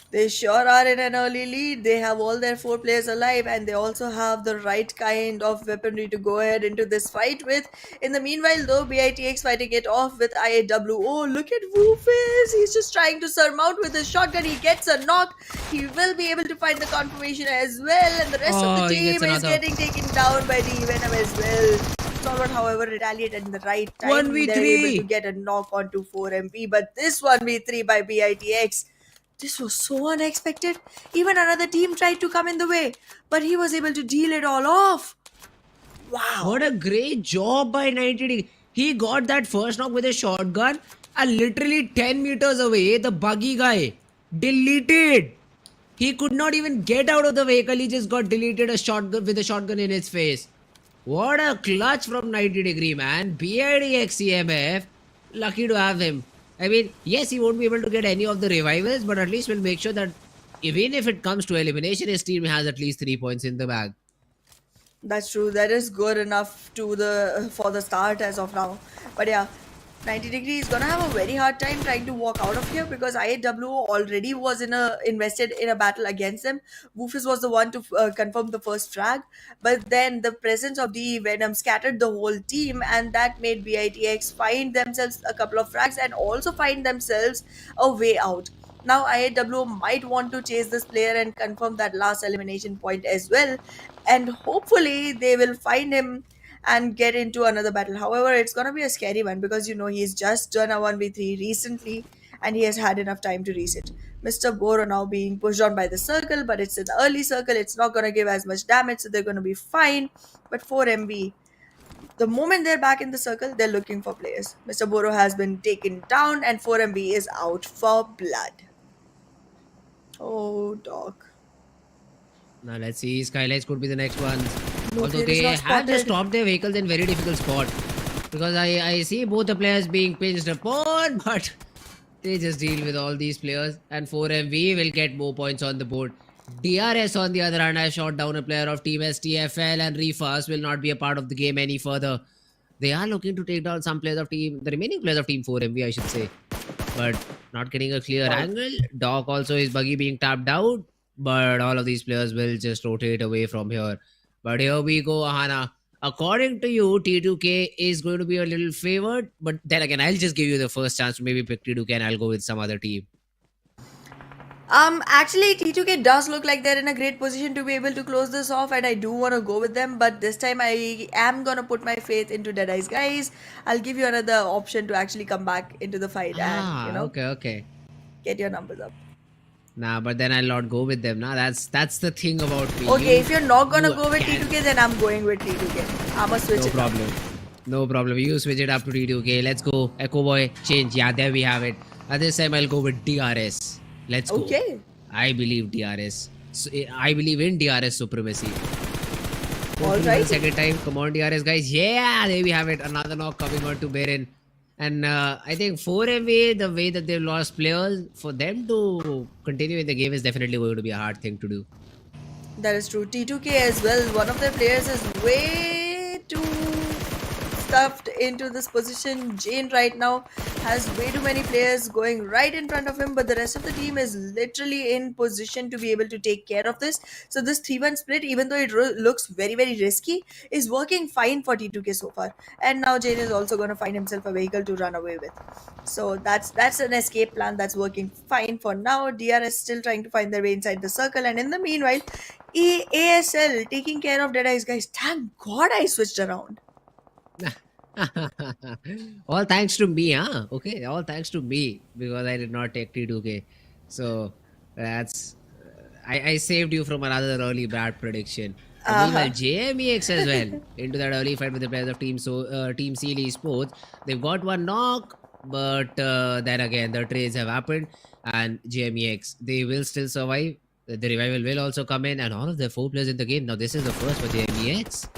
They sure are in an early lead. They have all their 4 players alive, and they also have the right kind of weaponry to go ahead into this fight with. In the meanwhile, though, BITX fighting it off with IAW. Oh, look at Woofus. He's just trying to surmount with his shotgun. He gets a knock. He will be able to find the confirmation as well. And the rest of Oh, the he gets team is another. getting taken down by the Venom as well. Stalwart, however, retaliated in the right time. 1v3. They're able to get a knock onto 4MP. But this 1v3 by BITX, this was so unexpected. Even another team tried to come in the way, but he was able to deal it all off. Wow. What a great job by 90. He got that first knock with a shotgun, and literally 10 meters away, the buggy guy deleted. He could not even get out of the vehicle. He just got deleted a shotgun with a shotgun in his face. What a clutch from 90, man. BIDX CMF. Lucky to have him. I mean, yes, he won't be able to get any of the revivals, but at least we'll make sure that even if it comes to elimination, his team has at least 3 points in the bag. That's true. That is good enough for the start as of now. But yeah, 90 is gonna have a very hard time trying to walk out of here because IAW already was invested in a battle against them. Woofus was the one to confirm the first frag, but then the presence of the Venom scattered the whole team, and that made BITX find themselves a couple of frags and also find themselves a way out. Now IAW might want to chase this player and confirm that last elimination point as well, and hopefully they will find him and get into another battle. However, it's gonna be a scary one because he's just done a 1v3 recently and he has had enough time to reset. Mr. Boro now being pushed on by the circle, but it's an early circle, it's not gonna give as much damage, so they're gonna be fine. But 4MB, the moment they're back in the circle, they're looking for players. Mr. Boro has been taken down and 4MB is out for blood. Oh, Doc. Now let's see, SKYLIGHTZ could be the next one. No, Although clear is they not have spotted. just stopped their vehicles in very difficult spot. Because I see both the players being pinched upon, but they just deal with all these players. And 4MV will get more points on the board. DRS on the other hand has shot down a player of Team STFL, and Refast will not be a part of the game any further. They are looking to take down some players of the remaining players of Team 4MV, I should say. But not getting a clear Wow. angle. Doc also is buggy being tapped out, but all of these players will just rotate away from here. But here we go, Ahana. According to you, T2K is going to be a little favored, but then again, I'll just give you the first chance to maybe pick T2K and I'll go with some other team. Actually, T2K does look like they're in a great position to be able to close this off, and I do want to go with them. But this time, I am gonna put my faith into DEADEYES, guys. I'll give you another option to actually come back into the fight and Okay. get your numbers up. Nah, but then I'll not go with them. Nah, that's the thing about me. Okay, if you're not gonna you go with can- T2K, then I'm going with T2K. I'ma switch No it problem. No problem. You switch it up to T2K. Let's go. Echo Boy, change. Yeah, there we have it. This time I'll go with DRS. Let's up. go. Okay. I believe DRS. I believe in DRS supremacy. Alright. Second time. Come on, DRS guys. Yeah, there we have it. Another knock coming on to Baron. And I think 4MA, the way that they've lost players, for them to continue in the game is definitely going to be a hard thing to do. That is true. T2K as well. One of their players is way too stuffed into this position. Jane right now has way too many players going right in front of him, but the rest of the team is literally in position to be able to take care of this. So this 3-1 split, even though it looks very, very risky, is working fine for T2K so far. And now Jane is also going to find himself a vehicle to run away with. So that's an escape plan that's working fine for now. DRS still trying to find their way inside the circle, and in the meanwhile, ASL taking care of DEADEYES, guys. Thank God I switched around. All thanks to me, huh? Okay, all thanks to me because I did not take T2K. So that's I saved you from another early bad prediction. Meanwhile, JMEX as well into that early fight with the players of Team SEAL Esports. They've got one knock, but then again the trades have happened, and JMEX they will still survive. The revival will also come in, and all of the 4 players in the game. Now this is the first for JMEX.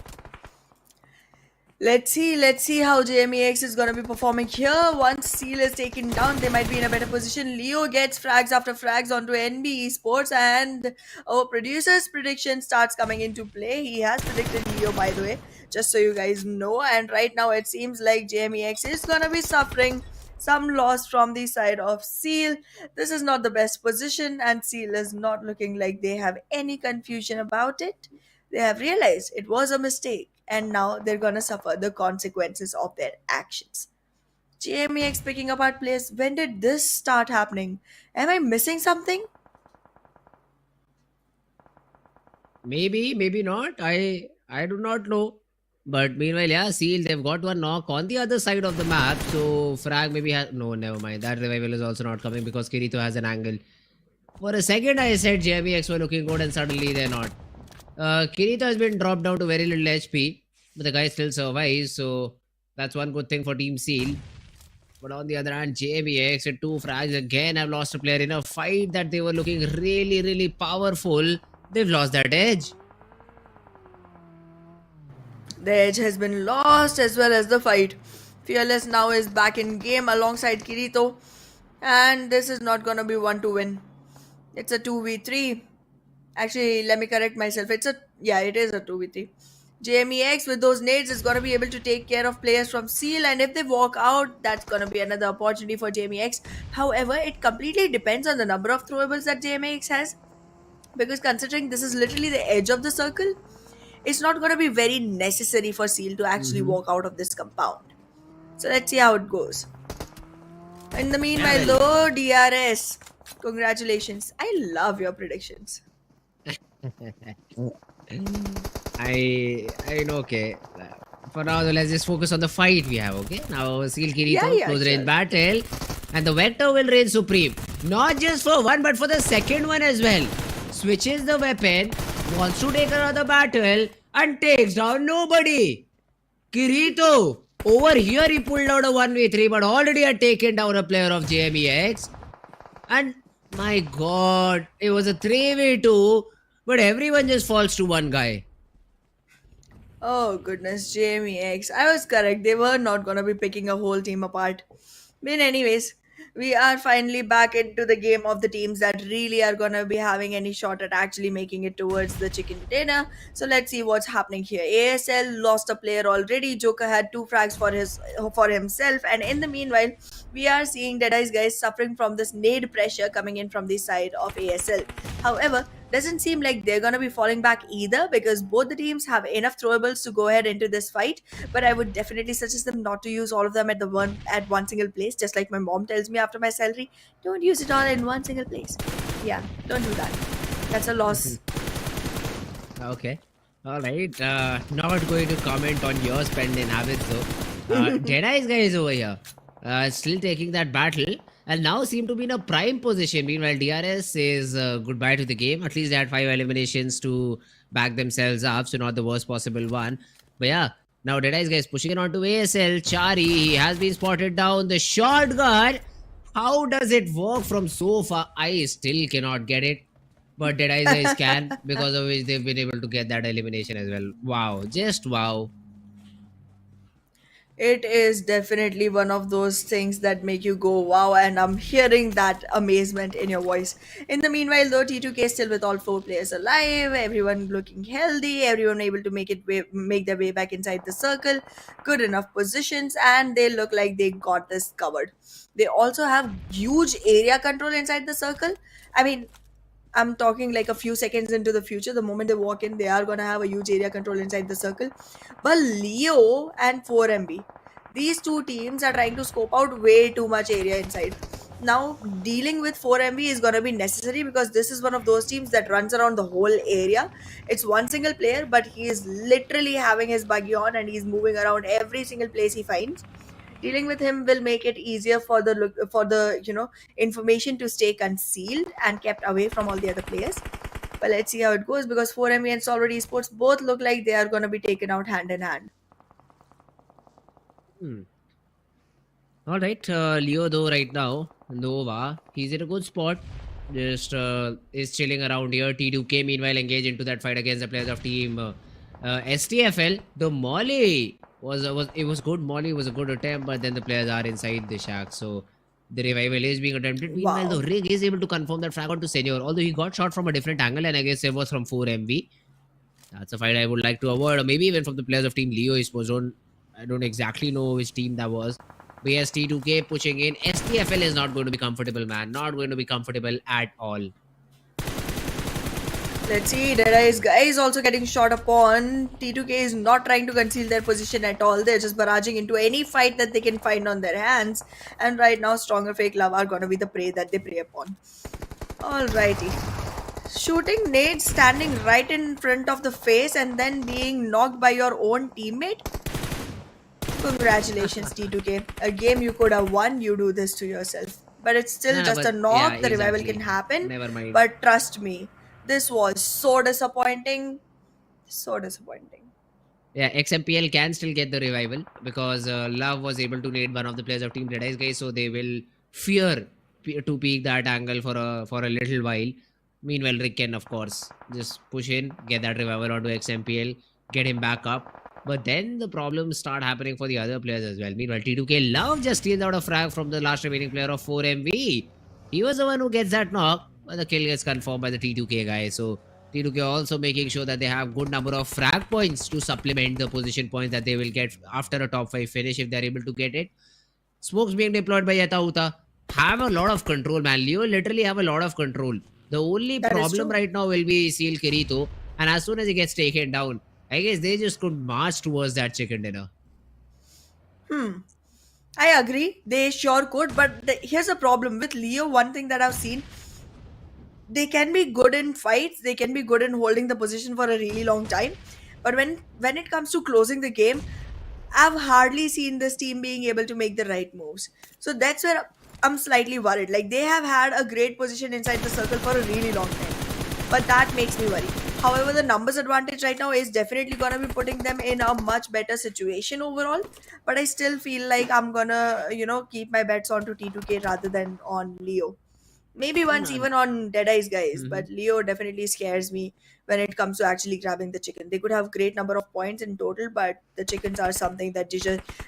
Let's see how JMEX is gonna be performing here. Once Seal is taken down, they might be in a better position. Leo gets frags after frags onto NBeSports, and our producer's prediction starts coming into play. He has predicted Leo, by the way, just so you guys know. And right now it seems like JMEX is gonna be suffering some loss from the side of Seal. This is not the best position, and Seal is not looking like they have any confusion about it. They have realized it was a mistake, and now they're gonna suffer the consequences of their actions. JMEX picking apart players. When did this start happening? Am I missing something? Maybe not. I do not know. But meanwhile, yeah, Seal, they've got one knock on the other side of the map. So Frag maybe has no, never mind. That revival is also not coming because Kirito has an angle. For a second, I said JMEX were looking good, and suddenly they're not. Kirito has been dropped down to very little HP, but the guy still survives. So that's one good thing for Team Seal. But on the other hand, JMEX and 2 frags again have lost a player in a fight that they were looking really, really powerful. They've lost that edge. The edge has been lost as well as the fight. Fearless now is back in game alongside Kirito, and this is not gonna be one to win. It's a 2v3. Actually, let me correct myself. It is a 2v3. JMEX with those nades is gonna be able to take care of players from Seal, and if they walk out, that's gonna be another opportunity for JMEX. However, it completely depends on the number of throwables that JMEX has, because considering this is literally the edge of the circle, it's not going to be very necessary for Seal to actually walk out of this compound. So let's see how it goes. In the meanwhile, though, DRS, congratulations. I love your predictions. I know, okay. For now, let's just focus on the fight we have, okay? Now, Seal Kirito, close range battle. And the Vector will reign supreme. Not just for one, but for the second one as well. Switches the weapon, wants to take another battle, and takes down nobody. Kirito, over here he pulled out a 1v3, but already had taken down a player of JMEX. And my god, it was a 3v2, but everyone just falls to one guy. Oh goodness, JMEX. I was correct. They were not going to be picking a whole team apart. But anyways, We are finally back into the game of the teams that really are gonna be having any shot at actually making it towards the chicken dinner. So let's see what's happening here. ASL lost a player already. Joker had 2 frags for himself, and in the meanwhile, we are seeing Deadeye's guys suffering from this nade pressure coming in from the side of ASL. However, doesn't seem like they're gonna be falling back either because both the teams have enough throwables to go ahead into this fight. But I would definitely suggest them not to use all of them at one single place. Just like my mom tells me after my salary, don't use it all in one single place. Yeah, don't do that. That's a loss. Okay. All right. Not going to comment on your spending habits though. Deadeye's guy is over here. Still taking that battle and now seem to be in a prime position. Meanwhile, DRS says goodbye to the game. At least they had 5 eliminations to back themselves up, so not the worst possible one. But yeah, now Deadeye's guy is pushing it onto ASL. Chari, he has been spotted down. The shotgun. How does it work from so far? I still cannot get it. But Deadeye's guys can, because of which they've been able to get that elimination as well. Wow, just wow. It is definitely one of those things that make you go wow, and I'm hearing that amazement in your voice. In the meanwhile, though, T2K is still with all 4 players alive, everyone looking healthy, everyone able to make their way back inside the circle, good enough positions, and they look like they got this covered. They also have huge area control inside the circle. I mean, I'm talking like a few seconds into the future. The moment they walk in, they are gonna have a huge area control inside the circle. But Leo and 4MB, these two teams are trying to scope out way too much area inside. Now, dealing with 4MB is gonna be necessary because this is one of those teams that runs around the whole area. It's one single player, but he is literally having his buggy on and he's moving around every single place he finds. Dealing with him will make it easier for the information to stay concealed and kept away from all the other players. But let's see how it goes because 4ME and Stalwart Esports both look like they are going to be taken out hand in hand. All right, Leo though right now, Nova, he's in a good spot. Just is chilling around here. T2K meanwhile engaged into that fight against the players of team STFL. The Molly was good. Molly was a good attempt, but then the players are inside the shack, so the revival is being attempted. Meanwhile, Wow. the Rig is able to confirm that frag onto Senior, although he got shot from a different angle, and I guess it was from 4MV. That's a fight I would like to avoid, or maybe even from the players of team Leo Esports. I don't exactly know which team that was. But yes, T2K pushing in. STFL is not going to be comfortable, man. Not going to be comfortable at all. Let's see, Deadeye's guy is also getting shot upon. T2K is not trying to conceal their position at all. They're just barraging into any fight that they can find on their hands. And right now, Stronger FAKELOVE are going to be the prey that they prey upon. Alrighty. Shooting nades standing right in front of the face and then being knocked by your own teammate? Congratulations, T2K. A game you could have won, you do this to yourself. But it's still Nah, just but a knock. yeah, The revival exactly. can happen. Never mind. But trust me, this was so disappointing. So disappointing. Yeah, XMPL can still get the revival because Love was able to nade one of the players of Team Deadeye's guys, so they will fear to peek that angle for a little while. Meanwhile, Rick can, of course, just push in, get that revival onto XMPL, get him back up. But then the problems start happening for the other players as well. Meanwhile, T2K Love just steals out a frag from the last remaining player of 4MV. He was the one who gets that knock, but the kill gets confirmed by the T2K guy. So T2K also making sure that they have good number of frag points to supplement the position points that they will get after a top 5 finish if they're able to get it. Smokes being deployed by Yatauta have a lot of control, man. Leo literally have a lot of control. The only That is problem true. right now will be Seal Kirito, and as soon as he gets taken down, I guess they just could march towards that chicken dinner. I agree. They sure could. But here's a problem with Leo. One thing that I've seen, they can be good in fights. They can be good in holding the position for a really long time. But when it comes to closing the game, I've hardly seen this team being able to make the right moves. So that's where I'm slightly worried. Like they have had a great position inside the circle for a really long time. But that makes me worry. However, the numbers advantage right now is definitely going to be putting them in a much better situation overall. But I still feel like I'm going to, keep my bets onto T2K rather than on Leo. Maybe once even on Deadeye's guys, Mhm. but Leo definitely scares me when it comes to actually grabbing the chicken. They could have great number of points in total, but the chickens are something that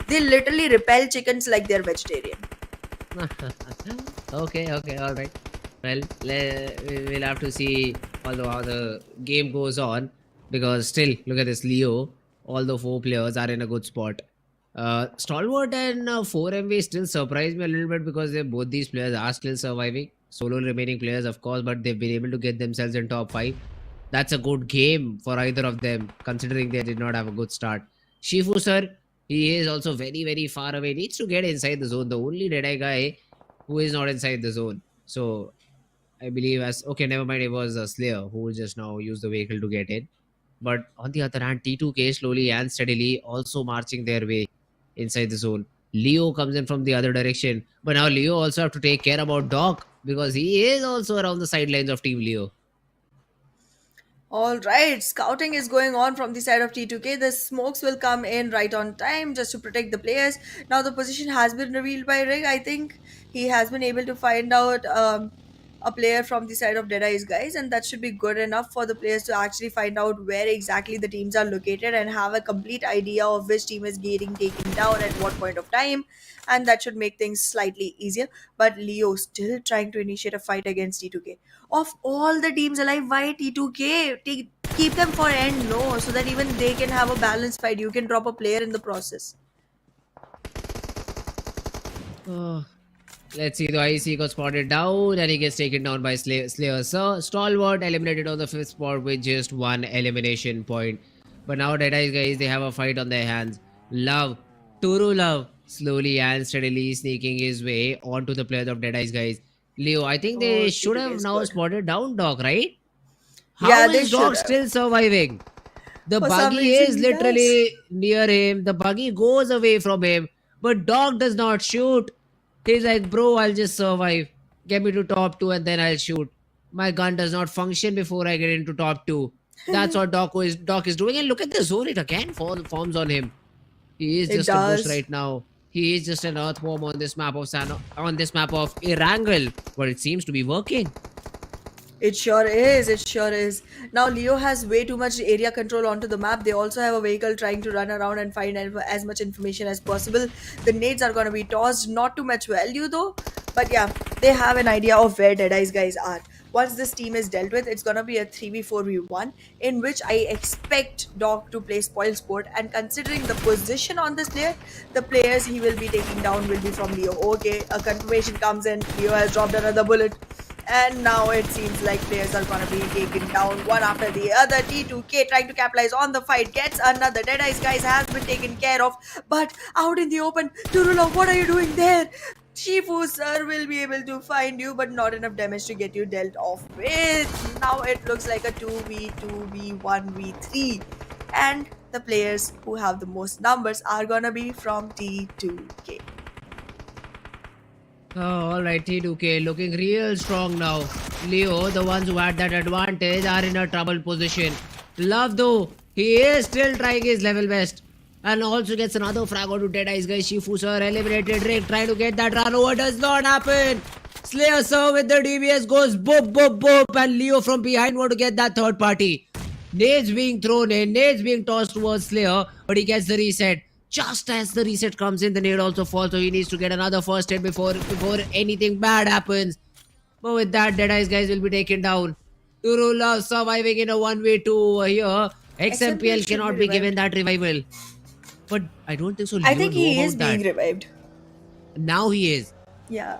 they literally repel chickens like they're vegetarian. Okay, all right. Well, we'll have to see how the game goes on, because still, look at this Leo. All the four players are in a good spot. Stalwart and 4MV still surprise me a little bit, because both these players are still surviving. Solo remaining players, of course, but they've been able to get themselves in top 5. That's a good game for either of them, considering they did not have a good start. Shifu sir, he is also very, very far away. Needs to get inside the zone. The only Deadeye guy who is not inside the zone. So I believe okay, never mind. It was a Slayer who just now used the vehicle to get in. But on the other hand, T2K slowly and steadily also marching their way inside the zone. Leo comes in from the other direction, but now Leo also have to take care about Doc, because he is also around the sidelines of Team Leo. All right, scouting is going on from the side of T2K. The smokes will come in right on time just to protect the players. Now the position has been revealed by Rig. I think he has been able to find out a player from the side of Deadeye's guys, and that should be good enough for the players to actually find out where exactly the teams are located and have a complete idea of which team is getting taken down at what point of time, and that should make things slightly easier. But Leo still trying to initiate a fight against T2K. Of all the teams alive, why T2K? Keep them for end, no, so that even they can have a balanced fight. You can drop a player in the process. Oh, let's see. The IC got spotted down and he gets taken down by Slayer. So Stalwart eliminated on the 5th spot with just 1 elimination point. But now Deadeye's guys, they have a fight on their hands. Turu Love, slowly and steadily sneaking his way onto the players of Deadeye's guys. Leo, I think they should have now spotted down Doc, right? How is Doc still surviving? The buggy is literally near him. The buggy goes away from him. But Doc does not shoot. He's like, bro, I'll just survive. Get me to top 2 and then I'll shoot. My gun does not function before I get into top 2. That's what Doc is doing. And look at the zone. It again forms on him. He is just a bush right now. He is just an earthworm on this map of Erangel, but it seems to be working. It sure is. It sure is. Now Leo has way too much area control onto the map. They also have a vehicle trying to run around and find as much information as possible. The nades are going to be tossed. Not too much value though. But yeah, they have an idea of where Deadeye's guys are. Once this team is dealt with, it's going to be a 3v4v1 in which I expect Doc to play spoil sport, and considering the position on this player, the players he will be taking down will be from Leo. Okay, a confirmation comes in. Leo has dropped another bullet. And now it seems like players are going to be taken down one after the other. T2K trying to capitalize on the fight gets another. Deadeye's guys has been taken care of. But out in the open, Turula, what are you doing there? Shifu sir will be able to find you, but not enough damage to get you dealt off with. Now it looks like a 2v1v3. And the players who have the most numbers are going to be from T2K. Oh, alright, T2K looking real strong now. Leo, the ones who had that advantage, are in a troubled position. Love though, he is still trying his level best. And also gets another frag onto Deadeye's guy. Shifu sir eliminated. Rick trying to get that run over. Does not happen. Slayer sir with the DBS goes boop boop boop. And Leo from behind want to get that third party. Nades being thrown in. Nades being tossed towards Slayer. But he gets the reset. Just as the reset comes in, the nade also falls. So he needs to get another first hit before anything bad happens. But with that, Deadeye's guys will be taken down. Turula surviving in a 1v2 here. XMPL cannot be given that revival. But I don't think so. Leo I think he is being revived. Now he is. Yeah.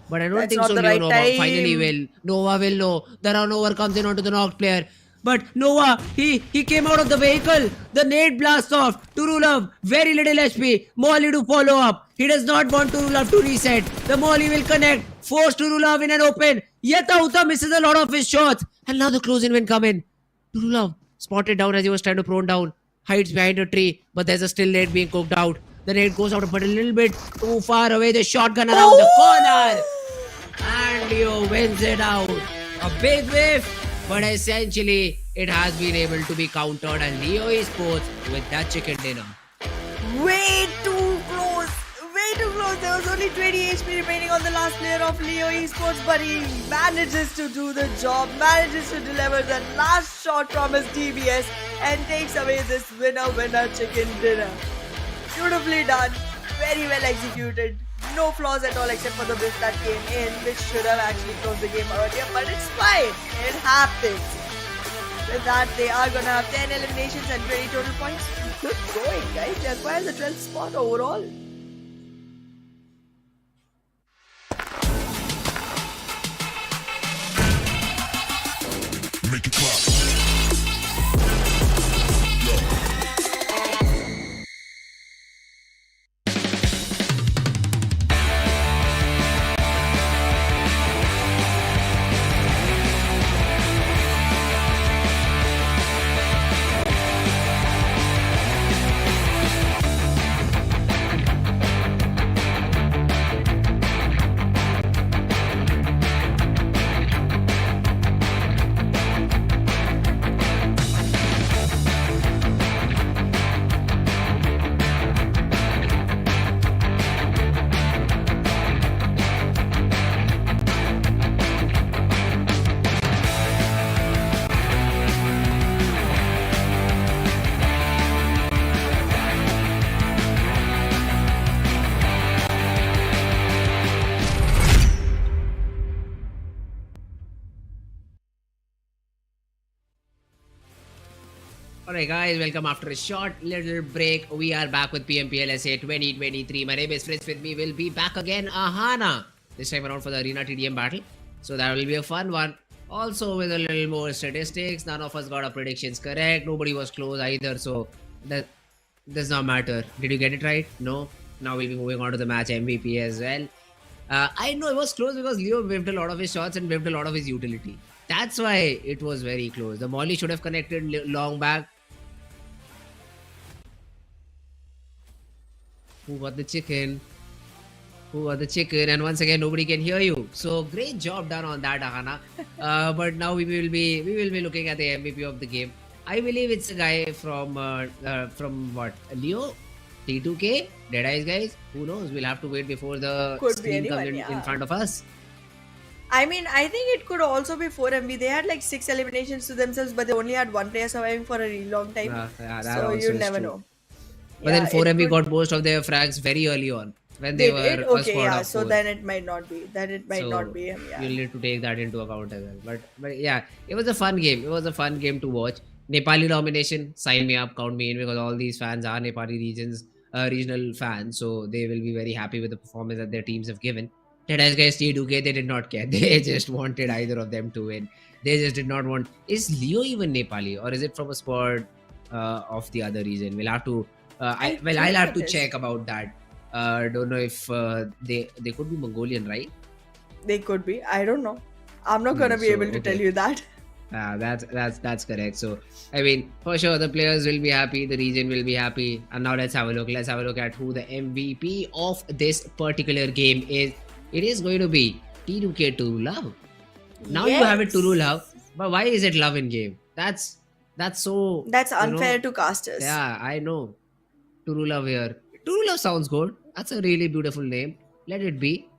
But I don't think so. Leo finally will. Nova will know. The round over comes in onto the knocked player. But Nova, he came out of the vehicle. The nade blasts off. Turulav, very little HP. Molly to follow up. He does not want Turulav to reset. The Molly will connect. Force Turulav in an open. Yeta Uta misses a lot of his shots. And now the close-in will come in. Turulav spotted down as he was trying to prone down. Hides behind a tree, but there's a still nade being cooked out. The nade goes out but a little bit too far away. The shotgun around the corner. And Leo wins it out. A big whiff, but essentially it has been able to be countered, and Leo Esports with that chicken dinner. Way too close. Way too close. There was only 20 HP remaining on the last player of Leo Esports, but he manages to do the job, manages to deliver the last shot from his DBS and takes away this winner chicken dinner. Beautifully done. Very well executed. no flaws at all except for the whiff that came in, which should have actually closed the game earlier, but it's fine. It happens. With that, they are going to have 10 eliminations and 20 total points. Good going, guys. They acquire the 12th spot overall. Make it clap. Alright guys, welcome after a short little break. We are back with PMPL SA 2023. My name is Fritz. With me will be back again Ahana. This time around for the Arena TDM battle. So that will be a fun one. Also with a little more statistics. None of us got our predictions correct. Nobody was close either. So that does not matter. Did you get it right? No. Now we'll be moving on to the match MVP as well. I know it was close because Leo whiffed a lot of his shots and whiffed a lot of his utility. That's why it was very close. The Molly should have connected long back. Who got the chicken? Who got the chicken? And once again, nobody can hear you. So great job done on that, Ahana. But now we will be looking at the MVP of the game. I believe it's a guy from what? Leo, T2K, DEADEYES guys. Who knows? We'll have to wait before the screen comes in front of us. I mean, I think it could also be 4MB. They had like 6 eliminations to themselves, but they only had one player surviving for a really long time. So you never know. But then 4MB got most of their frags very early on when they were okay, yeah. So then it might not be. Then it might not be him. Yeah. You'll need to take that into account as well. But yeah, it was a fun game. It was a fun game to watch. Nepali domination, sign me up, count me in, because all these fans are Nepali regional fans, so they will be very happy with the performance that their teams have given. DEADEYES guys, T2K, they did not care. They just wanted either of them to win. They just did not want. Is Leo even Nepali, or is it from a sport of the other region? We'll have to. I'll have to check about that. Don't know if they could be Mongolian, right? They could be. I don't know. I'm not gonna be able to tell you that. That's correct. So I mean, for sure the players will be happy, the region will be happy. And now let's have a look. Let's have a look at who the MVP of this particular game is. It is going to be T2K TuruLove. Now you have it TuruLove, but why is it love in game? That's so. That's unfair to casters. Yeah, I know. TuruLove here. TuruLove sounds good. That's a really beautiful name. Let it be.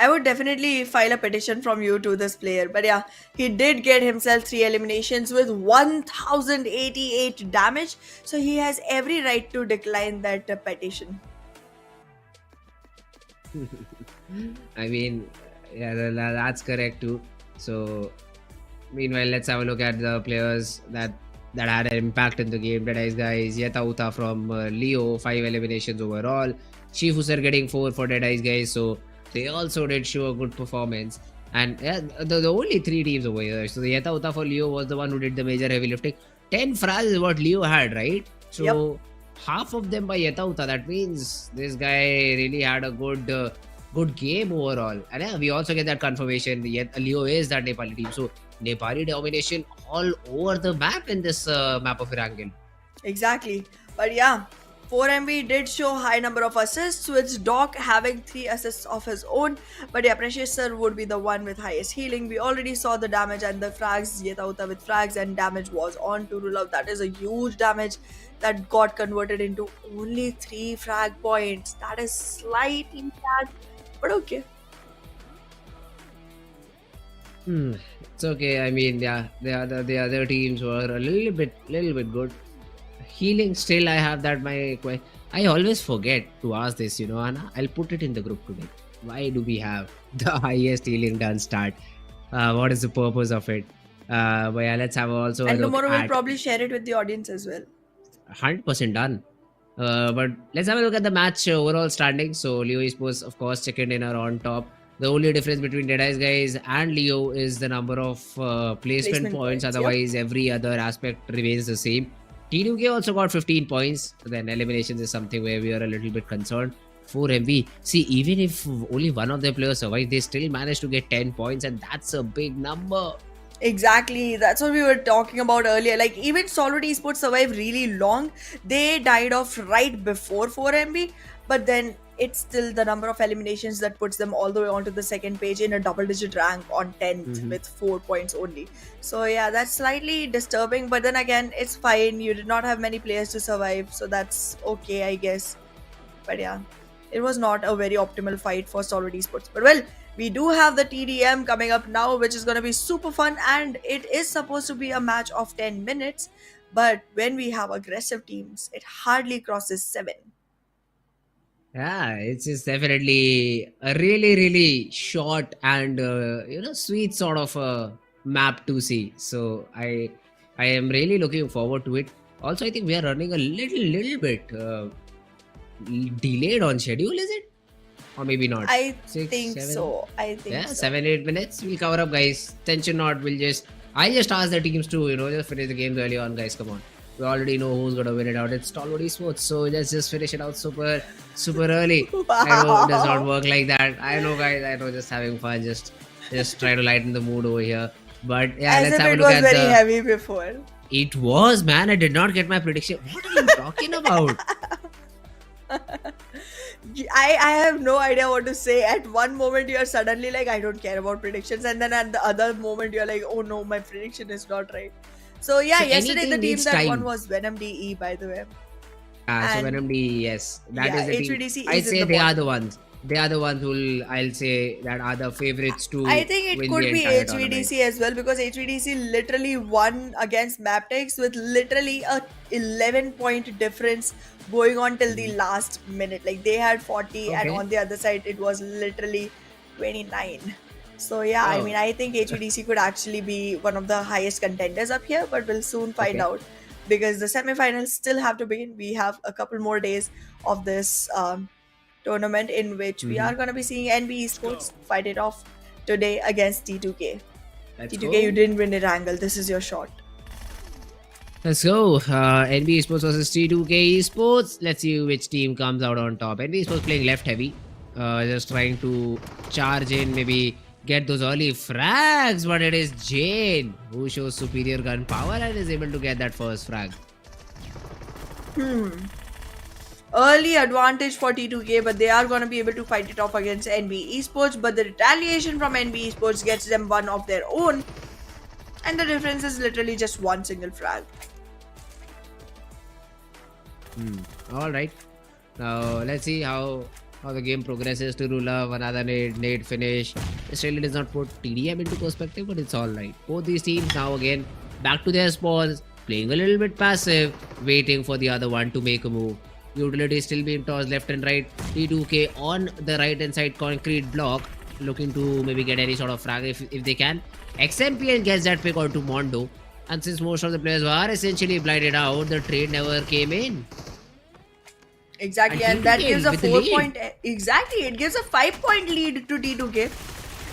I would definitely file a petition from you to this player. But yeah, he did get himself 3 eliminations with 1088 damage. So he has every right to decline that petition. I mean, yeah, that's correct too. So meanwhile, let's have a look at the players that had an impact in the game. DEADEYES guys, Yetauta from Leo, 5 eliminations overall. Shifuser getting 4 for DEADEYES guys. So they also did show a good performance. And yeah, the only 3 teams over here. So the Yetauta for Leo was the one who did the major heavy lifting. 10 frags is what Leo had, right? So half of them by Yetauta. That means this guy really had a good game overall. And yeah, we also get that confirmation. Leo is that Nepali team. So Nepali domination all over the map in this map of Erangel. Exactly. But yeah, 4MB did show high number of assists, with Doc having 3 assists of his own. But yeah, Precious Sir would be the one with highest healing. We already saw the damage and the frags. Yetauta with frags and damage was on TuruLove. That is a huge damage that got converted into only 3 frag points. That is slightly sad, but okay. It's okay. I mean, yeah, the other teams were a little bit good. Healing still, I have that. I always forget to ask this, Anna. I'll put it in the group today. Why do we have the highest healing done start? What is the purpose of it? But yeah, let's have also. And a look tomorrow we'll at probably share it with the audience as well. 100% done. But let's have a look at the match overall standing. So Leo Esports, of course, second in are on top. The only difference between DEADEYES guys and Leo is the number of placement points. Otherwise, every other aspect remains the same. T2K also got 15 points. Then eliminations is something where we are a little bit concerned. For MV, see, even if only one of their players survived, they still managed to get 10 points, and that's a big number. Exactly, that's what we were talking about earlier. Like, even Stalwart Esports survived really long. They died off right before 4MB, but then it's still the number of eliminations that puts them all the way onto the second page in a double-digit rank on 10th with 4 points only. So yeah, that's slightly disturbing, but then again, it's fine. You did not have many players to survive, so that's okay, I guess. But yeah, it was not a very optimal fight for Stalwart Esports. But well, we do have the TDM coming up now, which is going to be super fun, and it is supposed to be a match of 10 minutes. But when we have aggressive teams, it hardly crosses 7. Yeah, it's just definitely a really, really short and sweet sort of a map to see. So I am really looking forward to it. Also, I think we are running a little bit delayed on schedule, is it? Or maybe not. I 6, think 7? so. I think Yeah, so. 7-8 minutes. We'll cover up, guys. Tension not. I'll just ask the teams to, just finish the game early on, guys. Come on. We already know who's gonna win it out. It's Stalwart Esports, so let's just finish it out super early. I know it does not work like that. I know, guys. I know, just having fun. Just try to lighten the mood over here. But yeah, As let's if have a it look was at very heavy before. It was, man. I did not get my prediction. What are you talking about? I have no idea what to say. At one moment you are suddenly like, I don't care about predictions, and then at the other moment you're like, oh no, my prediction is not right. So yeah, So yesterday the anything team needs that time. won was Venom DE, by the way. So And Venom D, yes, that yeah, is the HVDC team. is I'd in say the they are bottom. the ones. They are the ones who I'll say that are the favorites to. I think it win could the be entire HVDC tournament. as well, because HVDC literally won against Mabetex with literally a 11-point difference going on till the last minute. Like, they had 40 and Okay. on the other side it was literally 29. So yeah, I Oh. mean, I think HVDC could actually be one of the highest contenders up here, but we'll soon find Okay. out, because the semifinals still have to begin. We have a couple more days of this tournament in which we are going to be seeing NBeSports fight it off today against T2K. Let's T2K, go. you didn't win it, Angle. This is your shot. Let's go. NBeSports versus T2K Esports. Let's see which team comes out on top. NBeSports playing left heavy. Just trying to charge in, maybe get those early frags. But it is Jane who shows superior gun power and is able to get that first frag. Early advantage for T2K, but they are going to be able to fight it off against NBeSports. But the retaliation from NBeSports gets them one of their own. And the difference is literally just one single frag. All right. Now let's see how the game progresses. To Rulov, another nade finish. This really does not put TDM into perspective, but it's all right. Both these teams now again back to their spawns, playing a little bit passive, waiting for the other one to make a move. Utility still being tossed left and right. T2K on the right hand side concrete block, looking to maybe get any sort of frag if they can. XMPL gets that pick onto Mondo, and since most of the players were essentially blinded out, the trade never came in. Exactly, And and that T2K gives a with the 4-point. Exactly, it gives a 5-point lead to T2K,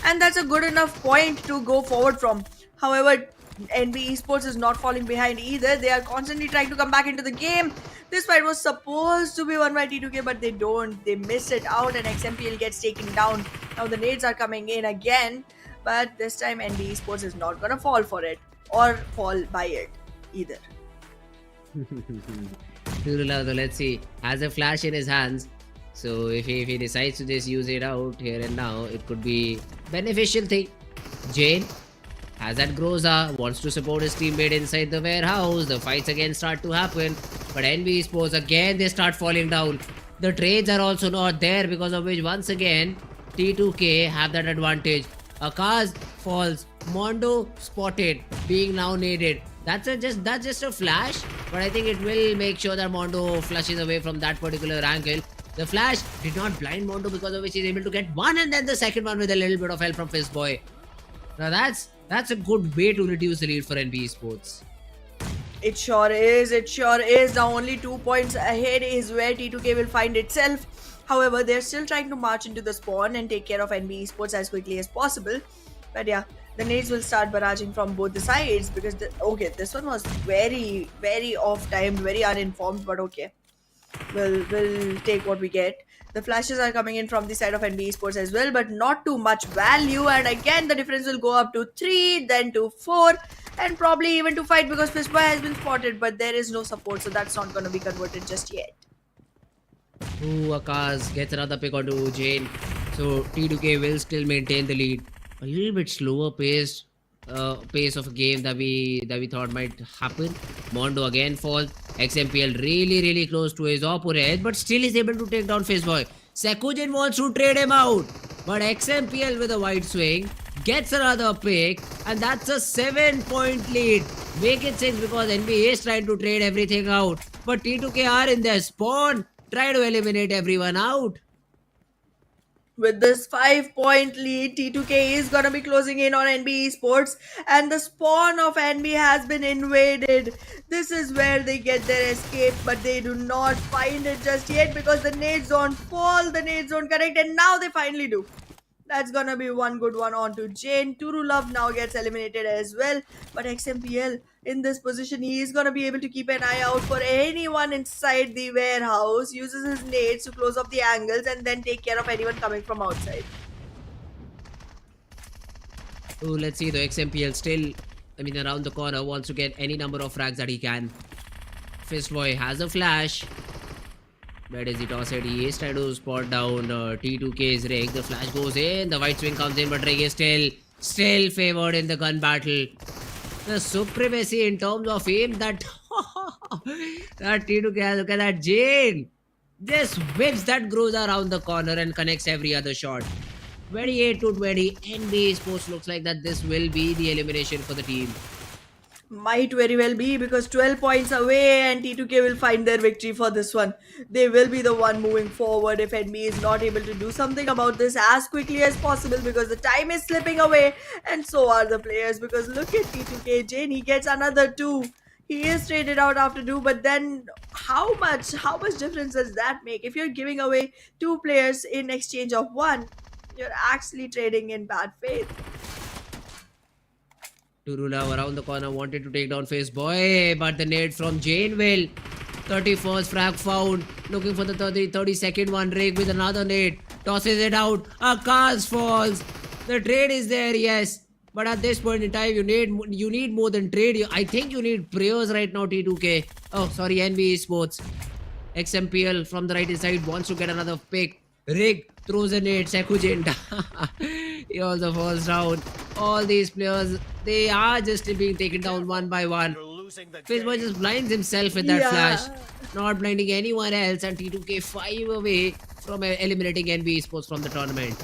and that's a good enough point to go forward from. However, NBeSports is not falling behind either. They are constantly trying to come back into the game. This fight was supposed to be won by T2K, but they don't. They miss it out, and XMPL gets taken down. Now the nades are coming in again, but this time NBeSports is not gonna fall for it or fall by it either. Nurullah, let's see, has a flash in his hands, so if he decides to just use it out here and now, it could be beneficial thing. Jane has that Groza, wants to support his teammate inside the warehouse. The fights again start to happen, but NBeSports again, they start falling down. The trades are also not there, because of which once again T2K have that advantage. Akaz falls, Mondo spotted, being now naded. That's just a flash, but I think it will make sure that Mondo flushes away from that particular angle. The flash did not blind Mondo, because of which he's able to get one, and then the second one with a little bit of help from Fizzboy. Now that's a good way to reduce the lead for NBeSports. It sure is. It sure is. Now only 2 points ahead is where T2K will find itself. However, they're still trying to march into the spawn and take care of NBeSports as quickly as possible. But yeah, the nades will start barraging from both the sides because this one was very, very off-timed, very uninformed, but okay. We'll take what we get. The flashes are coming in from the side of NBeSports as well, but not too much value. And again, the difference will go up to 3, then to 4, and probably even to 5 because Fistboy has been spotted, but there is no support, so that's not going to be converted just yet. Ooh, Akaz gets another pick onto Jane. So T2K will still maintain the lead. A little bit slower pace of a game that we thought might happen. Mondo again falls. XMPL really close to his opponent, but still is able to take down Fizzboy. Sekujin wants to trade him out, but XMPL with a wide swing gets another pick, and that's a 7-point lead. Make it 6 because NBA is trying to trade everything out, but T2K are in their spawn. Try to eliminate everyone out. With this 5-point lead, T2K is gonna be closing in on NBeSports, and the spawn of NB has been invaded. This is where they get their escape, but they do not find it just yet because the nades don't fall, the nades don't connect, and now they finally do. That's gonna be one good one onto Jane. Turulove now gets eliminated as well. But XMPL in this position, he is gonna be able to keep an eye out for anyone inside the warehouse. Uses his nades to close off the angles and then take care of anyone coming from outside. Oh, let's see. The XMPL still, around the corner, wants to get any number of frags that he can. Fistboy has a flash. Where does he toss it? He is trying to spot down T2K's Rig. The flash goes in. The white swing comes in, but Rig is still favored in the gun battle. The supremacy in terms of aim that that T2K has. Look at that Jane. Just whips that grows around the corner and connects every other shot. 28-20. NBeSports looks like that this will be the elimination for the team. Might very well be because 12 points away and T2K will find their victory for this one. They will be the one moving forward if NB is not able to do something about this as quickly as possible because the time is slipping away and so are the players because look at T2K. Jane, he gets another 2. He is traded out after 2, but then how much difference does that make? If you're giving away 2 players in exchange of 1, you're actually trading in bad faith. Turula around the corner wanted to take down Fizzboy, but the nade from Jane will. 31st frag found. Looking for the 32nd one. Rig with another nade. Tosses it out. Akaz falls. The trade is there, yes. But at this point in time, you need more than trade. I think you need prayers right now, T2K. Oh, sorry, NBeSports. XMPL from the right side wants to get another pick. Rig throws a nade. Sekujin. He also falls down. All these players, they are just being taken down one by one. Fizzboy just blinds himself with that flash. Not blinding anyone else, and T2K 5 away from eliminating NBeSports from the tournament.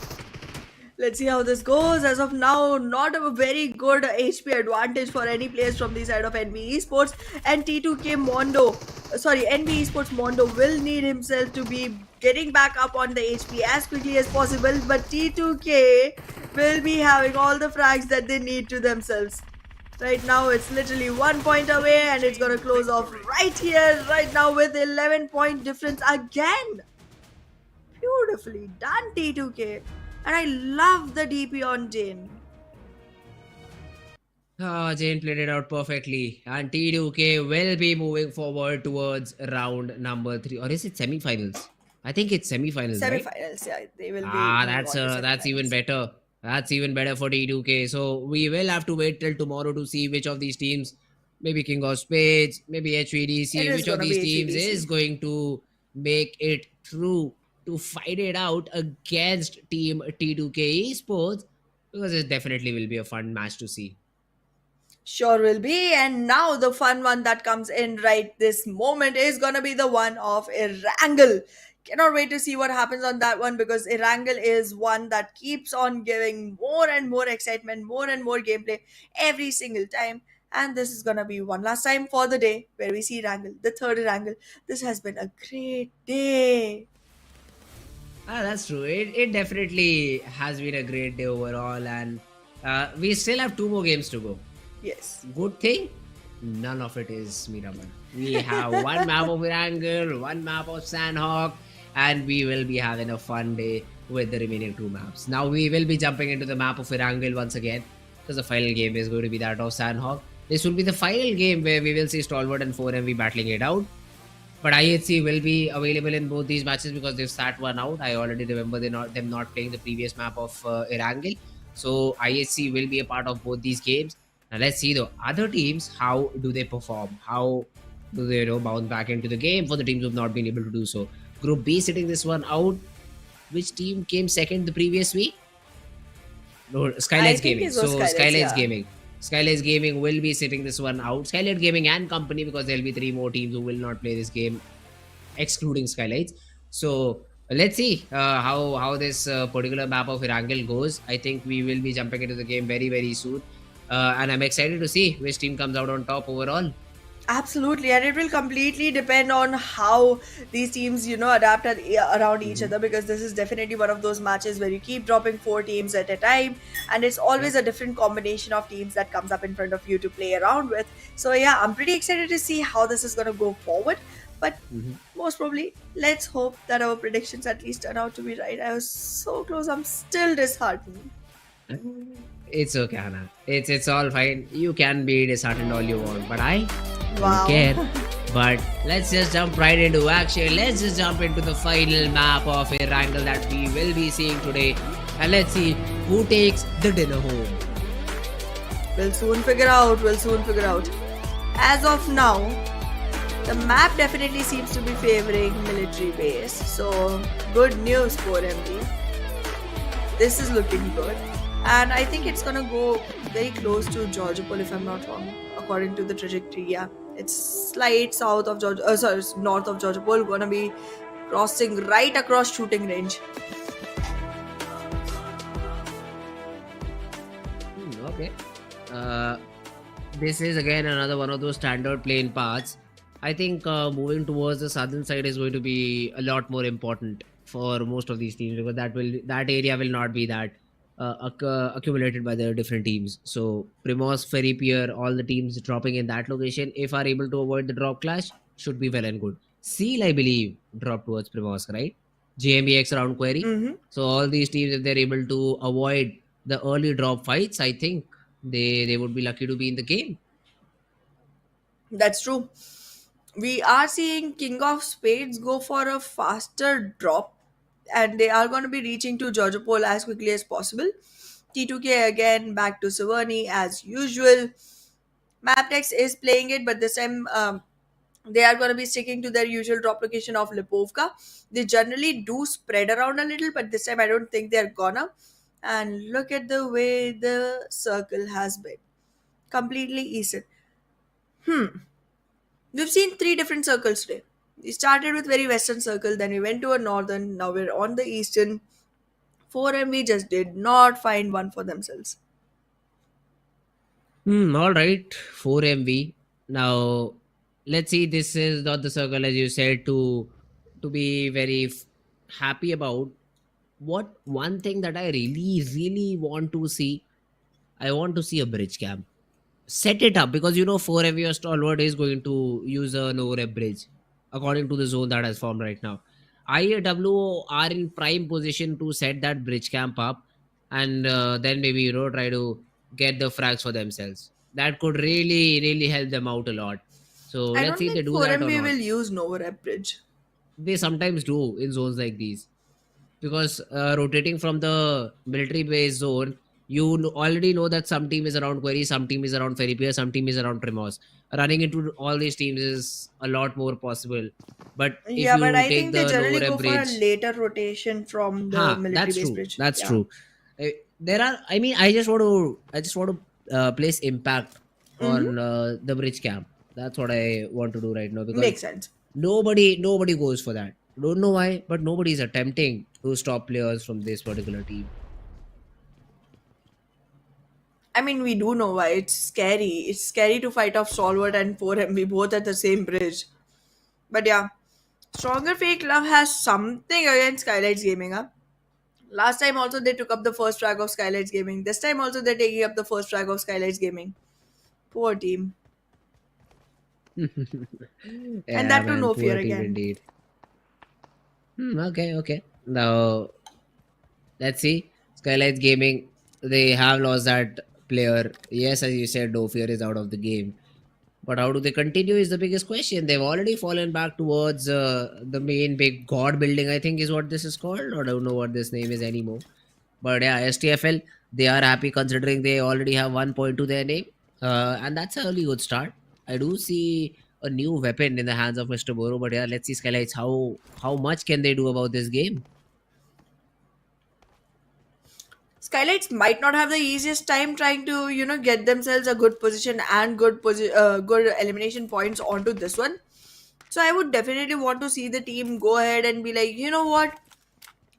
Let's see how this goes. As of now, not a very good HP advantage for any players from the side of NBeSports. And NBeSports Mondo will need himself to be getting back up on the HP as quickly as possible. But T2K will be having all the frags that they need to themselves. Right now, it's literally 1 point away and it's going to close off right here, right now with 11-point difference again. Beautifully done, T2K. And I love the DP on Jane. Jane played it out perfectly. And T2K will be moving forward towards round number 3. Or is it semi-finals? I think it's semi-finals, right? Semi-finals, yeah. They will be. That's even better. That's even better for T2K. So we will have to wait till tomorrow to see which of these teams, maybe King of Spades, maybe HVDC, which of these teams is going to make it through to fight it out against Team T2K Esports, because it definitely will be a fun match to see. Sure will be. And now the fun one that comes in right this moment is gonna be the one of Erangel. Cannot wait to see what happens on that one because Erangel is one that keeps on giving more and more excitement, more and more gameplay every single time. And this is gonna be one last time for the day where we see Wrangle, the third Wrangle. This has been a great day. That's true. It definitely has been a great day overall, and we still have 2 more games to go. Yes. Good thing, none of it is Miramar. We have one map of Wrangle, one map of Sandhawk, and we will be having a fun day with the remaining 2 maps. Now we will be jumping into the map of Wrangle once again, because the final game is going to be that of Sandhawk. This will be the final game where we will see Stalwart and 4MV battling it out. But IHC will be available in both these matches because they've sat one out. I already remember them not playing the previous map of Wrangle. So IHC will be a part of both these games. Now let's see the other teams, how do they perform? How do they bounce back into the game for the teams who have not been able to do so? Group B sitting this one out. Which team came second the previous week? No, SKYLIGHTZ Gaming. So SKYLIGHTZ Gaming. SKYLIGHTZ Gaming will be sitting this one out. SKYLIGHTZ Gaming and company, because there will be 3 more teams who will not play this game, excluding SKYLIGHTZ. So let's see how this particular map of Wrangle goes. I think we will be jumping into the game very soon. And I'm excited to see which team comes out on top overall. Absolutely, and it will completely depend on how these teams, adapt around each other, because this is definitely one of those matches where you keep dropping 4 teams at a time, and it's always a different combination of teams that comes up in front of you to play around with. So yeah, I'm pretty excited to see how this is going to go forward. But most probably, let's hope that our predictions at least turn out to be right. I was so close. I'm still disheartened. It's okay, Hannah. It's all fine. You can be disheartened all you want, but I Wow. don't care. But let's just jump right into action. Let's just jump into the final map of Wrangle that we will be seeing today, and let's see who takes the dinner home. We'll soon figure out. As of now, the map definitely seems to be favoring military base. So good news for MD. This is looking good. And I think it's gonna go very close to Georgopol, if I'm not wrong, according to the trajectory. Yeah, it's slight south of north of Georgopol, gonna be crossing right across shooting range. Okay. This is again another one of those standard plane paths. I think moving towards the southern side is going to be a lot more important for most of these teams, because that area will not be that accumulated by the different teams. So Primos, Ferry Pier, all the teams dropping in that location, if are able to avoid the drop clash, should be well and good. Seal, I believe, drop towards Primos, right? JMEX around Query. So all these teams, if they're able to avoid the early drop fights, I think they would be lucky to be in the game. That's true. We are seeing King of Spades go for a faster drop, and they are going to be reaching to Georgopol as quickly as possible. T2K again back to Severny as usual. Mabetex is playing it, but this time they are going to be sticking to their usual drop location of Lipovka. They generally do spread around a little, but this time I don't think they're gonna. And look at the way the circle has been. Completely eastern. We've seen 3 different circles today. We started with very western circle, then we went to a northern, now we're on the eastern. 4MV just did not find one for themselves. All right, 4MV. Now, let's see. This is not the circle, as you said, to be very happy about. What one thing that I really want to see, I want to see a bridge camp. Set it up, because 4MV or Stalwart is going to use a no rep bridge according to the zone that has formed right now. IAW are in prime position to set that bridge camp up, and then maybe try to get the frags for themselves. That could really help them out a lot. So I let's don't see if they think do that or 4MV not. will use no rep bridge. They sometimes do in zones like these, because rotating from the military base zone, you already know that some team is around Query, some team is around Ferry Pier, some team is around Primos. Running into all these teams is a lot more possible. But if Yeah, you but I take think they the generally lower go for a bridge, later rotation from the military that's base true. bridge. That's Yeah. true. There are. I mean, I just want to place impact on the bridge camp. That's what I want to do right now, because Makes sense. nobody goes for that. Don't know why, but nobody is attempting to stop players from this particular team. I mean, we do know why. It's scary. It's scary to fight off Stalwart and 4MB both at the same bridge. But yeah, Stronger Fake Love has something against SKYLIGHTZ Gaming, huh? Last time also they took up the first flag of SKYLIGHTZ Gaming. This time also they're taking up the first flag of SKYLIGHTZ Gaming. Poor team. And Yeah, that too man, no fear poor team again. indeed. Okay. Now, let's see. SKYLIGHTZ Gaming, they have lost that player. Yes, as you said, no fear is out of the game. But how do they continue is the biggest question. They've already fallen back towards the main big god building, I think is what this is called. Or I don't know what this name is anymore. But yeah, STFL, they are happy considering they already have 1 point to their name. And that's a really good start. I do see a new weapon in the hands of Mr. Boro. But yeah, let's see SKYLIGHTZ. How much can they do about this game? SKYLIGHTZ might not have the easiest time trying to, get themselves a good position and good elimination points onto this one. So I would definitely want to see the team go ahead and be like, you know what?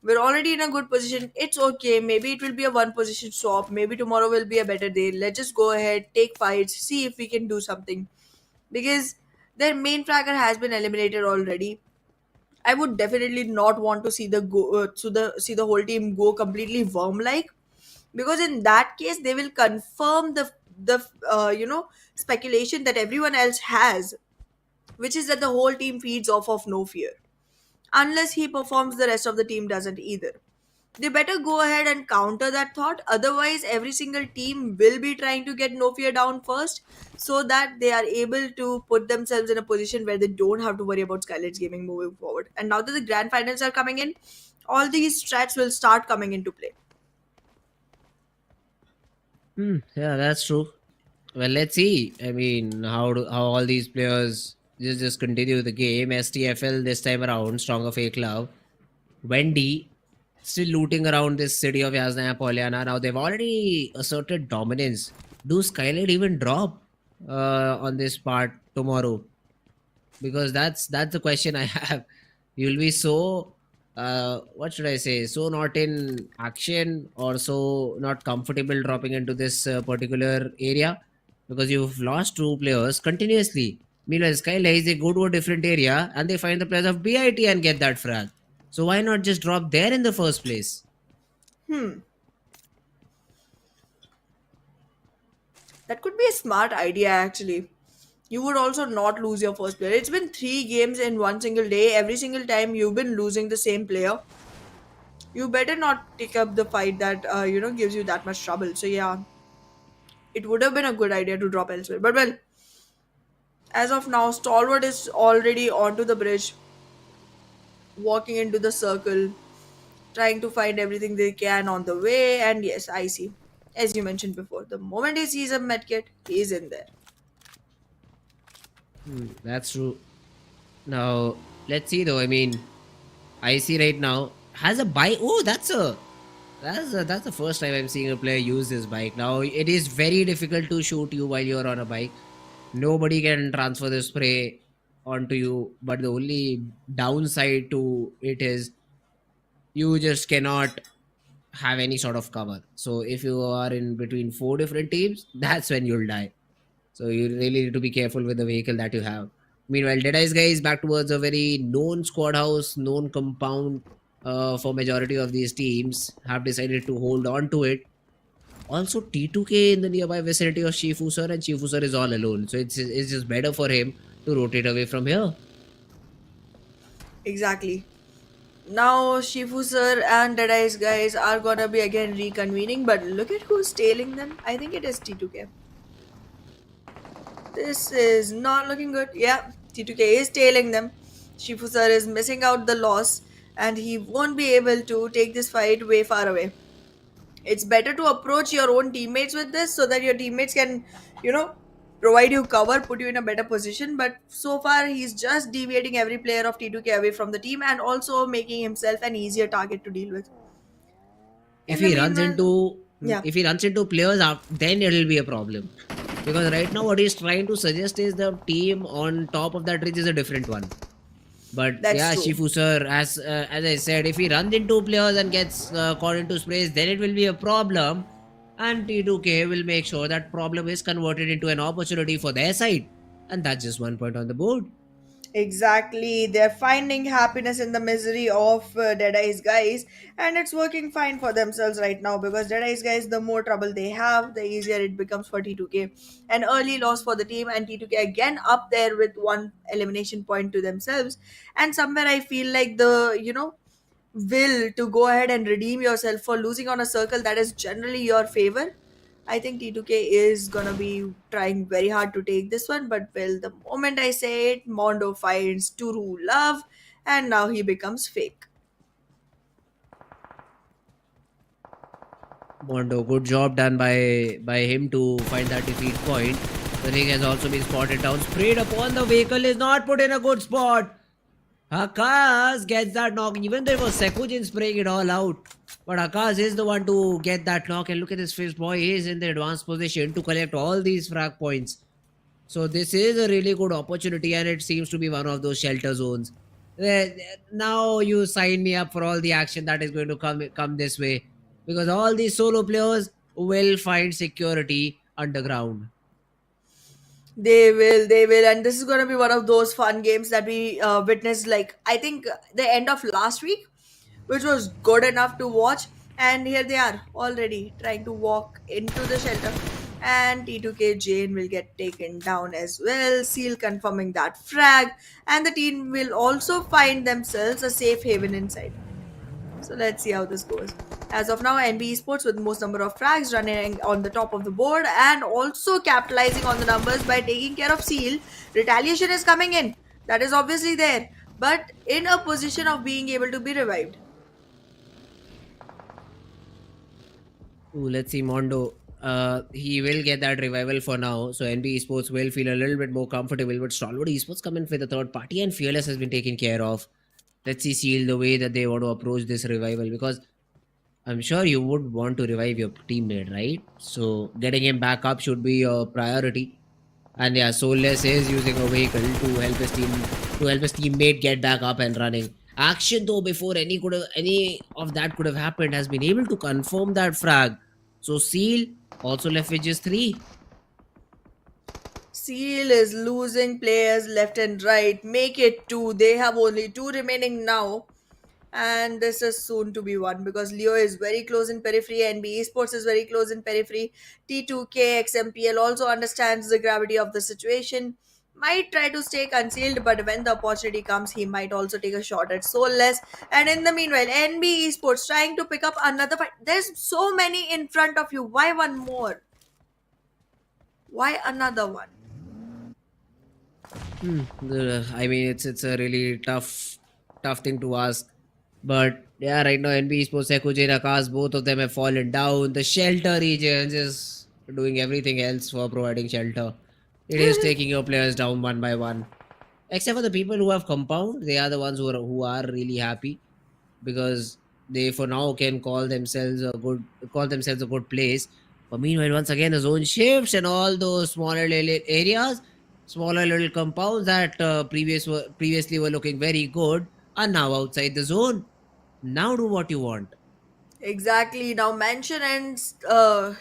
We're already in a good position. It's okay. Maybe it will be a one position swap. Maybe tomorrow will be a better day. Let's just go ahead, take fights, see if we can do something. Because their main fragger has been eliminated already. I would definitely not want to see the whole team go completely worm like, because in that case they will confirm the speculation that everyone else has, which is that the whole team feeds off of no fear. Unless he performs, the rest of the team doesn't either. They better go ahead and counter that thought. Otherwise, every single team will be trying to get no fear down first, so that they are able to put themselves in a position where they don't have to worry about SKYLIGHTZ Gaming moving forward. And now that the grand finals are coming in, all these strats will start coming into play. Yeah, that's true. Well, let's see. I mean, how all these players just continue the game. STFL this time around, stronger fake love. Wendy still looting around this city of Yasnaya Poliana. Now they've already asserted dominance. Do SKYLIGHTZ even drop on this part tomorrow? Because that's the question I have. You'll be so what should I say? So not in action or so not comfortable dropping into this particular area because you've lost two players continuously. Meanwhile, SKYLIGHTZ, they go to a different area and they find the players of BIT and get that frag. So why not just drop there in the first place? That could be a smart idea actually. You would also not lose your first player. It's been 3 games in one single day. Every single time you've been losing the same player. You better not take up the fight that gives you that much trouble. So yeah, it would have been a good idea to drop elsewhere. But well, as of now, Stalwart is already onto the bridge, walking into the circle, trying to find everything they can on the way. And yes, I see. As you mentioned before, the moment he sees a medkit, he's in there. That's true. Now, let's see though. I mean, I see right now has a bike. Oh, that's the first time I'm seeing a player use this bike. Now, it is very difficult to shoot you while you're on a bike. Nobody can transfer the spray onto you, but the only downside to it is you just cannot have any sort of cover. So if you are in between 4 different teams, that's when you'll die. So you really need to be careful with the vehicle that you have. Meanwhile, DEADEYES guys back towards a very known squad house, known compound for majority of these teams have decided to hold on to it. Also, T2K in the nearby vicinity of Shifu sir, and Shifu sir is all alone. So it's just better for him to rotate away from here. Exactly. Now Shifu sir and DeADEYES guys are gonna be again reconvening, but look at who's tailing them. I think it is T2K. This is not looking good. Yeah, T2K is tailing them. Shifu sir is missing out the loss, and he won't be able to take this fight way far away. It's better to approach your own teammates with this so that your teammates can, provide you cover, put you in a better position. But so far, he's just deviating every player of T2K away from the team and also making himself an easier target to deal with. If In the he runs meanwhile, into if he runs into players up, then it will be a problem. Because right now what he's trying to suggest is the team on top of that ridge is a different one. But That's yeah, true. Shifu sir, as I said, if he runs into players and gets caught into sprays, then it will be a problem. and T2K will make sure that problem is converted into an opportunity for their side. And that's just 1 point on the board. Exactly. They're finding happiness in the misery of Deadeye's guys, and it's working fine for themselves right now because Deadeye's guys, the more trouble they have, the easier it becomes for T2K. An early loss for the team, and T2K again up there with one elimination point to themselves. And somewhere I feel like the will to go ahead and redeem yourself for losing on a circle that is generally your favor. I think T2K is gonna be trying very hard to take this one, but well, the moment I say it, Mondo finds Turu love, and now he becomes fake. Mondo, good job done by him to find that defeat point. The ring has also been spotted down. Sprayed upon the vehicle is not put in a good spot. Hakas gets that knock. Even there was Sekujin spraying it all out. But Hakas is the one to get that knock. And look at this fifth boy. He is in the advanced position to collect all these frag points. So this is a really good opportunity, and it seems to be one of those shelter zones. Now you sign me up for all the action that is going to come this way. Because all these solo players will find security underground. They will, and this is gonna be one of those fun games that we witnessed. Like I think the end of last week, which was good enough to watch, and here they are already trying to walk into the shelter. And T2K Jane will get taken down as well. Seal confirming that frag, and the team will also find themselves a safe haven inside. So let's see how this goes. As of now, NBeSports with most number of frags running on the top of the board and also capitalizing on the numbers by taking care of Seal. Retaliation is coming in. That is obviously there, but in a position of being able to be revived. Ooh, let's see, Mondo. He will get that revival for now. So NBeSports will feel a little bit more comfortable. But Stalwart Esports come in for the third party, and Fearless has been taken care of. Let's see Seal the way that they want to approach this revival, because I'm sure you would want to revive your teammate, right? So getting him back up should be a priority. And yeah, Soulless is using a vehicle to help his teammate get back up and running. Action though, before any of that could have happened, has been able to confirm that frag. So Seal also left with just 3. Seal is losing players left and right. Make it 2. They have only 2 remaining now. And this is soon to be won because Leo is very close in periphery, NB Esports is very close in periphery. T2K XMPL also understands the gravity of the situation. Might try to stay concealed, but when the opportunity comes, he might also take a shot at Soulless. And in the meanwhile, NB Esports trying to pick up another fight. There's so many in front of you. Why one more? Why another one? I mean, it's a really tough thing to ask. But yeah, right now NBeSports, Sekujin, Akash, both of them have fallen down. The shelter regions is doing everything else for providing shelter. It is taking your players down one by one. Except for the people who have compound, they are the ones who are really happy, because they for now can call themselves a good place. But meanwhile, once again the zone shifts, and all those smaller little areas, smaller little compounds that previously were looking very good are now outside the zone. Now do what you want. Exactly. Now, mansion and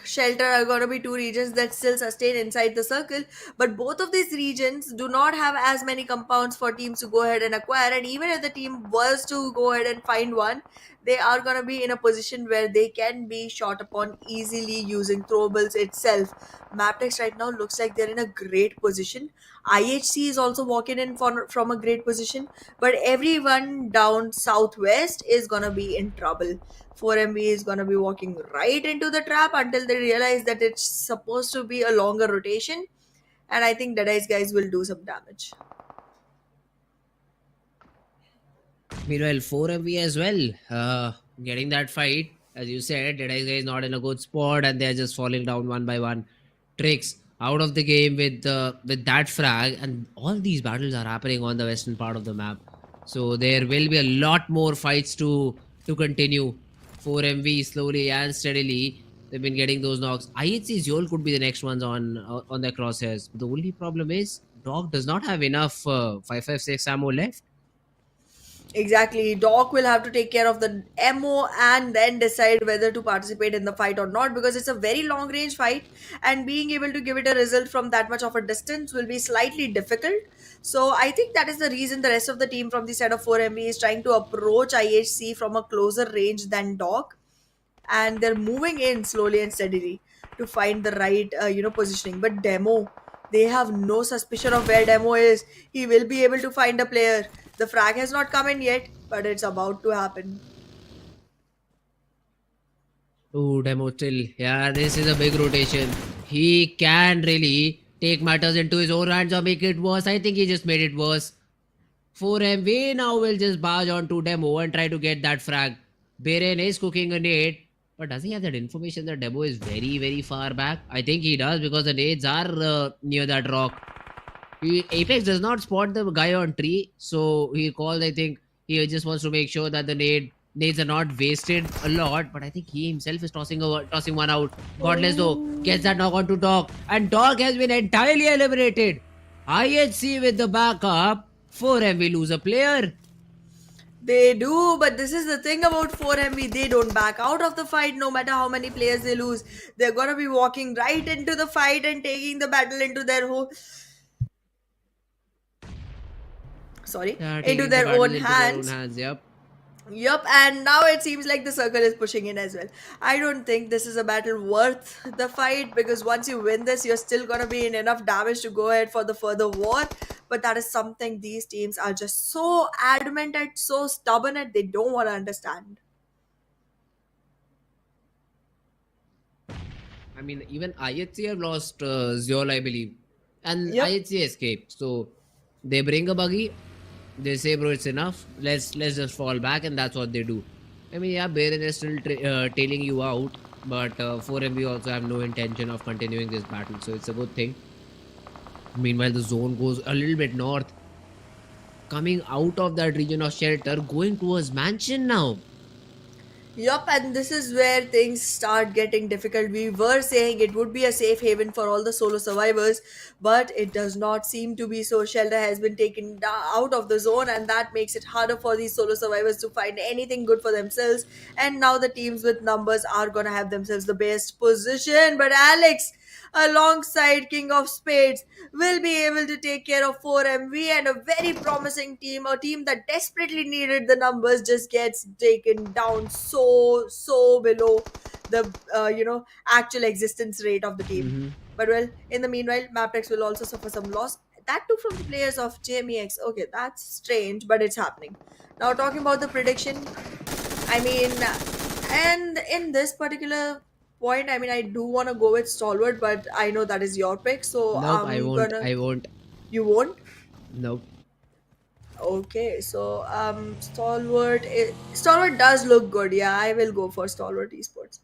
shelter are going to be 2 regions that still sustain inside the circle, but both of these regions do not have as many compounds for teams to go ahead and acquire. And even if the team was to go ahead and find one, they are going to be in a position where they can be shot upon easily using throwables itself. Mabetex right now looks like they're in a great position. IHC is also walking in from a great position, but everyone down southwest is going to be in trouble. 4MB is going to be walking right into the trap until they realize that it's supposed to be a longer rotation. And I think Deadeye's guys will do some damage. Meanwhile, 4MV as well, getting that fight. As you said, Deadeye's guy is not in a good spot, and they're just falling down one by one. Tricks out of the game with that frag, and all these battles are happening on the western part of the map. So there will be a lot more fights to continue. 4MV slowly and steadily, they've been getting those knocks. IHC's Yol could be the next ones on their crosshairs. The only problem is Dog does not have enough 556 ammo left. Exactly. Doc will have to take care of the MO and then decide whether to participate in the fight or not, because it's a very long range fight and being able to give it a result from that much of a distance will be slightly difficult. So I think that is the reason the rest of the team from the side of 4MV is trying to approach IHC from a closer range than Doc, and they're moving in slowly and steadily to find the right positioning. But Demo, they have no suspicion of where Demo is. He will be able to find a player. The frag has not come in yet, but it's about to happen. Ooh, demo still. Yeah, this is a big rotation. He can really take matters into his own hands or make it worse. I think he just made it worse. 4MV now will just barge on to demo and try to get that frag. Beren is cooking a nade. But does he have that information that Demo is very, very far back? I think he does, because the nades are near that rock. Apex does not spot the guy on tree, so he calls. I think he just wants to make sure that the nades are not wasted a lot. But I think he himself is tossing one out. Godless though gets that knock onto Dog, and Dog has been entirely eliminated. IHC with the backup. 4MV lose a player. They do, but this is the thing about 4MV. They don't back out of the fight no matter how many players they lose. They're gonna be walking right into the fight and taking the battle into their Yeah, into taking the their battle own into their own hands. hands. Yep. Yup, and now it seems like the circle is pushing in as well. I don't think this is a battle worth the fight, because once you win this, you're still gonna be in enough damage to go ahead for the further war. But that is something these teams are just so adamant at, so stubborn at, they don't want to understand. I mean, even IHC have lost Zeol, I believe. And Yep. IHC escaped. So they bring a buggy. They say, bro, it's enough. Let's just fall back, and that's what they do. I mean, yeah, Beren is still tailing you out, but 4MB also have no intention of continuing this battle, so it's a good thing. Meanwhile, the zone goes a little bit north, coming out of that region of shelter, going towards mansion now. Yup, and this is where things start getting difficult. We were saying it would be a safe haven for all the solo survivors, but it does not seem to be so. Shelter has been taken out of the zone, and that makes it harder for these solo survivors to find anything good for themselves. And now the teams with numbers are gonna have themselves the best position. But Alex, alongside King of Spades, will be able to take care of 4MV, and a very promising team, a team that desperately needed the numbers, just gets taken down so below the actual existence rate of the team. But well, in the meanwhile, Mabetex will also suffer some loss. That too from the players of JMEX. Okay, that's strange, but it's happening. Now talking about the prediction, I mean, and in this particular point, I mean, I do want to go with Stalwart, but I know that is your pick, so Nope, I I'm won't. gonna. I won't. You won't? Nope. Okay, so Stalwart does look good. Yeah, I will go for Stalwart Esports.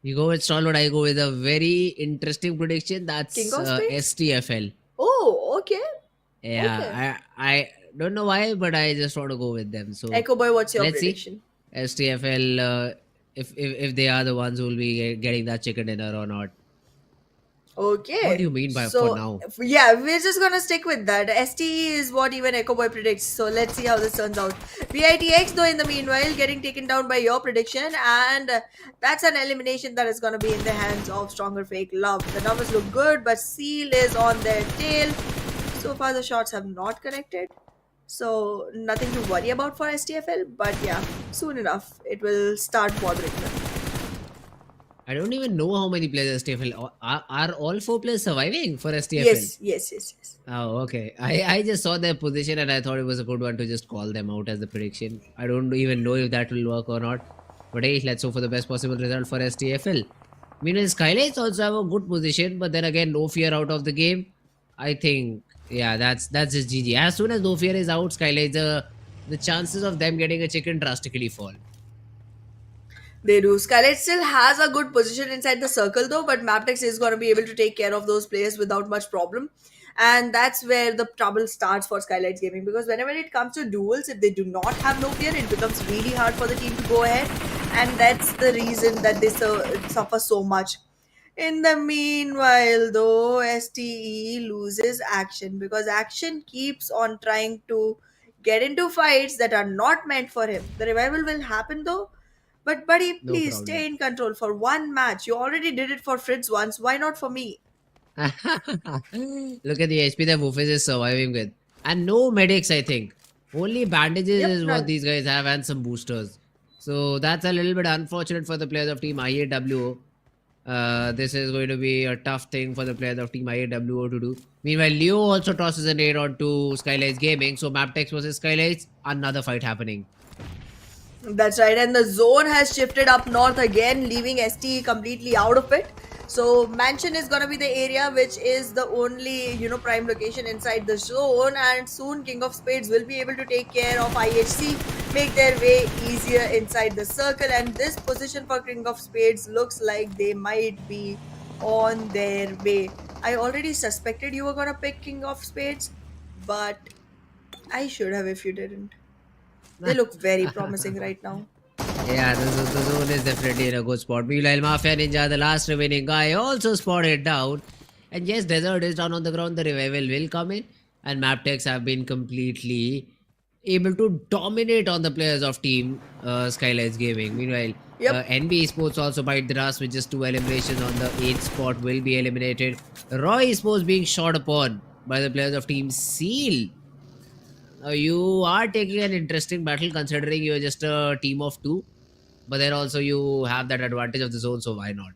You go with Stalwart, I go with a very interesting prediction. King That's of Spades? STFL. Oh, okay. Okay. Yeah, I don't know why, but I just want to go with them. So Echo Boy, what's your let's see. prediction? STFL, if they are the ones who will be getting that chicken dinner or not. Okay. What do you mean by so, for now? Yeah, we're just gonna stick with that. STE is what even Echo Boy predicts. So let's see how this turns out. VITX though in the meanwhile getting taken down by your prediction, and that's an elimination that is gonna be in the hands of Stronger Fake Love. The numbers look good, but Seal is on their tail. So far the shots have not connected. So nothing to worry about for STFL, but yeah, soon enough it will start bothering them. I don't even know how many players STFL are all 4 players surviving for STFL. Yes. Oh, okay. I just saw their position and I thought it was a good one to just call them out as the prediction. I don't even know if that will work or not. But hey, let's hope for the best possible result for STFL. Meanwhile, SKYLIGHTZ also have a good position, but then again, no fear out of the game. I think, yeah, that's just GG. As soon as no fear is out, SKYLIGHTZ, the chances of them getting a chicken drastically fall. They do. SKYLIGHTZ still has a good position inside the circle though, but Mabetex is going to be able to take care of those players without much problem. And that's where the trouble starts for SKYLIGHTZ Gaming, because whenever it comes to duels, if they do not have no fear, it becomes really hard for the team to go ahead. And that's the reason that they suffer so much. In the meanwhile, though, STE loses Action, because Action keeps on trying to get into fights that are not meant for him. The revival will happen though. But buddy, No please problem. stay in control for one match. You already did it for Fritz once. Why not for me? Look at the HP that Woofus is surviving with. And no medics, I think. Only bandages Yep, is what none. these guys have and some boosters. So that's a little bit unfortunate for the players of Team IAWO. This is going to be a tough thing for the players of Team IAWO to do. Meanwhile, Leo also tosses a nade onto SKYLIGHTZ Gaming. So Mabetex versus SKYLIGHTZ, another fight happening. That's right, and the zone has shifted up north again, leaving STE completely out of it. So Mansion is gonna be the area which is the only prime location inside the zone, and soon King of Spades will be able to take care of IHC, make their way easier inside the circle, and this position for King of Spades looks like they might be on their way. I already suspected you were gonna pick King of Spades, but I should have if you didn't. They look very promising right now. Yeah, the zone is definitely in a good spot. Meanwhile, Mafia Ninja, the last remaining guy, also spotted down. And yes, Desert is down on the ground. The revival will come in. And Mabetex have been completely able to dominate on the players of Team SKYLIGHTZ Gaming. Meanwhile, Yep. NBeSports also bite the dust with just 2 eliminations on the 8th spot will be eliminated. Roy Esports being shot upon by the players of Team Seal. You are taking an interesting battle considering you're just a team of 2. But then also you have that advantage of the zone, so why not?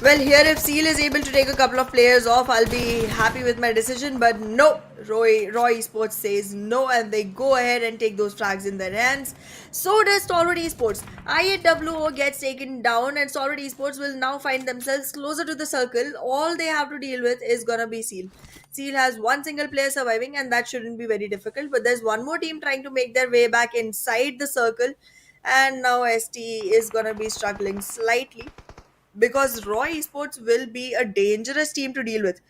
Well, here if Seal is able to take a couple of players off, I'll be happy with my decision. But no, Roy Esports says no, and they go ahead and take those flags in their hands. So does Stalwart Esports. IAWO gets taken down, and Stalwart Esports will now find themselves closer to the circle. All they have to deal with is gonna be Seal. Seal has one single player surviving, and that shouldn't be very difficult. But there's one more team trying to make their way back inside the circle, and now STE is gonna be struggling slightly, because Roy Esports will be a dangerous team to deal with.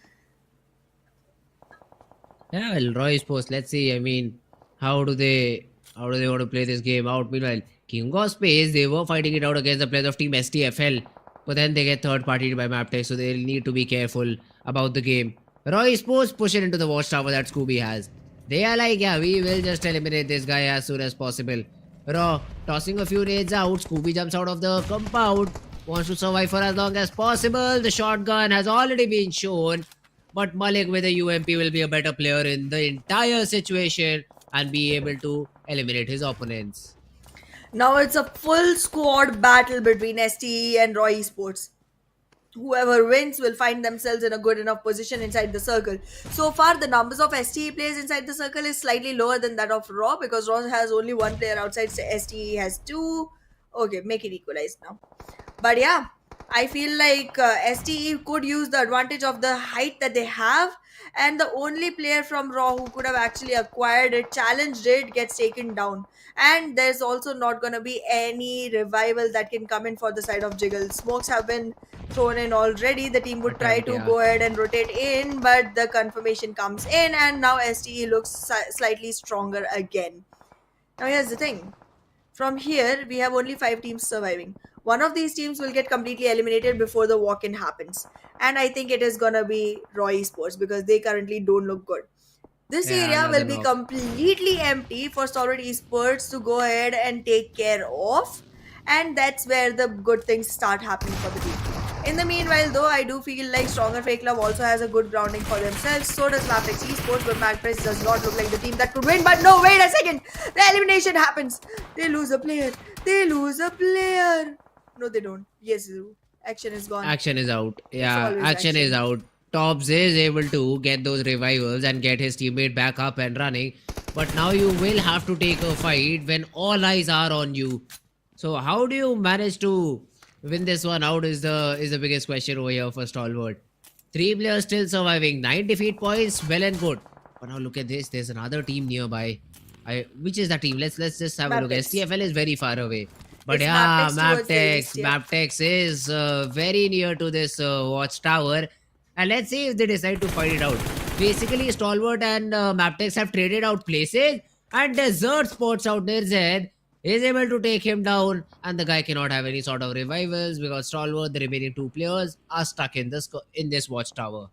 Yeah, well, Roy Esports, let's see. I mean, how do they want to play this game out? Meanwhile, King of Space, they were fighting it out against the players of Team STFL. But then they get third partied by Mabetex, so they'll need to be careful about the game. Roy Esports push it into the watchtower that Scooby has. They are like, yeah, we will just eliminate this guy as soon as possible. Raw tossing a few nades out. Scooby jumps out of the compound. Wants to survive for as long as possible. The shotgun has already been shown. But Malik with a UMP will be a better player in the entire situation and be able to eliminate his opponents. Now it's a full squad battle between STE and Roy Esports. Whoever wins will find themselves in a good enough position inside the circle. So far, the numbers of STE players inside the circle is slightly lower than that of Raw, because Raw has only one player outside, STE has 2. Okay, make it equalized now. But yeah, I feel like STE could use the advantage of the height that they have, and the only player from Raw who could have actually acquired it, challenged it, gets taken down. And there's also not going to be any revival that can come in for the side of Jiggle. Smokes have been thrown in already. The team would try to go ahead and rotate in, but the confirmation comes in, and now STE looks slightly stronger again. Now here's the thing. From here, we have only 5 teams surviving. One of these teams will get completely eliminated before the walk-in happens. And I think it is gonna be Roy Esports, because they currently don't look good. This area will be completely empty for Stalwart Esports to go ahead and take care of. And that's where the good things start happening for the team. In the meanwhile, though, I do feel like Stronger FAKELOVE also has a good grounding for themselves. So does Mabetex Esports, but Mabetex does not look like the team that could win. But no, wait a second. The elimination happens. They lose a player. No, they don't. Yes, they do. Action is gone. Action is out. Yeah, action is out. Tops is able to get those revivals and get his teammate back up and running. But now you will have to take a fight when all eyes are on you. So how do you manage to win this one out is the biggest question over here for Stalwart. 3 players still surviving. 9 defeat points, well and good. But now look at this. There's another team nearby. Which is that team? Let's just have a look. STFL is very far away. But yeah, Mabetex is very near to this watchtower. And let's see if they decide to fight it out. Basically, Stalwart and Mabetex have traded out places. And Desert Sports out near Zed is able to take him down. And the guy cannot have any sort of revivals because Stalwart, the remaining 2 players, are stuck in this watchtower.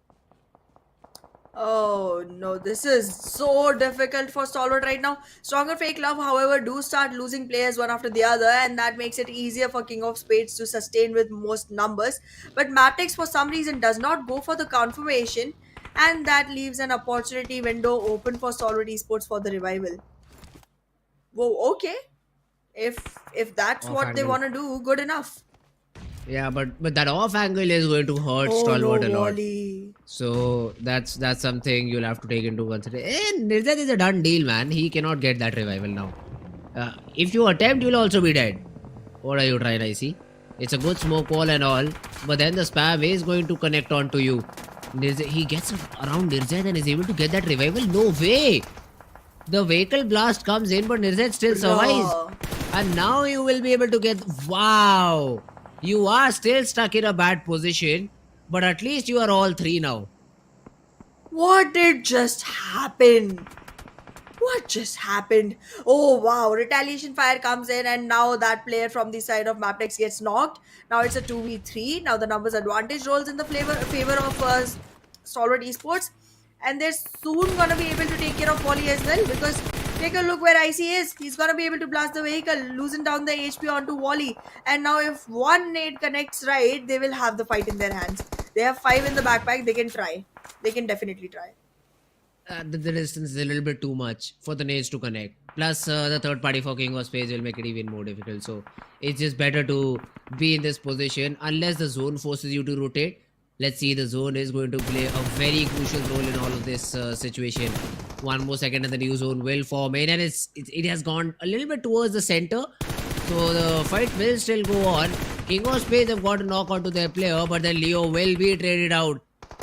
Oh no, this is so difficult for Stalwart right now. Stronger Fake Love, however, do start losing players one after the other, and that makes it easier for King of Spades to sustain with most numbers. But Mabetex, for some reason, does not go for the confirmation, and that leaves an opportunity window open for Stalwart Esports for the revival. Whoa, okay. If that's Off what they angle. want to do, good enough. Yeah, but that off angle is going to hurt Oh no, Stalwart a lot. Wally. So that's something you'll have to take into consideration. Nirzad is a done deal, man. He cannot get that revival now. If you attempt, you'll also be dead. What are you trying to see? It's a good smoke wall and all, but then the spam is going to connect onto you. He gets around Nirzad and is able to get that revival. No way! The vehicle blast comes in, but Nirzad still survives. And now you will be able to get... Wow! You are still stuck in a bad position, but at least you are all three now. What did just happen? What just happened? Oh wow, retaliation fire comes in, and now that player from the side of Mabetex gets knocked. Now it's a 2v3. Now the numbers advantage rolls in the favor of Stalwart Esports, and they're soon gonna be able to take care of Wally as well, because take a look where IC is. He's gonna be able to blast the vehicle, losing down the HP onto Wally. And now if one nade connects right, they will have the fight in their hands. They have 5 in the backpack. They can try. They can definitely try. The distance is a little bit too much for the nades to connect. Plus, the third party for King of Spades will make it even more difficult. So, it's just better to be in this position unless the zone forces you to rotate. Let's see, the zone is going to play a very crucial role in all of this situation. One more second and the new zone will form in, and it has gone a little bit towards the center. So, the fight will still go on. King of Spades have got a knock onto their player, but then Leo will be traded out.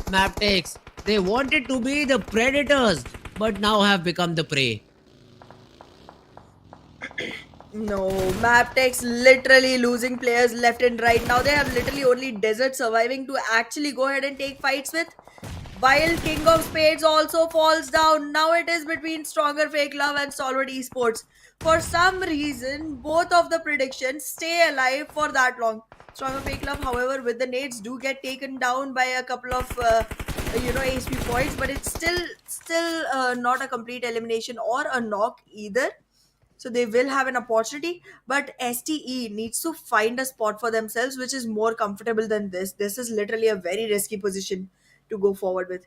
Mabetex. They wanted to be the predators, but now have become the prey. No, Mabetex literally losing players left and right. Now they have literally only Desert surviving to actually go ahead and take fights with. While King of Spades also falls down. Now it is between Stronger Fake Love and Stalwart Esports. For some reason, both of the predictions stay alive for that long. Stronger Fake Love, however, with the nades do get taken down by a couple of HP points, but it's still not a complete elimination or a knock either. So they will have an opportunity, but STE needs to find a spot for themselves which is more comfortable than this. This is literally a very risky position to go forward with.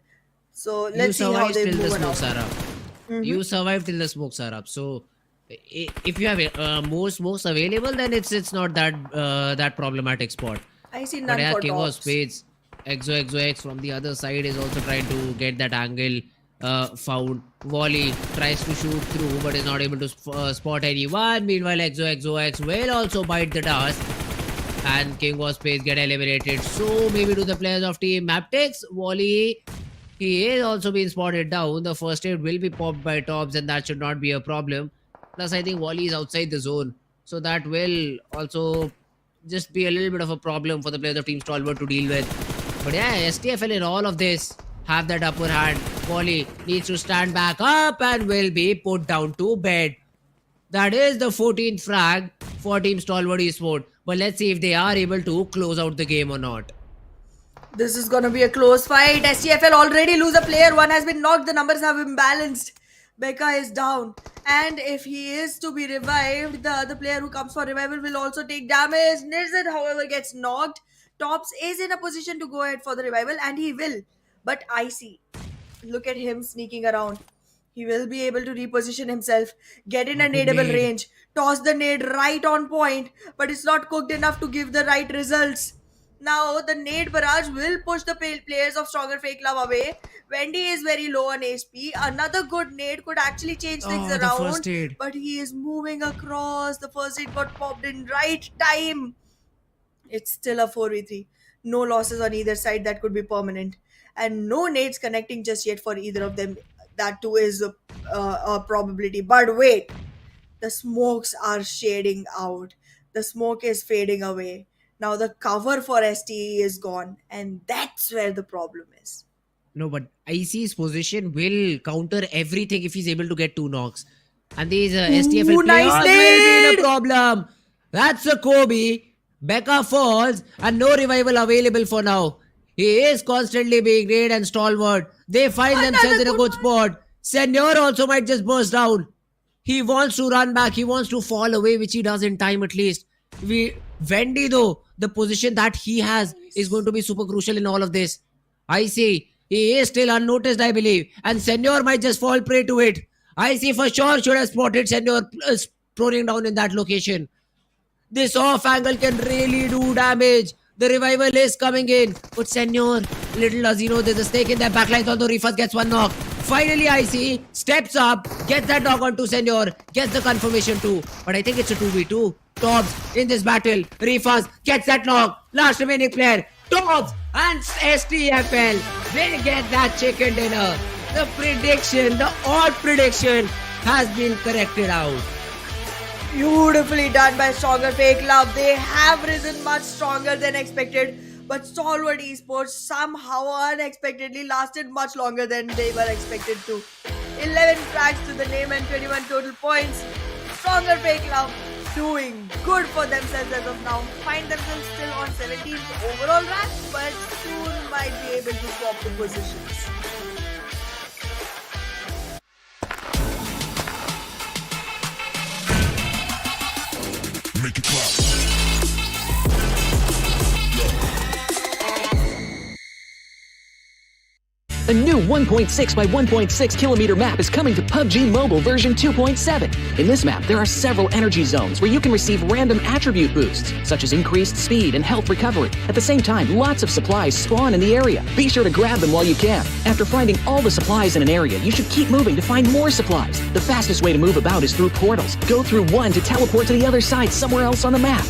So You let's see how survived they till the move smokes around. are up. You survived till the smokes are up. So if you have more smokes available, then it's not that problematic spot. I see But none yeah, for King of tops. Spades, XOXOX from the other side is also trying to get that angle found. Wally tries to shoot through but is not able to spot anyone. Meanwhile, XOXOX will also bite the dust. And King of Spades get eliminated. So maybe to the players of Team Mabetex, Wally, he is also being spotted down. The first aid will be popped by tops and that should not be a problem. Plus, I think Wally is outside the zone. So that will also just be a little bit of a problem for the players of Team Stalwart to deal with. But yeah, STFL in all of this have that upper hand. Wally needs to stand back up and will be put down to bed. That is the 14th frag for Team Stalwart Esports. But let's see if they are able to close out the game or not. This is gonna be a close fight. STFL already lose a player. One has been knocked. The numbers have imbalanced. Becca is down. And if he is to be revived, the other player who comes for revival will also take damage. Nirzad, however, gets knocked. Tops is in a position to go ahead for the revival, and he will. But Icy, look at him sneaking around. He will be able to reposition himself, get in a Good nadeable nade. range, toss the nade right on point, but it's not cooked enough to give the right results. Now the nade barrage will push the players of Stronger Fake Love away. Wendy is very low on HP. Another good nade could actually change things Oh, the around, first aid. but he is moving across. The first aid got popped in right time. It's still a 4v3. No losses on either side that could be permanent. And no nades connecting just yet for either of them. That too is a probability. But wait, the smokes are shading out. The smoke is fading away. Now the cover for STE is gone. And that's where the problem is. No, but IC's position will counter everything if he's able to get 2 knocks. And these STFL Ooh, players nice will be in a lead! problem. That's a Kobe. Becca falls and no revival available for now. He is constantly being raided and Stalwart. They find themselves in a good spot. Senor also might just burst down. He wants to run back. He wants to fall away, which he does in time at least. Wendy though, the position that he has is going to be super crucial in all of this. I see. He is still unnoticed, I believe. And Senor might just fall prey to it. I see for sure should have spotted Senor proning down in that location. This off angle can really do damage. The revival is coming in. But Senor, little does he know there's a stake in their backlines, although Refus gets one knock. Finally, I see, steps up, gets that knock onto Senor, gets the confirmation too. But I think it's a 2v2. Tobbs in this battle. Refus gets that knock. Last remaining player. Tobbs and STFL will get that chicken dinner. The prediction, the odd prediction has been corrected out. Beautifully done by Stronger FAKELOVE. They have risen much stronger than expected. But Stalwart Esports somehow unexpectedly lasted much longer than they were expected to. 11 frags to the name and 21 total points. Stronger FAKELOVE doing good for themselves as of now. Find themselves still on 17th overall rank, but soon might be able to swap the positions. Make it clap. A new 1.6 by 1.6 kilometer map is coming to PUBG Mobile version 2.7. In this map, there are several energy zones where you can receive random attribute boosts, such as increased speed and health recovery. At the same time, lots of supplies spawn in the area. Be sure to grab them while you can. After finding all the supplies in an area, you should keep moving to find more supplies. The fastest way to move about is through portals. Go through one to teleport to the other side somewhere else on the map.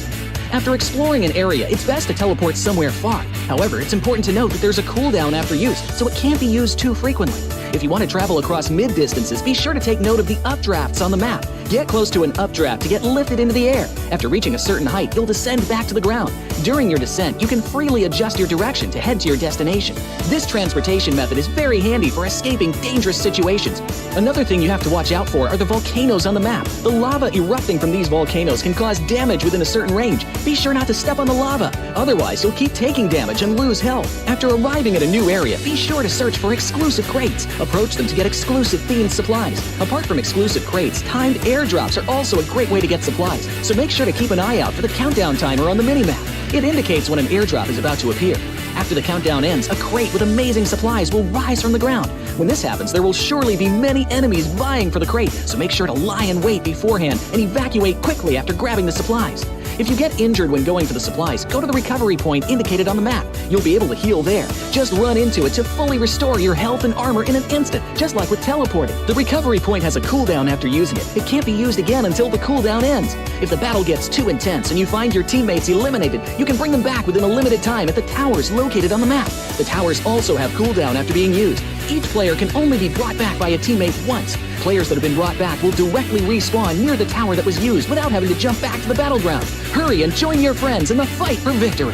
After exploring an area, it's best to teleport somewhere far. However, it's important to note that there's a cooldown after use, so it can't be used too frequently. If you want to travel across mid-distances, be sure to take note of the updrafts on the map. Get close to an updraft to get lifted into the air. After reaching a certain height, you'll descend back to the ground. During your descent, you can freely adjust your direction to head to your destination. This transportation method is very handy for escaping dangerous situations. Another thing you have to watch out for are the volcanoes on the map. The lava erupting from these volcanoes can cause damage within a certain range. Be sure not to step on the lava. Otherwise, you'll keep taking damage and lose health. After arriving at a new area, be sure to search for exclusive crates. Approach them to get exclusive themed supplies. Apart from exclusive crates, timed airdrops are also a great way to get supplies, so make sure to keep an eye out for the countdown timer on the minimap. It indicates when an airdrop is about to appear. After the countdown ends, a crate with amazing supplies will rise from the ground. When this happens, there will surely be many enemies vying for the crate, so make sure to lie in wait beforehand and evacuate quickly after grabbing the supplies. If you get injured when going for the supplies, go to the recovery point indicated on the map. You'll be able to heal there. Just run into it to fully restore your health and armor in an instant, just like with teleporting. The recovery point has a cooldown after using it. It can't be used again until the cooldown ends. If the battle gets too intense and you find your teammates eliminated, you can bring them back within a limited time at the towers located on the map. The towers also have cooldown after being used. Each player can only be brought back by a teammate once. Players that have been brought back will directly respawn near the tower that was used without having to jump back to the battleground. Hurry and join your friends in the fight for victory.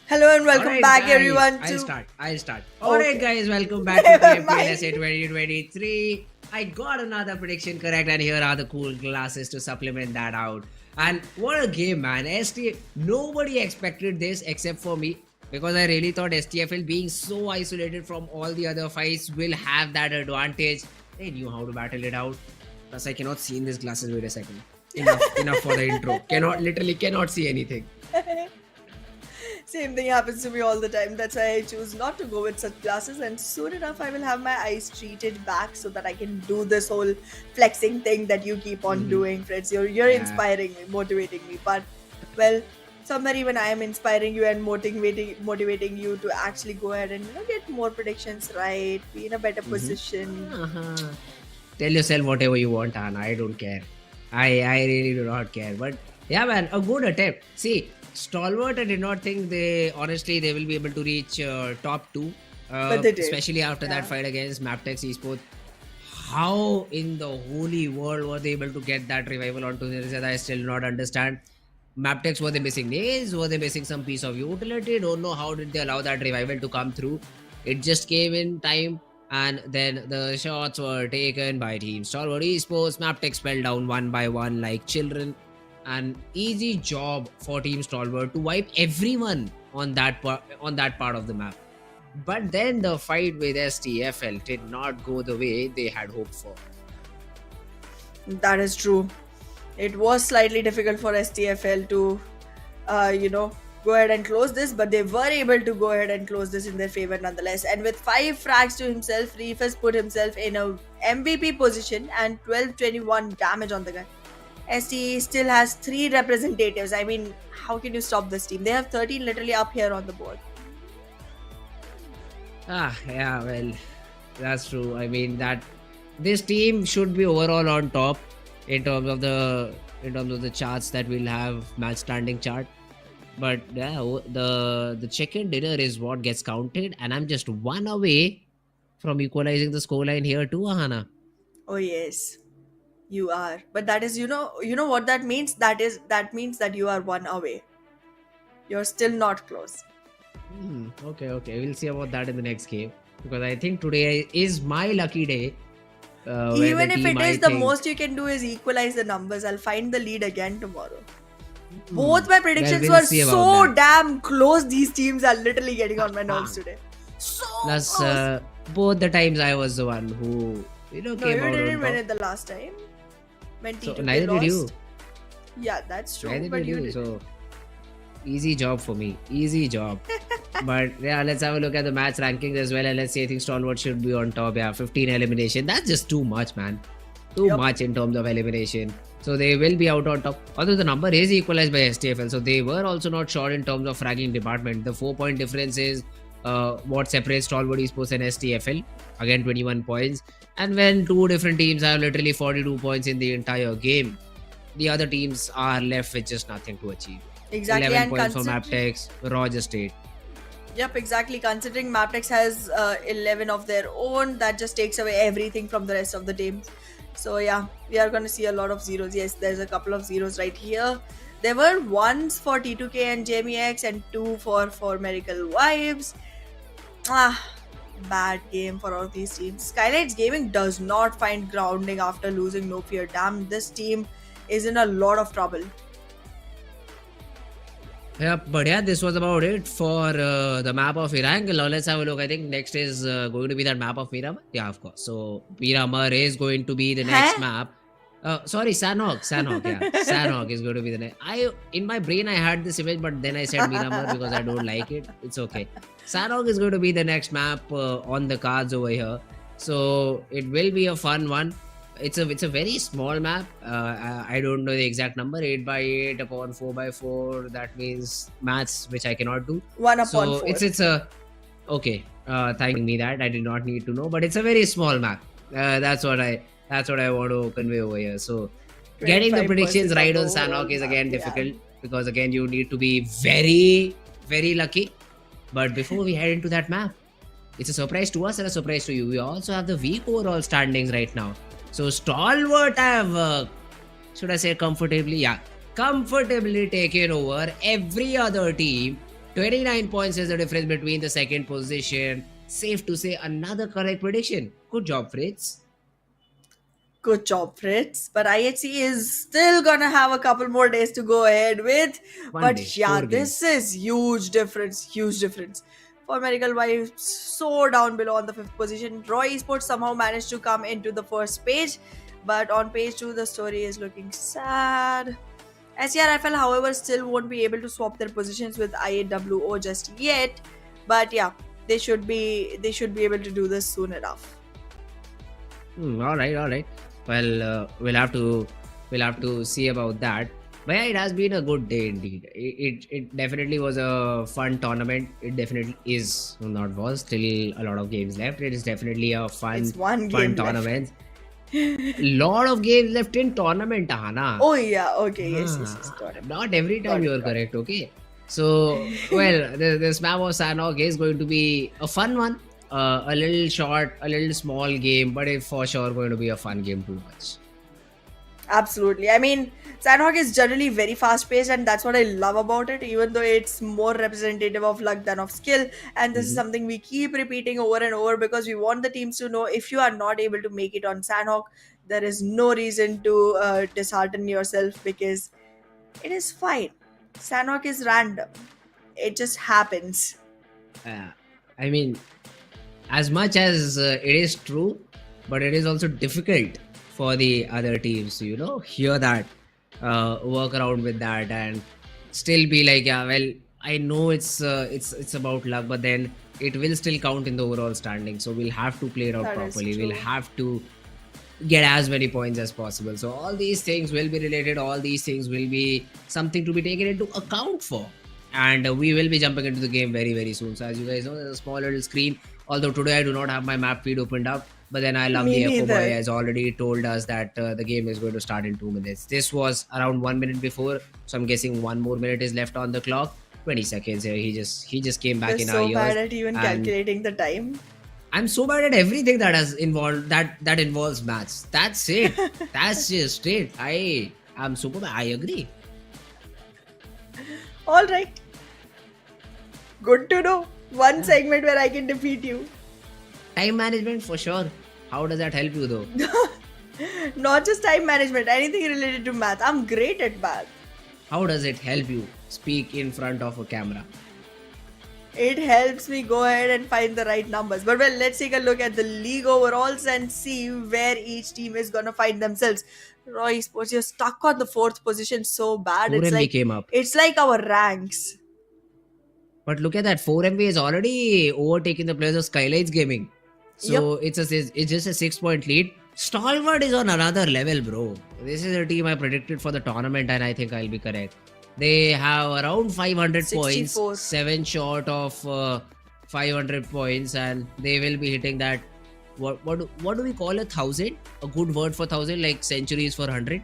Hello and welcome Alright, back guys, everyone I'll start. Okay. Alright guys, welcome back to Never PMPL SA mind. 2023. I got another prediction correct and here are the cool glasses to supplement that out. And what a game, man. Nobody expected this except for me, because I really thought STFL being so isolated from all the other fights will have that advantage. They knew how to battle it out. Plus I cannot see in these glasses. Wait a second. Enough for the intro. Literally cannot see anything. Same thing happens to me all the time. That's why I choose not to go with such glasses, and soon enough I will have my eyes treated back so that I can do this whole flexing thing that you keep on doing, friends. You're inspiring me, motivating me. But well, somewhere even I am inspiring you and motivating you to actually go ahead and get more predictions right, be in a better position. Tell yourself whatever you want, Anna. I don't care. I really do not care. But yeah, man, a good attempt. See, Stalwart, I did not think they will be able to reach top 2. But they did. Especially after that fight against Mabetex Esports. How in the holy world were they able to get that revival onto the result? I still do not understand. Mabetex, were they missing nails? Were they missing some piece of utility? Don't know how did they allow that revival to come through. It just came in time. And then the shots were taken by Team Stalwart Esports. Mabetex fell down one by one like children. An easy job for Team Stalwart to wipe everyone on that part of the map. But then the fight with STFL did not go the way they had hoped for. That is true. It was slightly difficult for STFL to, go ahead and close this, but they were able to go ahead and close this in their favor nonetheless. And with 5 frags to himself, Reef has put himself in a MVP position and 12-21 damage on the guy. ST still has 3 representatives. I mean, how can you stop this team? They have 13 literally up here on the board. Yeah, well, that's true. I mean that this team should be overall on top in terms of the charts that we'll have, match standing chart. But yeah, the chicken dinner is what gets counted, and I'm just 1 away from equalizing the scoreline here too, Ahana. Oh yes, you are. But that is, you know what that means? That means that you are 1 away. You're still not close. Okay. We'll see about that in the next game, because I think today is my lucky day. Even if it is, the most you can do is equalize the numbers. I'll find the lead again tomorrow. Both my predictions we'll were see about so that. damn close. These teams are literally getting on my nerves today. So Plus, close. both the times I was the one who No, came you out didn't on win top. it the last time. When So T2K neither lost. did you. Yeah, that's true. Neither but did you you. did. So easy job for me. Easy job. But yeah, let's have a look at the match rankings as well. And let's see, I think Stalwart should be on top. Yeah, 15 elimination. That's just too much, man. Too much in terms of elimination. So they will be out on top. Although the number is equalized by STFL. So they were also not short in terms of fragging department. The 4-point difference is what separates Stalwart Esports and STFL. Again, 21 points. And when 2 different teams have literally 42 points in the entire game, the other teams are left with just nothing to achieve. Exactly. 11 And points for considering- Mabetex, Roger State. Yep, exactly. Considering Mabetex has 11 of their own, that just takes away everything from the rest of the teams. So yeah, we are going to see a lot of zeros. Yes, there's a couple of zeros right here. There were 1s for T2K and JMEX and 2 for Miracle Vibes. Bad game for all these teams. SKYLIGHTZ Gaming does not find grounding after losing No Fear. Damn, this team is in a lot of trouble. Yeah, but yeah, this was about it for the map of Irangle. Now let's have a look. I think next is going to be that map of Miramar. Yeah, of course. So Miramar is going to be the next map. Sorry, Sanhok. Yeah, Sanhok is going to be the next. In my brain I had this image, but then I said Miramar because I don't like it. It's okay. Sanhok is going to be the next map on the cards over here. So it will be a fun one. It's a very small map. I don't know the exact number. 8x8 upon 4x4. That means maths, which I cannot do. 1 upon So 4. it's a okay. Thanking me that I did not need to know, but it's a very small map. That's what I want to convey over here. So getting the 25% predictions right on of the Sanhok overall is again map, yeah. difficult because again you need to be very, very lucky. But before we head into that map, it's a surprise to us and a surprise to you. We also have the weak overall standings right now. So Stalwart have, should I say comfortably? Yeah, comfortably taken over every other team. 29 points is the difference between the second position. Safe to say another correct prediction. Good job, Fritz. Good job, Fritz. But IHC is still gonna have a couple more days to go ahead with. One But day, yeah, 4 this games. is huge difference. For Miracle Vibes, so down below on the 5th position. Roy Esports somehow managed to come into the first page, but on page 2 the story is looking sad. SCRFL, however, still won't be able to swap their positions with IAWO just yet. But yeah, they should be able to do this soon enough. All right. Well, we'll have to see about that. But yeah, it has been a good day indeed. It definitely was a fun tournament. It definitely is, not was, still a lot of games left. It is definitely a fun game tournament. Lot of games left in tournament, Hana. Oh yeah, okay, yes. Got it. Not every time you are correct, okay? So, well, this map of Sanhok is going to be a fun one. A little short, a little small game, but it's for sure going to be a fun game to watch. Absolutely. I mean, Sandhawk is generally very fast paced, and that's what I love about it, even though it's more representative of luck than of skill. And this is something we keep repeating over and over because we want the teams to know if you are not able to make it on Sandhawk, there is no reason to dishearten yourself because it is fine. Sandhawk is random, it just happens. I mean, as much as it is true, but it is also difficult for the other teams to, hear that, work around with that, and still be like, yeah, well, I know it's about luck, but then it will still count in the overall standing. So we'll have to play it out That is properly. We'll true. have to get as many points as possible. So all these things will be related. All these things will be something to be taken into account for. And we will be jumping into the game very, very soon. So as you guys know, there's a small little screen. Although today I do not have my map feed opened up. But then I love Me the Echo neither. Boy has already told us that the game is going to start in 2 minutes. This was around 1 minute before. So I'm guessing 1 more minute is left on the clock. 20 seconds here. He just came back You're in so our bad ears. at even and calculating the time. I'm so bad at everything that has involved that involves maths. That's it. That's just it. I'm super bad. I agree. Alright. Good to know. One segment where I can defeat you. Time management for sure. How does that help you though? Not just time management, anything related to math. I'm great at math. How does it help you speak in front of a camera? It helps me go ahead and find the right numbers. But well, let's take a look at the league overalls and see where each team is gonna find themselves. Roy Sports, you're stuck on the 4th position so bad. 4MB came up. It's like our ranks. But look at that. 4MB is already overtaken the players of SKYLIGHTZ Gaming. So it's just a 6-point lead. Stalwart is on another level, bro. This is a team I predicted for the tournament, and I think I'll be correct. They have around 500 64. points, 7 short of 500 points, and they will be hitting that. What do we call 1,000? A good word for 1,000, like centuries for 100.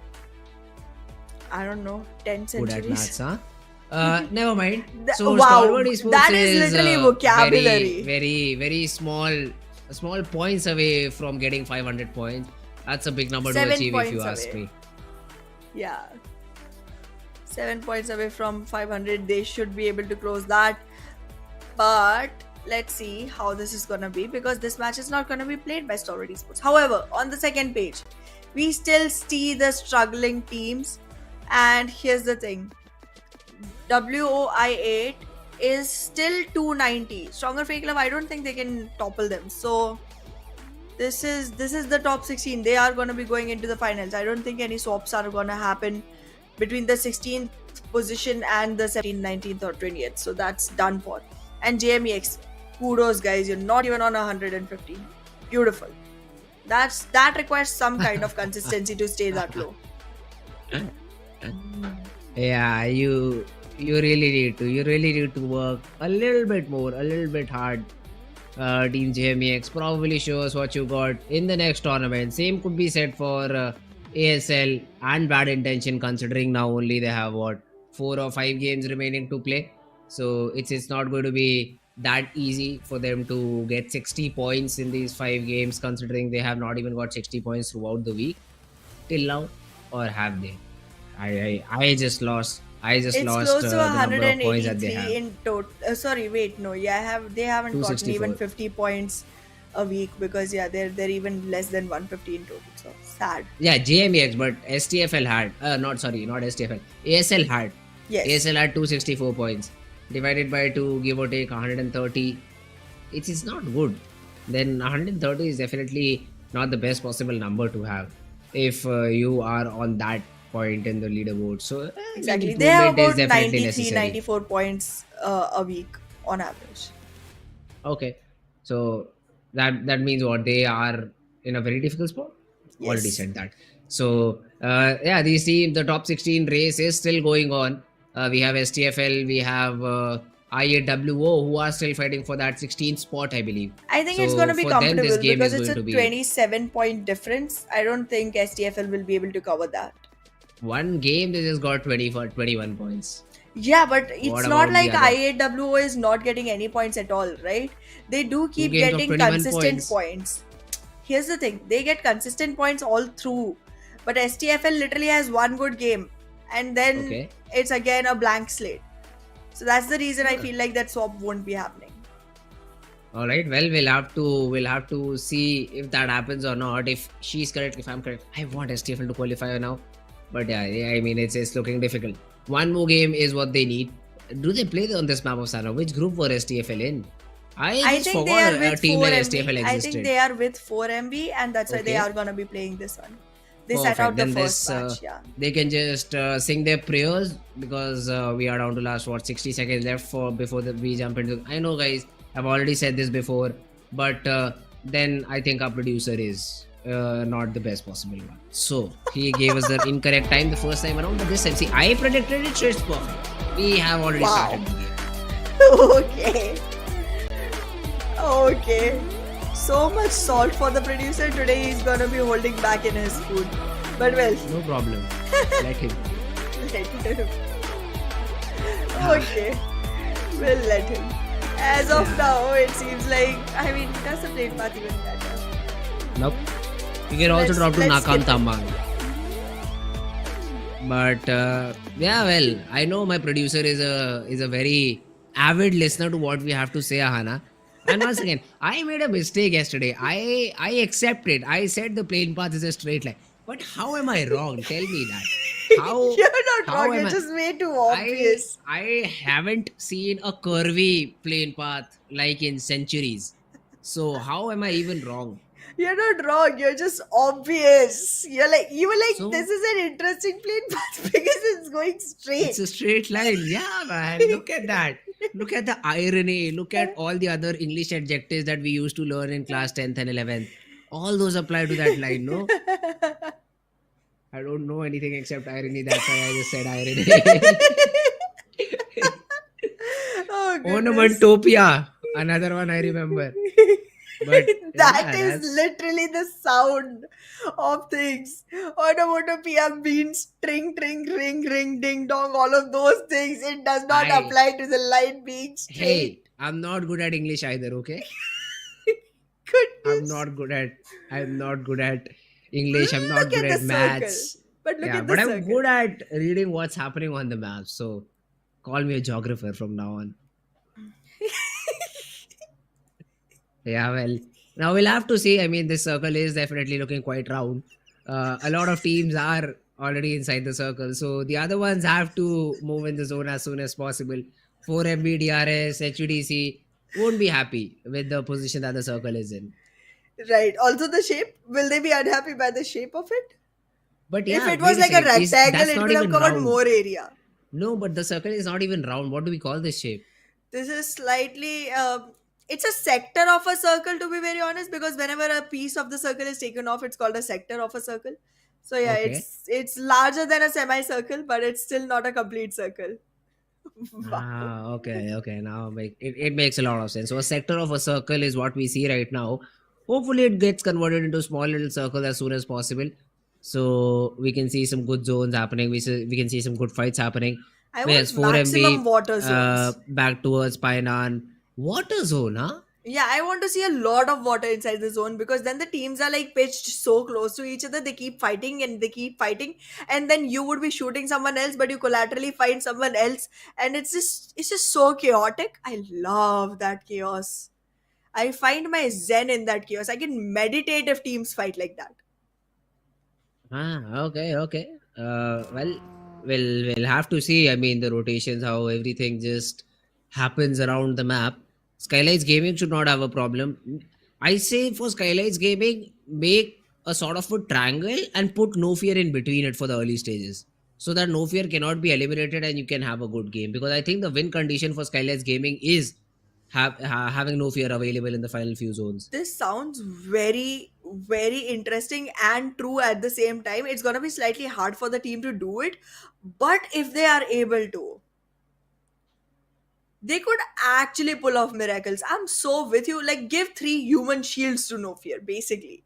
I don't know, 10 Good centuries. at maths, huh? Never mind. So Wow, Stalwart Esports that is literally vocabulary. Very, very small points away from getting 500 points. That's a big number to 7 achieve if you points ask away. me. Yeah. 7 points away from 500. They should be able to close that. But let's see how this is gonna be because this match is not gonna be played by Stalwart Esports. However, on the second page, we still see the struggling teams. And here's the thing. WOI8 is still 290. Stronger FAKELOVE, I don't think they can topple them. So this is the top 16. They are going to be going into the finals. I don't think any swaps are going to happen between the 16th position and the 17th, 19th or 20th. So that's done for. And JMEX, kudos guys, you're not even on 150. Beautiful. That requires some kind of consistency to stay that low. Yeah, you really need to. You really need to work a little bit more, a little bit hard. Team JMEX probably show us what you got in the next tournament. Same could be said for ASL and Bad Intention, considering now only they have 4 or 5 games remaining to play. So it's not going to be that easy for them to get 60 points in these 5 games, considering they have not even got 60 points throughout the week till now, or have they? I just lost. It's close to the number of points that they 183 have. in total. Sorry, wait, no, yeah, they haven't gotten 264. even 50 points a week because they're even less than 150 in total. So sad. Yeah, JMEX, but STFL had not STFL. ASL had. Yes. ASL had 264 points divided by 2, give or take 130. It's not good. Then 130 is definitely not the best possible number to have if you are on that point in the leaderboard. So Exactly. They have improvement is about definitely 93, necessary. 94 points a week on average. Okay, so that means what, they are in a very difficult spot. Yes. Already said that. So these teams, the top 16 race is still going on. We have STFL, we have IAWO, who are still fighting for that 16th spot, I believe. I think So it's going to be for them, comfortable this game because is it's a going to be 27-point difference. I don't think STFL will be able to cover that. one game. They just got 21 points. Yeah, but it's What not about like the other? IAWO is not getting any points at all, right? They do keep games of getting 21 consistent points. points. Here's the thing, they get consistent points all through. But STFL literally has one good game, and then Okay. it's again a blank slate. So that's the reason I feel like that swap won't be happening. All right. Well, we'll have to see if that happens or not. If she's correct, if I'm correct, I want STFL to qualify now. But yeah, I mean it's looking difficult. One more game is what they need. Do they play on this map of Sana? Which group were STFL in? I just think they forgot are a with team 4 where MB. STFL I existed. think they are with 4 MB, and that's why they Okay. are gonna be playing this one. They set Perfect. out the Then first this, match. Yeah. they can just sing their prayers because we are down to last 60 seconds left before we jump into. I know, guys, I've already said this before, but then I think our producer is not the best possible one. So he gave us the incorrect time the first time around, but this time, see, I predicted it, so it's perfect. We have already Wow. started the game. Okay. Okay. So much salt for the producer today. He's gonna be holding back in his food. But well, No problem. Let him. let him. Okay. We'll let him. As of Yeah. now, it seems like, I mean, does the plate path even matter? Nope. You can also Let's- drop to let's Nakam skip it. Tambang. But yeah, well, I know my producer is a very avid listener to what we have to say, Ahana. And once again, I made a mistake yesterday. I accept it. I said the plane path is a straight line. But how am I wrong? Tell me that. How You're not how wrong, am you're I- just way too obvious. I haven't seen a curvy plane path like in centuries. So how am I even wrong? You're not wrong, you're just obvious. You were like, So- this is an interesting plane path because it's going straight. It's a straight line. Yeah, man. Look at that. Look at the irony. Look at all the other English adjectives that we used to learn in class 10th and 11th. All those apply to that line, no? I don't know anything except irony. That's why I just said irony. Oh, goodness. Onomatopoeia. Another one I remember. But That yeah, is that's- literally the sound of things. Onomatopoeia means string, tring, ring, ring, ding, dong, all of those things. It does not I- apply to the line being straight. Hey, I'm not good at English either, okay? Goodness. I'm not good at English. I'm not Look good at at the maths. circle. But look Yeah, at the but I'm circle. good at reading what's happening on the map. So call me a geographer from now on. Yeah, well, now we'll have to see. I mean, this circle is definitely looking quite round. A lot of teams are already inside the circle. So the other ones have to move in the zone as soon as possible. 4MB, DRS, HUDC won't be happy with the position that the circle is in. Right. Also, the shape. Will they be unhappy by the shape of it? But yeah, If it was wait like a second, rectangle, that's it not would have even covered round. more area. No, but the circle is not even round. What do we call this shape? This is slightly. It's a sector of a circle, to be very honest, because whenever a piece of the circle is taken off, it's called a sector of a circle. So yeah, Okay. it's larger than a semicircle, but it's still not a complete circle. Wow. Okay. Now it makes a lot of sense. So a sector of a circle is what we see right now. Hopefully, it gets converted into a small little circle as soon as possible. So we can see some good zones happening. We can see some good fights happening. I Whereas want maximum water zones. back towards Painan. Water zone, huh? Yeah, I want to see a lot of water inside the zone because then the teams are like pitched so close to each other. They keep fighting and they keep fighting, and then you would be shooting someone else, but you collaterally find someone else, and it's just so chaotic. I love that chaos. I find my zen in that chaos. I can meditate if teams fight like that. Okay. Well, we'll have to see. I mean, the rotations, how everything just happens around the map. SKYLIGHTZ Gaming should not have a problem. I say for SKYLIGHTZ Gaming, make a sort of a triangle and put no fear in between it for the early stages, so that no fear cannot be eliminated and you can have a good game. Because I think the win condition for SKYLIGHTZ Gaming is having no fear available in the final few zones. This sounds very, very interesting and true at the same time. It's gonna be slightly hard for the team to do it, but if they are able to, they could actually pull off miracles. I'm so with you. Like, give 3 human shields to no fear, basically.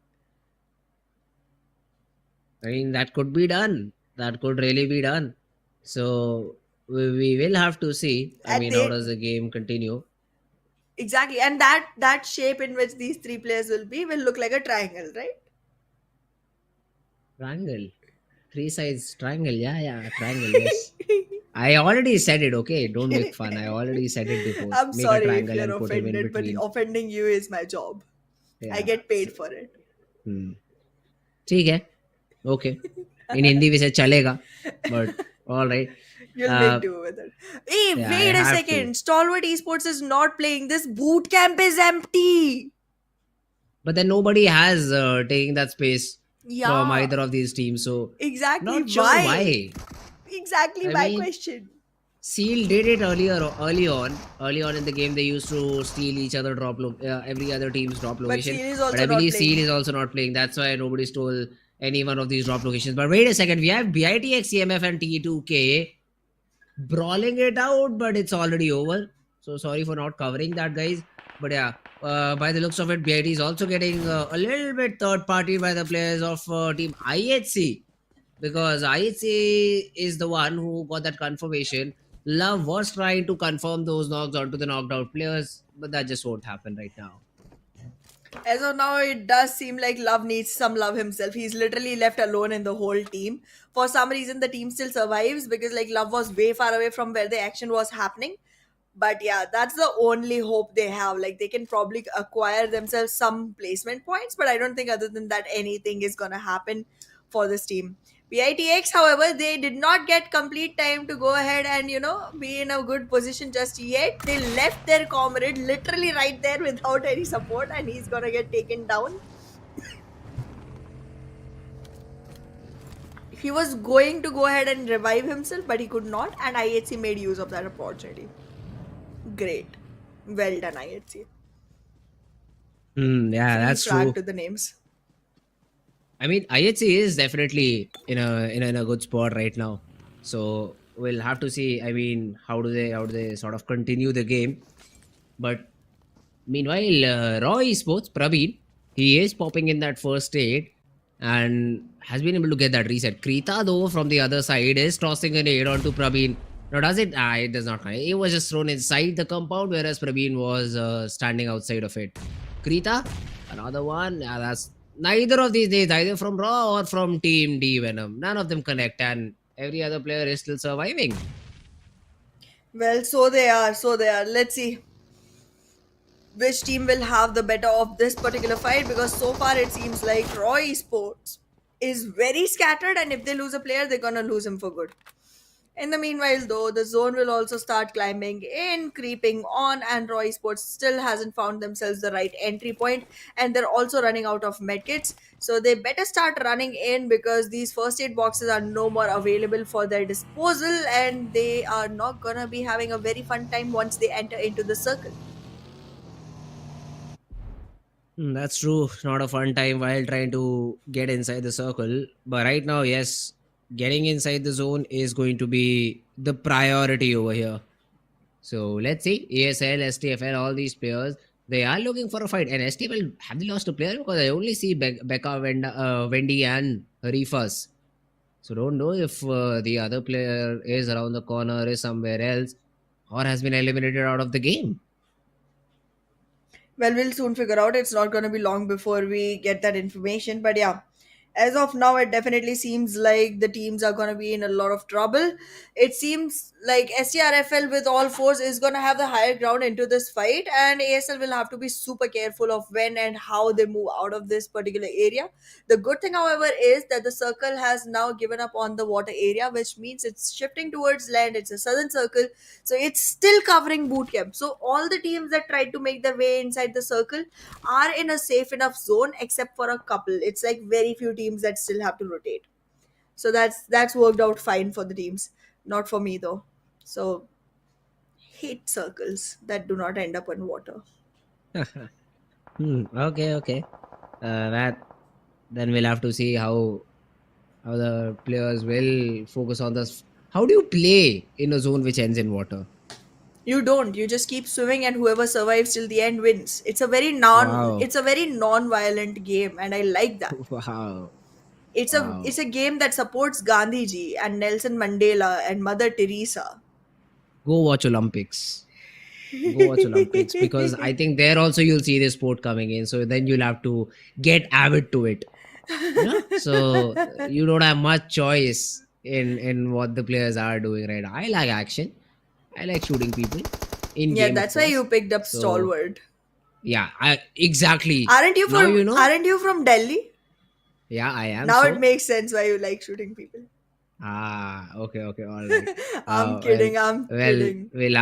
I mean, that could be done. That could really be done. So we will have to see. I And mean, they- how does the game continue? Exactly. And that shape in which these 3 players will be will look like a triangle, right? Triangle. Three sides triangle. Yeah, triangle. Yes. I already said it. Okay, don't make fun. I already said it before. I'm Make a sorry if triangle you're and put him in offended, but between. offending you is my job. I Yeah. get paid for it. ठीक है. Okay. In Hindi we say chalega, but all right. You'll Uh, make do with it. Hey, yeah, I wait a have to. second. Stalwart Esports is not playing. This boot camp is empty. But then nobody has taken that space from Yeah, either of these teams. So exactly. not sure Why? why. Exactly I my mean, question. Seal did it early on in the game. They used to steal each other every other team's drop But location. Seal is But also I not believe Seal playing. is also not playing. That's why nobody stole any one of these drop locations. But wait a second, we have BITX, CMF, and T2K brawling it out, but it's already over. So sorry for not covering that, guys. But yeah, by the looks of it, BIT is also getting a little bit third party by the players of team IHC, because IHC is the one who got that confirmation. Love was trying to confirm those knocks onto the knocked out players, but that just won't happen right now. As of now, it does seem like Love needs some love himself. He's literally left alone in the whole team. For some reason, the team still survives because like Love was way far away from where the action was happening. But yeah, that's the only hope they have. Like they can probably acquire themselves some placement points, but I don't think other than that anything is gonna happen for this team. PITX, however, they did not get complete time to go ahead and be in a good position just yet. They left their comrade literally right there without any support, and he's gonna get taken down. He was going to go ahead and revive himself, but he could not, and IHC made use of that opportunity. Great. Well done, IHC. Yeah, Free that's flag true. to the names. I mean, IHC is definitely in a good spot right now. So we'll have to see. I mean, how do they sort of continue the game? But meanwhile, Raw Esports, Praveen, he is popping in that first aid and has been able to get that reset. Krita, though, from the other side, is tossing an aid onto Praveen. Now, does it? It does not. It was just thrown inside the compound, whereas Praveen was standing outside of it. Krita, another one. Yeah, that's neither of these days, either from Raw or from Team D Venom. None of them connect, and every other player is still surviving. Well, so they are. So they are. Let's see which team will have the better of this particular fight, because so far it seems like Raw Esports is very scattered, and if they lose a player, they're gonna lose him for good. In the meanwhile, though, the zone will also start climbing in, creeping on, and Raw Esports still hasn't found themselves the right entry point, and they're also running out of medkits. So they better start running in, because these first aid boxes are no more available for their disposal, and they are not gonna be having a very fun time once they enter into the circle. That's true. Not a fun time while trying to get inside the circle. But right now, yes, getting inside the zone is going to be the priority over here. So let's see. ASL, STFL, all these players, they are looking for a fight. And STFL, have they lost a player? Because I only see Becca, Wendy, and Rifas. So don't know if the other player is around the corner, is somewhere else, or has been eliminated out of the game. Well, we'll soon figure out. It's not going to be long before we get that information. But yeah, as of now, it definitely seems like the teams are going to be in a lot of trouble. It seems like STRFL with all fours is going to have the higher ground into this fight, and ASL will have to be super careful of when and how they move out of this particular area. The good thing, however, is that the circle has now given up on the water area, which means it's shifting towards land. It's a southern circle, so it's still covering boot camp. So all the teams that tried to make their way inside the circle are in a safe enough zone, except for a couple. It's like very few teams that still have to rotate. So that's worked out fine for the teams, not for me though. So hate circles that do not end up in water. Okay. That then we'll have to see how the players will focus on this. How do you play in a zone which ends in water? You don't. You just keep swimming, and whoever survives till the end wins. Wow. It's a very non-violent game, and I like that. Wow. It's a game that supports Gandhiji and Nelson Mandela and Mother Teresa. Go watch Olympics. Go watch Olympics, because I think there also you'll see this sport coming in. So then you'll have to get avid to it. So you don't have much choice in what the players are doing right now. I like action. I like shooting people in Yeah, game, of that's why you course. picked up So Stalwart. yeah, I exactly. Aren't you Now from you know. Aren't you from Delhi? Yeah, I am. Now it So makes sense why you like shooting people. okay, all right. I'm Well, kidding. I'm well, kidding. we'll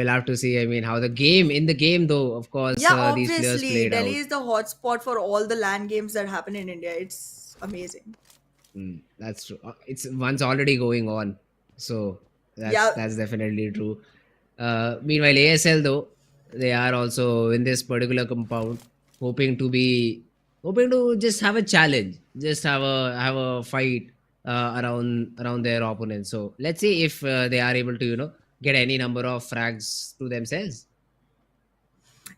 have to see. I mean, how the game in the game though. Of course, Yeah, these players obviously, played Delhi out. is the hotspot for all the LAN games that happen in India. It's amazing. That's true. It's one's already going on, so that's Yeah, that's definitely true. Meanwhile, ASL though, they are also in this particular compound, hoping to be hoping to just have a challenge, just have a fight around their opponents. So let's see if they are able to get any number of frags to themselves.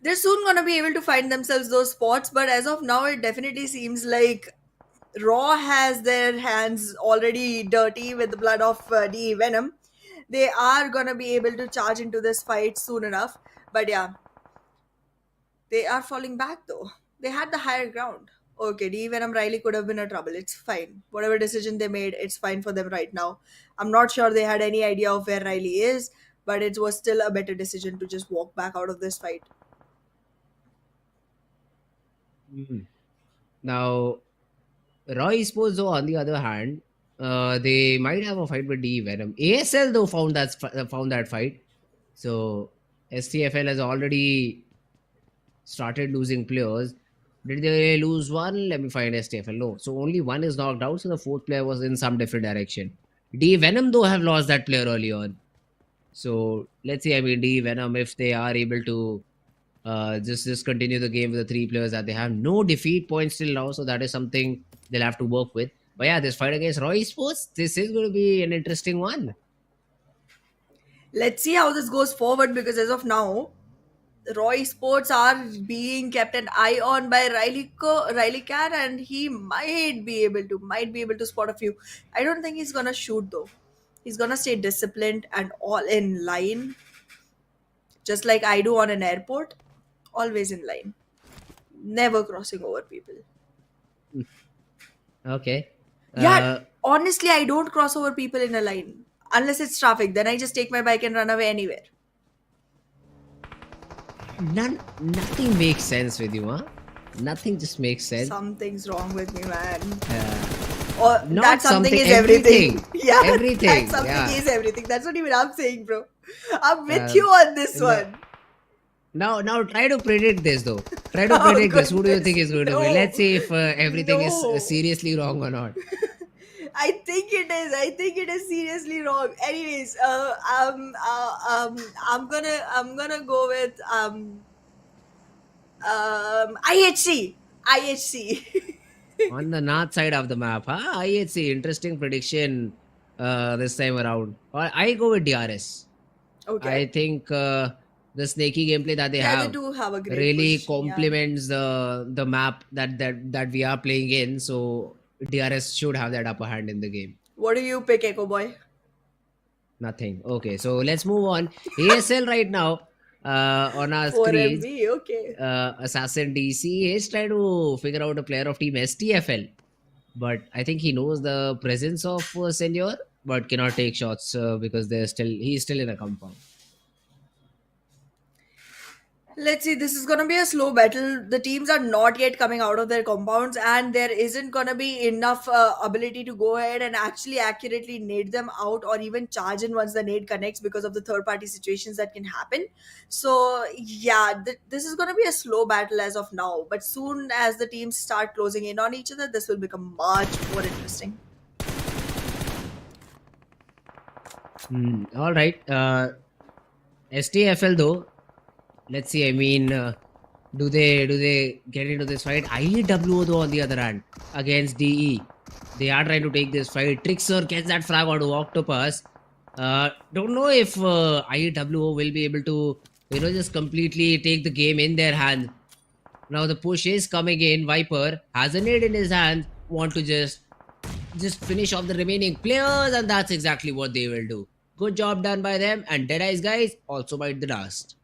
they're soon gonna be able to find themselves those spots, but as of now, it definitely seems like Raw has their hands already dirty with the blood of the Venom. They are gonna be able to charge into this fight soon enough, but yeah, they are falling back though. They had the higher ground. Okay, D Venom Riley could have been a trouble. It's fine. Whatever decision they made, it's fine for them right now. I'm not sure they had any idea of where Riley is, but it was still a better decision to just walk back out of this fight. Now, Raw Esports, though, on the other hand, they might have a fight with D Venom. ASL though found that fight. So STFL has already started losing players. Did they lose one? Let me find STFL. No. So only one is knocked out. So the fourth player was in some different direction. D Venom though have lost that player early on. So let's see. I mean, D Venom, if they are able to just continue the game with the three players that they have, no defeat points till now. So that is something they'll have to work with. But yeah, this fight against Roy Sports, this is going to be an interesting one. Let's see how this goes forward because as of now, Roy Sports are being kept an eye on by Riley Cat, and he might be able to spot a few. I don't think he's gonna shoot though. He's gonna stay disciplined and all in line, just like I do on an airport. Always in line, never crossing over people. Okay. Yeah, Uh, honestly, I don't cross over people in a line unless it's traffic. Then I just take my bike and run away anywhere. nothing makes sense with you, huh? Nothing just makes sense. Something's wrong with me, man. Uh, Or Not that something something, is everything. everything. Yeah, Everything, that something yeah. is everything. That's what even I'm saying, bro. I'm with Um, you on this no. one. Now try to predict this though. Try to Oh, predict this. Who do you think goodness. is going to No. win? Let's see if everything is No. seriously wrong or not. I think it is. I think it is seriously wrong. Anyways, I'm gonna go with IHC. IHC. On the north side of the map, huh? IHC, interesting prediction this time around. I go with DRS. I Okay. think the snaky gameplay that they Yeah, they have do have a great really position. Yeah. complements the map that we are playing in. So DRS should have that upper hand in the game. What do you pick, Echo Boy? Nothing. Okay, so let's move on. ASL right now on our screens. 4MB. Okay. Assassin DC is trying to figure out a player of team STFL, but I think he knows the presence of Senior, but cannot take shots because he's still in a compound. Let's see, this is going to be a slow battle. The teams are not yet coming out of their compounds, and there isn't going to be enough ability to go ahead and actually accurately nade them out or even charge in once the nade connects because of the third party situations that can happen. So, yeah, this is going to be a slow battle as of now, but soon as the teams start closing in on each other, this will become much more interesting. All right. STFL though, let's see. I mean, do they get into this fight? IEWO though, on the other hand, against DE, they are trying to take this fight. Trickster gets that frag onto Octopus. Don't know if IEWO will be able to just completely take the game in their hand. Now the push is coming in. Viper has a nade in his hand. Want to just finish off the remaining players, and that's exactly what they will do. Good job done by them, and DEADEYES guys also bite the dust.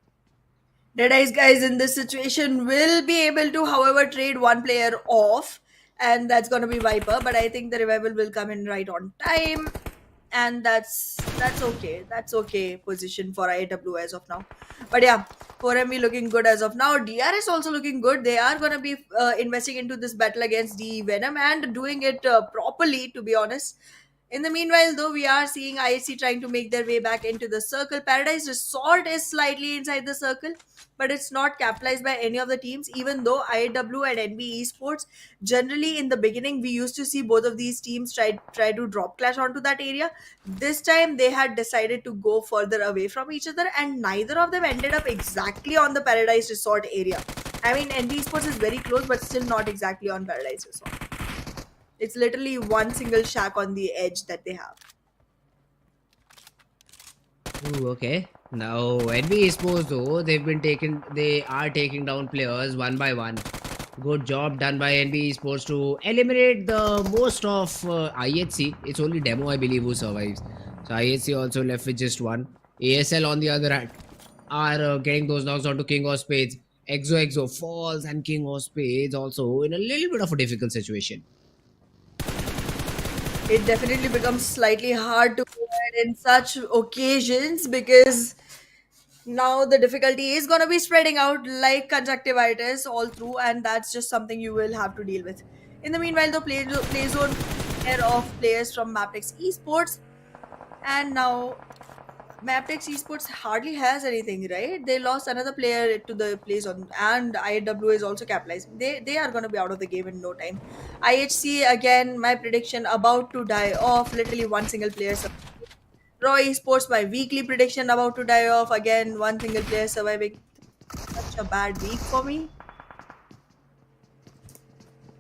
Deadeyes guys in this situation will be able to, however, trade one player off, and that's gonna be Viper. But I think the revival will come in right on time, and that's okay. That's okay position for IW as of now. But yeah, 4MB looking good as of now. DRS also looking good. They are gonna be investing into this battle against the Venom and doing it properly, to be honest. In the meanwhile, though, we are seeing ISC trying to make their way back into the circle. Paradise Resort is slightly inside the circle, but it's not capitalized by any of the teams, even though IW and NBeSports, generally in the beginning, we used to see both of these teams try to drop clash onto that area. This time, they had decided to go further away from each other, and neither of them ended up exactly on the Paradise Resort area. I mean, NBeSports is very close, but still not exactly on Paradise Resort. It's literally one single shack on the edge that they have. Ooh, okay. Now NBeSports though they are taking down players one by one. Good job done by NBeSports to eliminate the most of IHC. It's only Demo I believe who survives. So IHC also left with just one. ASL on the other hand are getting those knocks onto King of Spades. Exo falls and King of Spades also in a little bit of a difficult situation. It definitely becomes slightly hard to go ahead in such occasions because now the difficulty is going to be spreading out like conjunctivitis all through, and that's just something you will have to deal with. In the meanwhile, the play zone care of players from Mabetex Esports, and now Mabetex Esports hardly has anything, right? They lost another player to the play zone, and IW is also capitalized. They are going to be out of the game in no time. IHC again, my prediction about to die off. Literally one single player. Raw Esports, my weekly prediction about to die off. Again, one single player surviving. Such a bad week for me.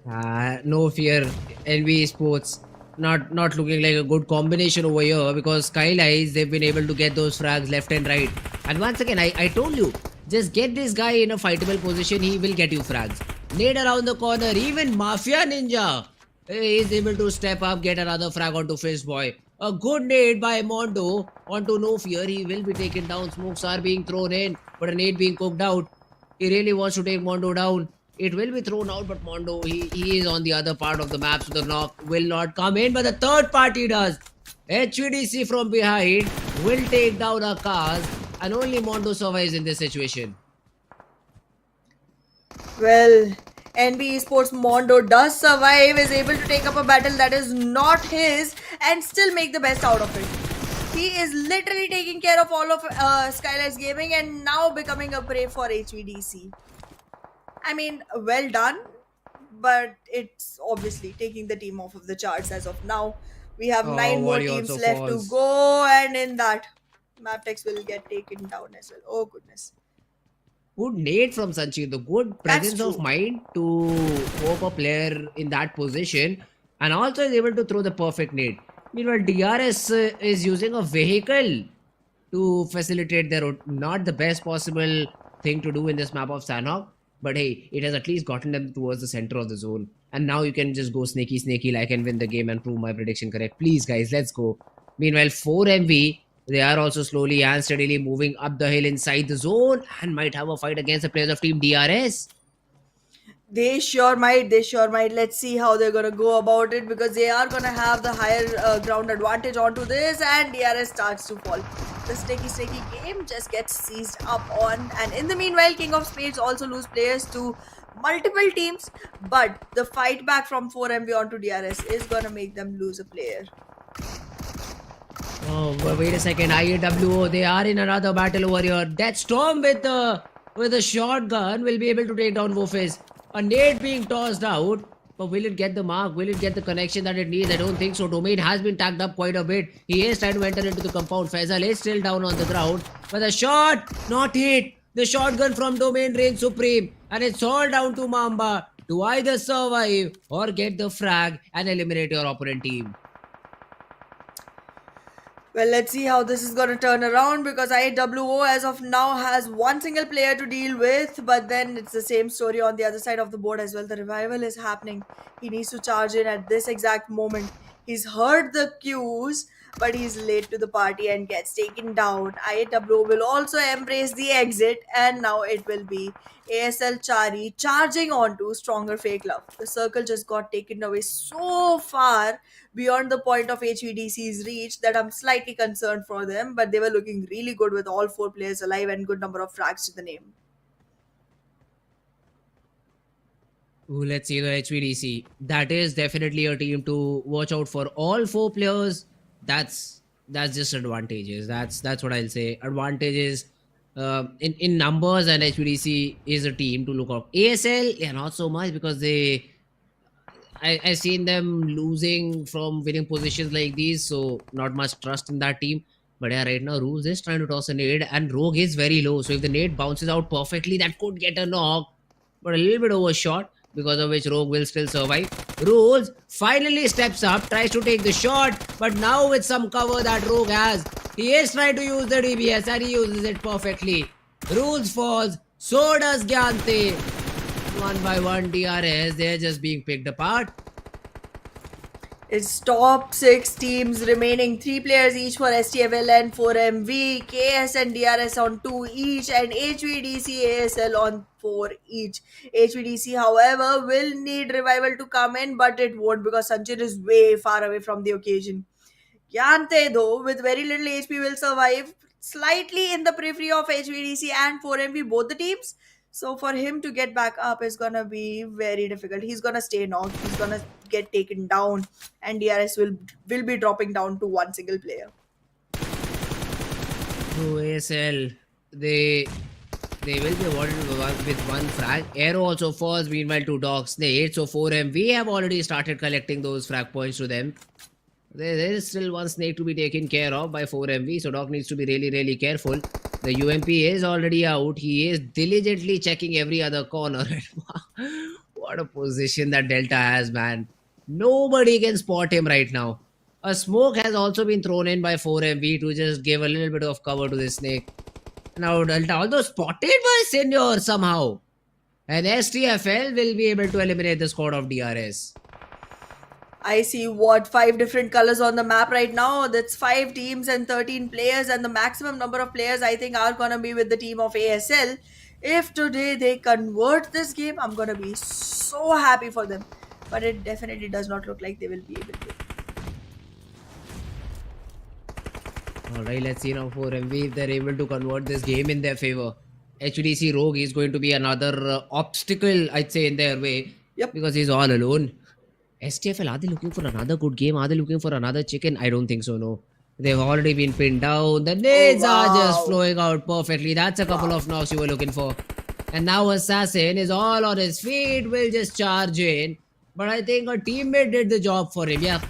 No fear, NBeSports not looking like a good combination over here because SKYLIGHTZ they've been able to get those frags left and right. And once again, I told you, just get this guy in a fightable position, he will get you frags. Nade around the corner, even Mafia Ninja is able to step up, get another frag onto Fistboy. A good nade by Mondo onto No Fear, he will be taken down. Smokes are being thrown in, but a nade being cooked out. He really wants to take Mondo down. It will be thrown out, but Mondo, he is on the other part of the map, so the knock will not come in, but the third party does. HVDC from behind will take down a cars, and only Mondo survives in this situation. Well, NBeSports Mondo does survive, is able to take up a battle that is not his, and still make the best out of it. He is literally taking care of all of SKYLIGHTZ Gaming and now becoming a prey for HVDC. I mean, well done, but it's obviously taking the team off of the charts as of now. We have 9 more teams left to go, and in that, Mabetex will get taken down as well. Oh, goodness. Good nade from Sanchi, the good presence of mind to hope a player in that position, and also is able to throw the perfect nade. Meanwhile, DRS is using a vehicle to facilitate their route. Not the best possible thing to do in this map of Sanhok. But hey, it has at least gotten them towards the center of the zone. And now you can just go sneaky like and win the game and prove my prediction correct. Please guys, let's go. Meanwhile, 4MV, they are also slowly and steadily moving up the hill inside the zone and might have a fight against the players of Team DRS. They sure might. Let's see how they're going to go about it because they are going to have the higher ground advantage onto this, and DRS starts to fall. The sticky game just gets seized up on, and in the meanwhile, King of Spades also lose players to multiple teams, but the fight back from 4MB onto DRS is going to make them lose a player. Oh, wait a second. IAWO, they are in another battle over here. That Storm with a shotgun will be able to take down Wolfes. A nade being tossed out, but will it get the mark? Will it get the connection that it needs? I don't think so. Domain has been tagged up quite a bit. He is trying to enter into the compound. Faisal is still down on the ground, but the shot not hit. The shotgun from Domain reigns supreme, and it's all down to Mamba to either survive or get the frag and eliminate your opponent team. Well, let's see how this is going to turn around because IWO as of now has one single player to deal with, but then it's the same story on the other side of the board as well. The revival is happening. He needs to charge in at this exact moment. He's heard the cues, but he's late to the party and gets taken down. IAW will also embrace the exit, and now it will be ASL Chari charging onto stronger FAKELOVE. The circle just got taken away so far beyond the point of HVDC's reach that I'm slightly concerned for them, but they were looking really good with all 4 players alive and good number of frags to the name. Ooh, let's see the HVDC. That is definitely a team to watch out for. All 4 players. That's just advantages. That's what I'll say. Advantages in numbers, and HVDC is a team to look out. ASL, yeah, not so much because I seen them losing from winning positions like these, so not much trust in that team. But yeah, right now Rules is trying to toss a nade, and Rogue is very low. So if the nade bounces out perfectly, that could get a knock, but a little bit overshot, because of which Rogue will still survive. Rules finally steps up, tries to take the shot, but now with some cover that Rogue has, he is trying to use the DBS and he uses it perfectly. Rules falls, so does Gyante. 1 DRS, they're just being picked apart. It's top 6 teams remaining, 3 players each for STFL and 4MV, KS and DRS on 2 each, and HVDC ASL on 4 each. HVDC, however, will need revival to come in, but it won't because Sanchit is way far away from the occasion. Gyante, though, with very little HP, will survive slightly in the periphery of HVDC and 4MV, both the teams. So for him to get back up is gonna be very difficult. He's gonna stay knocked. He's gonna get taken down, and DRS will be dropping down to 1 single player. So ASL, they will be awarded with 1 frag. Aero also falls. Meanwhile, to Dogs, they 8. So 4M, we have already started collecting those frag points to them. There is still 1 snake to be taken care of by 4MV, so Doc needs to be really careful. The UMP is already out. He is diligently checking every other corner. What a position that Delta has, man. Nobody can spot him right now. A smoke has also been thrown in by 4MV to just give a little bit of cover to this snake. Now Delta, although spotted by Senior somehow, and STFL will be able to eliminate the squad of DRS. I see 5 different colors on the map right now. That's 5 teams and 13 players, and the maximum number of players I think are gonna be with the team of ASL. If today they convert this game, I'm gonna be so happy for them. But it definitely does not look like they will be able to. Alright, let's see now 4MV if they're able to convert this game in their favor. HDC Rogue is going to be another obstacle, I'd say, in their way. Yep. Because he's all alone. STFL, are they looking for another good game? Are they looking for another chicken? I don't think so, no. They've already been pinned down. The nades are just flowing out perfectly. That's a couple of knocks you were looking for. And now Assassin is all on his feet, will just charge in. But I think a teammate did the job for him. Yeah,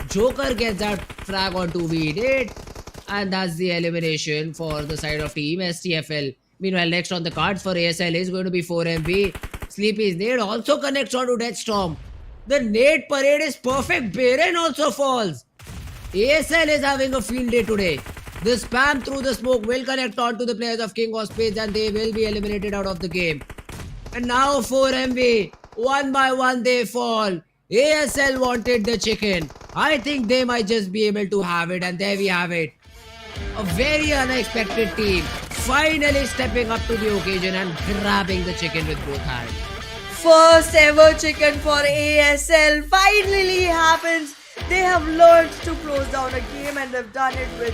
Joker gets that frag on 2v8. And that's the elimination for the side of team STFL. Meanwhile, next on the cards for ASL is going to be 4MV. Sleepy's nade also connects onto Deathstorm. The nade parade is perfect. Baren also falls. ASL is having a field day today. The spam through the smoke will connect onto the players of King of Spades and they will be eliminated out of the game. And now 4MV. 1 by 1 they fall. ASL wanted the chicken. I think they might just be able to have it, and there we have it. A very unexpected team finally stepping up to the occasion and grabbing the chicken with both hands. First ever chicken for ASL finally happens. They have learned to close down a game and they've done it with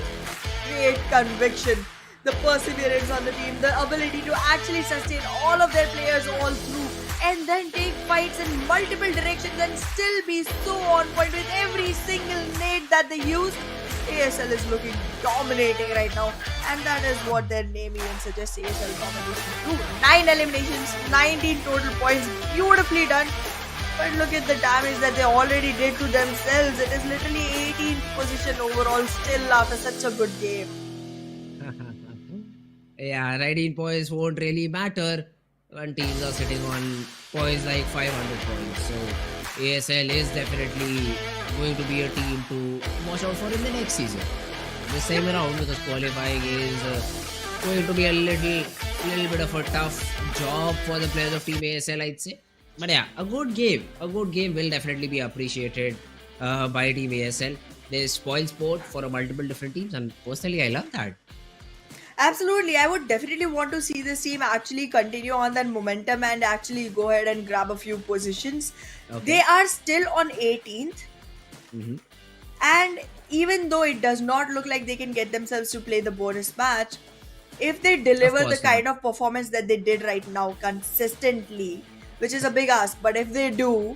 great conviction. The perseverance on the team, the ability to actually sustain all of their players all through and then take fights in multiple directions and still be so on point with every single nade that they use. ASL is looking dominating right now, and that is what their name even suggests. ASL domination. 9 eliminations, 19 total points, beautifully done. But look at the damage that they already did to themselves. It is literally 18th position overall still after such a good game. Yeah, 19 points won't really matter when teams are sitting on points like 500 points. So ASL is definitely going to be a team to watch out for in the next season. This time around, because qualifying is going to be a little bit of a tough job for the players of Team ASL, I'd say. But yeah, a good game will definitely be appreciated by Team ASL. There's spoil sport for a multiple different teams, and personally, I love that. Absolutely. I would definitely want to see this team actually continue on that momentum and actually go ahead and grab a few positions. They Okay. are still on 18th, Hmm. and even though it does not look like they can get themselves to play the bonus match, if they Of deliver the course not. kind of performance that they did right now consistently, which is a big ask, but if they do,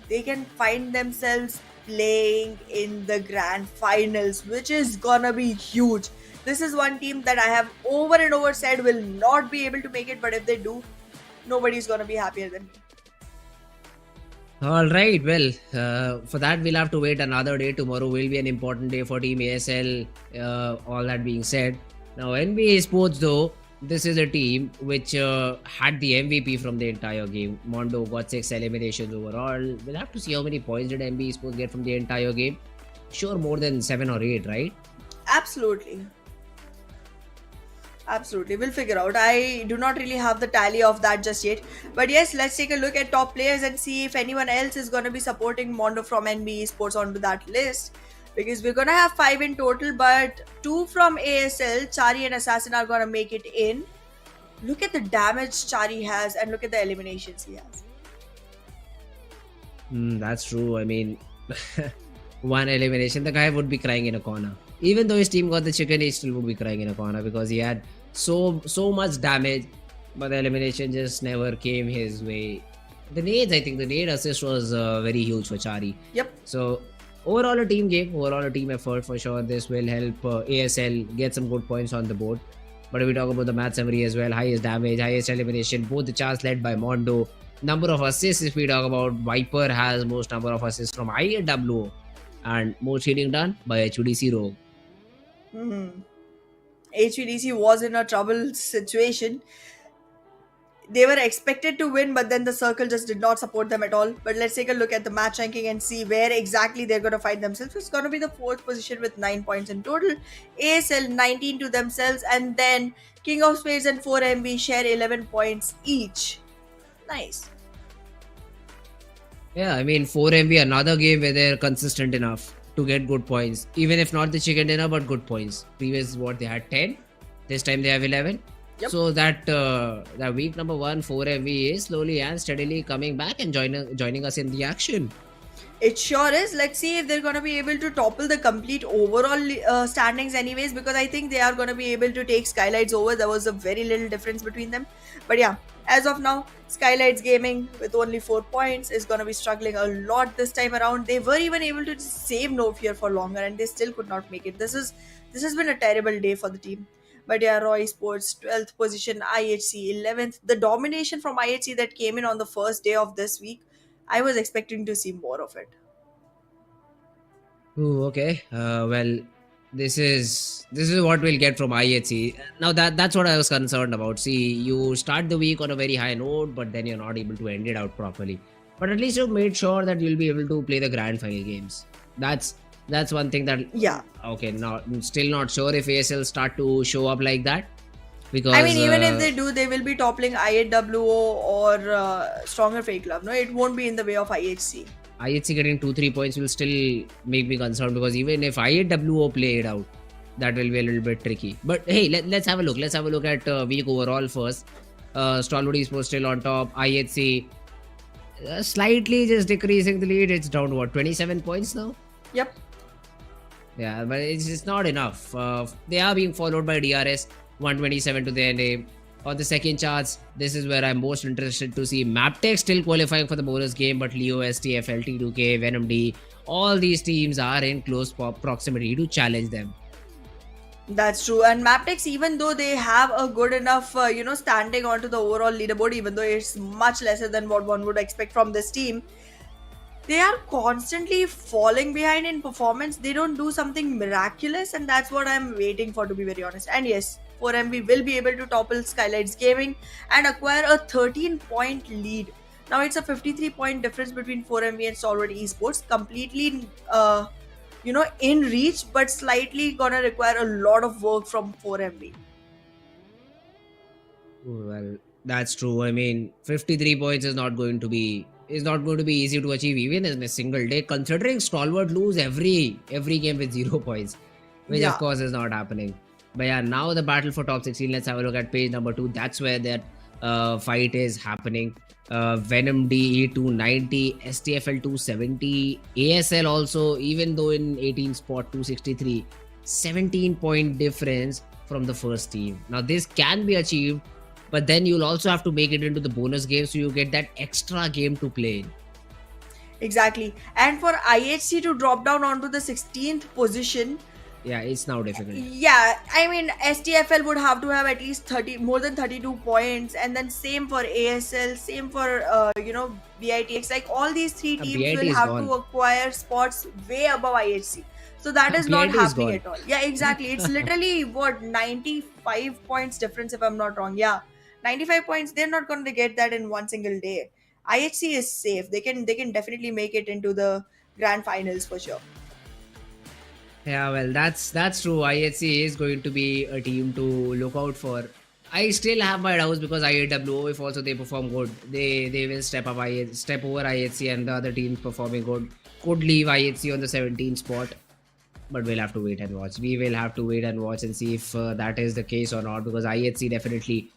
they can find themselves playing in the grand finals, which is gonna be huge. This is one team that I have over and over said will not be able to make it, but if they do, nobody's gonna be happier than me. All right. Well, for that we'll have to wait another day. Tomorrow will be an important day for Team ASL. All that being said, now NBeSports though, this is a team which had the MVP from the entire game. Mondo got 6 eliminations overall. We'll have to see how many points did NBeSports get from the entire game. Sure, more than 7 or 8, right? Absolutely. Absolutely. We'll figure out. I do not really have the tally of that just yet. But yes, let's take a look at top players and see if anyone else is going to be supporting Mondo from NBeSports onto that list. Because we're going to have 5 in total, but 2 from ASL, Chari and Assassin, are going to make it in. Look at the damage Chari has and look at the eliminations he has. That's true. I mean, one elimination, the guy would be crying in a corner. Even though his team got the chicken, he still would be crying in a corner because he had so much damage, but the elimination just never came his way. The nades, I think the nade assist was very huge for Chari. Yep. So overall a team game, overall a team effort for sure. This will help ASL get some good points on the board. But if we talk about the match summary as well, highest damage, highest elimination, both the charts led by Mondo. Number of assists, if we talk about, Viper has most number of assists from IAWO and most healing done by HUDC Rogue. HVDC was in a troubled situation. They were expected to win, but then the circle just did not support them at all. But let's take a look at the match ranking and see where exactly they're going to find themselves. It's going to be the 4th position with 9 points in total. ASL 19 to themselves, and then King of Spades and 4MB share 11 points each. Nice. Yeah, I mean 4MB, another game where they're consistent enough to get good points. Even if not the chicken dinner, but good points. Previous what they had 10, this time they have 11. Yep. So that week number 1, 4MB is slowly and steadily coming back and joining us in the action. It sure is. Let's see if they're going to be able to topple the complete overall standings anyways, because I think they are going to be able to take SKYLIGHTZ over. There was a very little difference between them. But yeah, as of now, SKYLIGHTZ Gaming with only 4 points is going to be struggling a lot this time around. They were even able to save No Fear for longer and they still could not make it. This has been a terrible day for the team. But yeah, Raw Esports 12th position, IHC 11th. The domination from IHC that came in on the first day of this week, I was expecting to see more of it. Ooh, okay. Well, this is what we'll get from IHC. Now that's what I was concerned about. See, you start the week on a very high note, but then you're not able to end it out properly. But at least you've made sure that you'll be able to play the grand final games. That's one thing that okay. Still not sure if ASL start to show up like that. Because I mean, even if they do, they will be toppling IAWO or stronger FAKELOVE. No, it won't be in the way of IHC. IHC getting 2-3 points will still make me concerned because even if IAWO play it out, that will be a little bit tricky. But hey, let's have a look. Let's have a look at week overall first. Stalwart Esports still on top. IHC slightly just decreasing the lead. It's down to what, 27 points now? Yep. Yeah, but it's not enough. They are being followed by DRS 127 to their name. On the second charts, this is where I'm most interested to see Mabetex still qualifying for the bonus game, but Leo, STF, LT2K, Venom D, all these teams are in close proximity to challenge them. That's true. And Mabetex, even though they have a good enough, standing onto the overall leaderboard, even though it's much lesser than what one would expect from this team, they are constantly falling behind in performance. They don't do something miraculous, and that's what I'm waiting for, to be very honest. And yes, 4MB will be able to topple SKYLIGHTZ Gaming and acquire a 13-point lead. Now it's a 53-point difference between 4MB and Stalwart Esports, completely in reach, but slightly gonna require a lot of work from 4MB. Well, that's true. I mean, 53 points is not going to be is not going to be easy to achieve even in a single day, considering Stalwart lose every game with 0 points, which of course is not happening. But yeah, now the battle for top 16. Let's have a look at page number 2. That's where that fight is happening. Venom DE 290, STFL 270, ASL also, even though in 18 spot 263, 17-point difference from the first team. Now this can be achieved, but then you'll also have to make it into the bonus game, so you get that extra game to play in. Exactly. And for IHC to drop down onto the 16th position, yeah, it's now difficult. Yeah, I mean STFL would have to have at least more than 32 points, and then same for ASL, same for BITX. Like all these three teams will have to acquire spots way above IHC. So that is not happening at all. Yeah, exactly. It's literally what 95 points difference if I'm not wrong. Yeah, 95 points. They're not going to get that in one single day. IHC is safe. They can definitely make it into the grand finals for sure. Yeah, well, that's true. IHC is going to be a team to look out for. I still have my doubts because IAWO, if also they perform good, they will step over IHC, and the other teams performing good could leave IHC on the 17th spot. But we'll have to wait and watch. We will have to wait and watch and see if that is the case or not, because IHC definitely,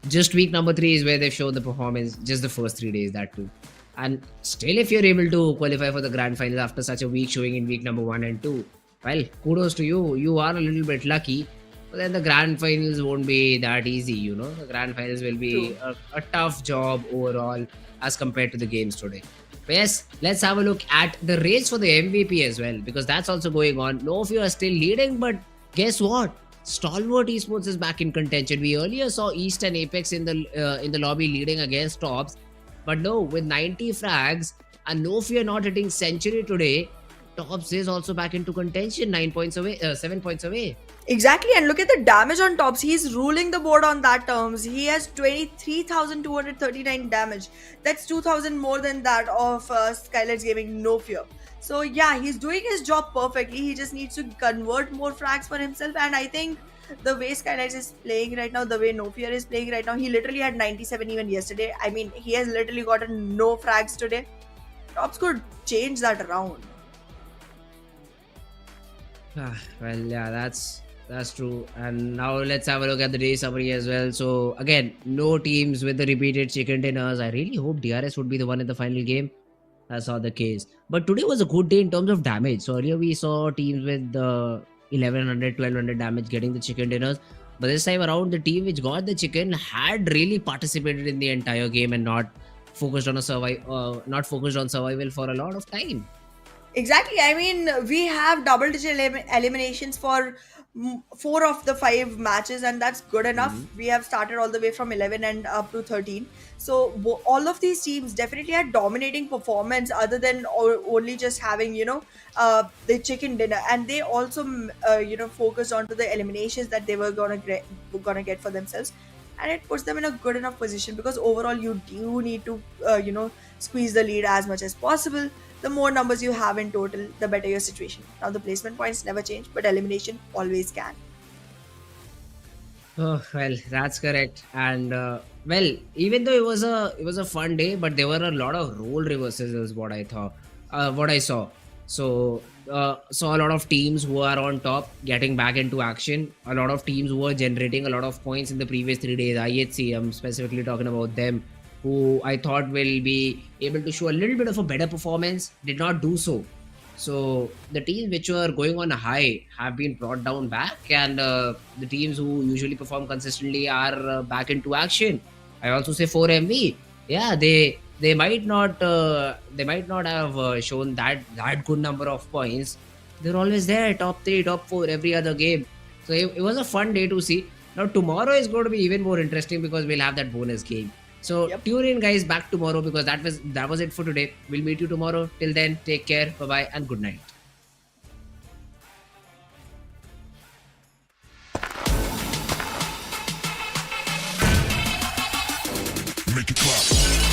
just week number 3 is where they've shown the performance, just the first 3 days, that too. And still, if you're able to qualify for the grand final after such a weak showing in week number 1 and 2, well, kudos to you. You are a little bit lucky. But then the grand finals won't be that easy, you know. The grand finals will be a tough job overall as compared to the games today. But yes, let's have a look at the race for the MVP as well, because that's also going on. No of you are still leading, but guess what? Stalwart Esports is back in contention. We earlier saw East and Apex in the lobby leading against Tops, but no, with 90 frags and no fear not hitting century today, Tops is also back into contention, 7 points away. Exactly, and look at the damage on Tops. He's ruling the board on that terms. He has 23,239 damage. That's 2,000 more than that of SKYLIGHTZ Gaming, no fear. So yeah, he's doing his job perfectly. He just needs to convert more frags for himself. And I think the way SKYLIGHTZ is playing right now, the way No Fear is playing right now, he literally had 97 even yesterday. I mean, he has literally gotten no frags today. Tops could change that around. Well, yeah, that's true. And now let's have a look at the day summary as well. So again, no teams with the repeated chicken dinners. I really hope DRS would be the one in the final game. That's not the case. But today was a good day in terms of damage. So earlier we saw teams with 1100, 1200 damage getting the chicken dinners. But this time around, the team which got the chicken had really participated in the entire game and not focused on survival for a lot of time. Exactly. I mean, we have double-digit eliminations for 4 of the 5 matches, and that's good enough. We have started all the way from 11 and up to 13. So all of these teams definitely had dominating performance, other than only just having the chicken dinner, and they also focused onto the eliminations that they were gonna get for themselves, and it puts them in a good enough position, because overall you do need to squeeze the lead as much as possible. The more numbers you have in total, the better your situation. Now the placement points never change, but elimination always can. Oh, well, that's correct. And well, even though it was a fun day, but there were a lot of role reversals is what I saw. So saw a lot of teams who are on top getting back into action. A lot of teams who were generating a lot of points in the previous 3 days. IHC, I'm specifically talking about them, who I thought will be able to show a little bit of a better performance, did not do so. So the teams which were going on a high have been brought down back, and the teams who usually perform consistently are back into action. I also say 4MV. Yeah, they might not have shown that good number of points. They're always there, top 3, top 4 every other game. So it was a fun day to see. Now tomorrow is going to be even more interesting because we'll have that bonus game. So tune in, guys, back tomorrow, because that was it for today. We'll meet you tomorrow. Till then, take care, bye-bye, and good night. Make it clap.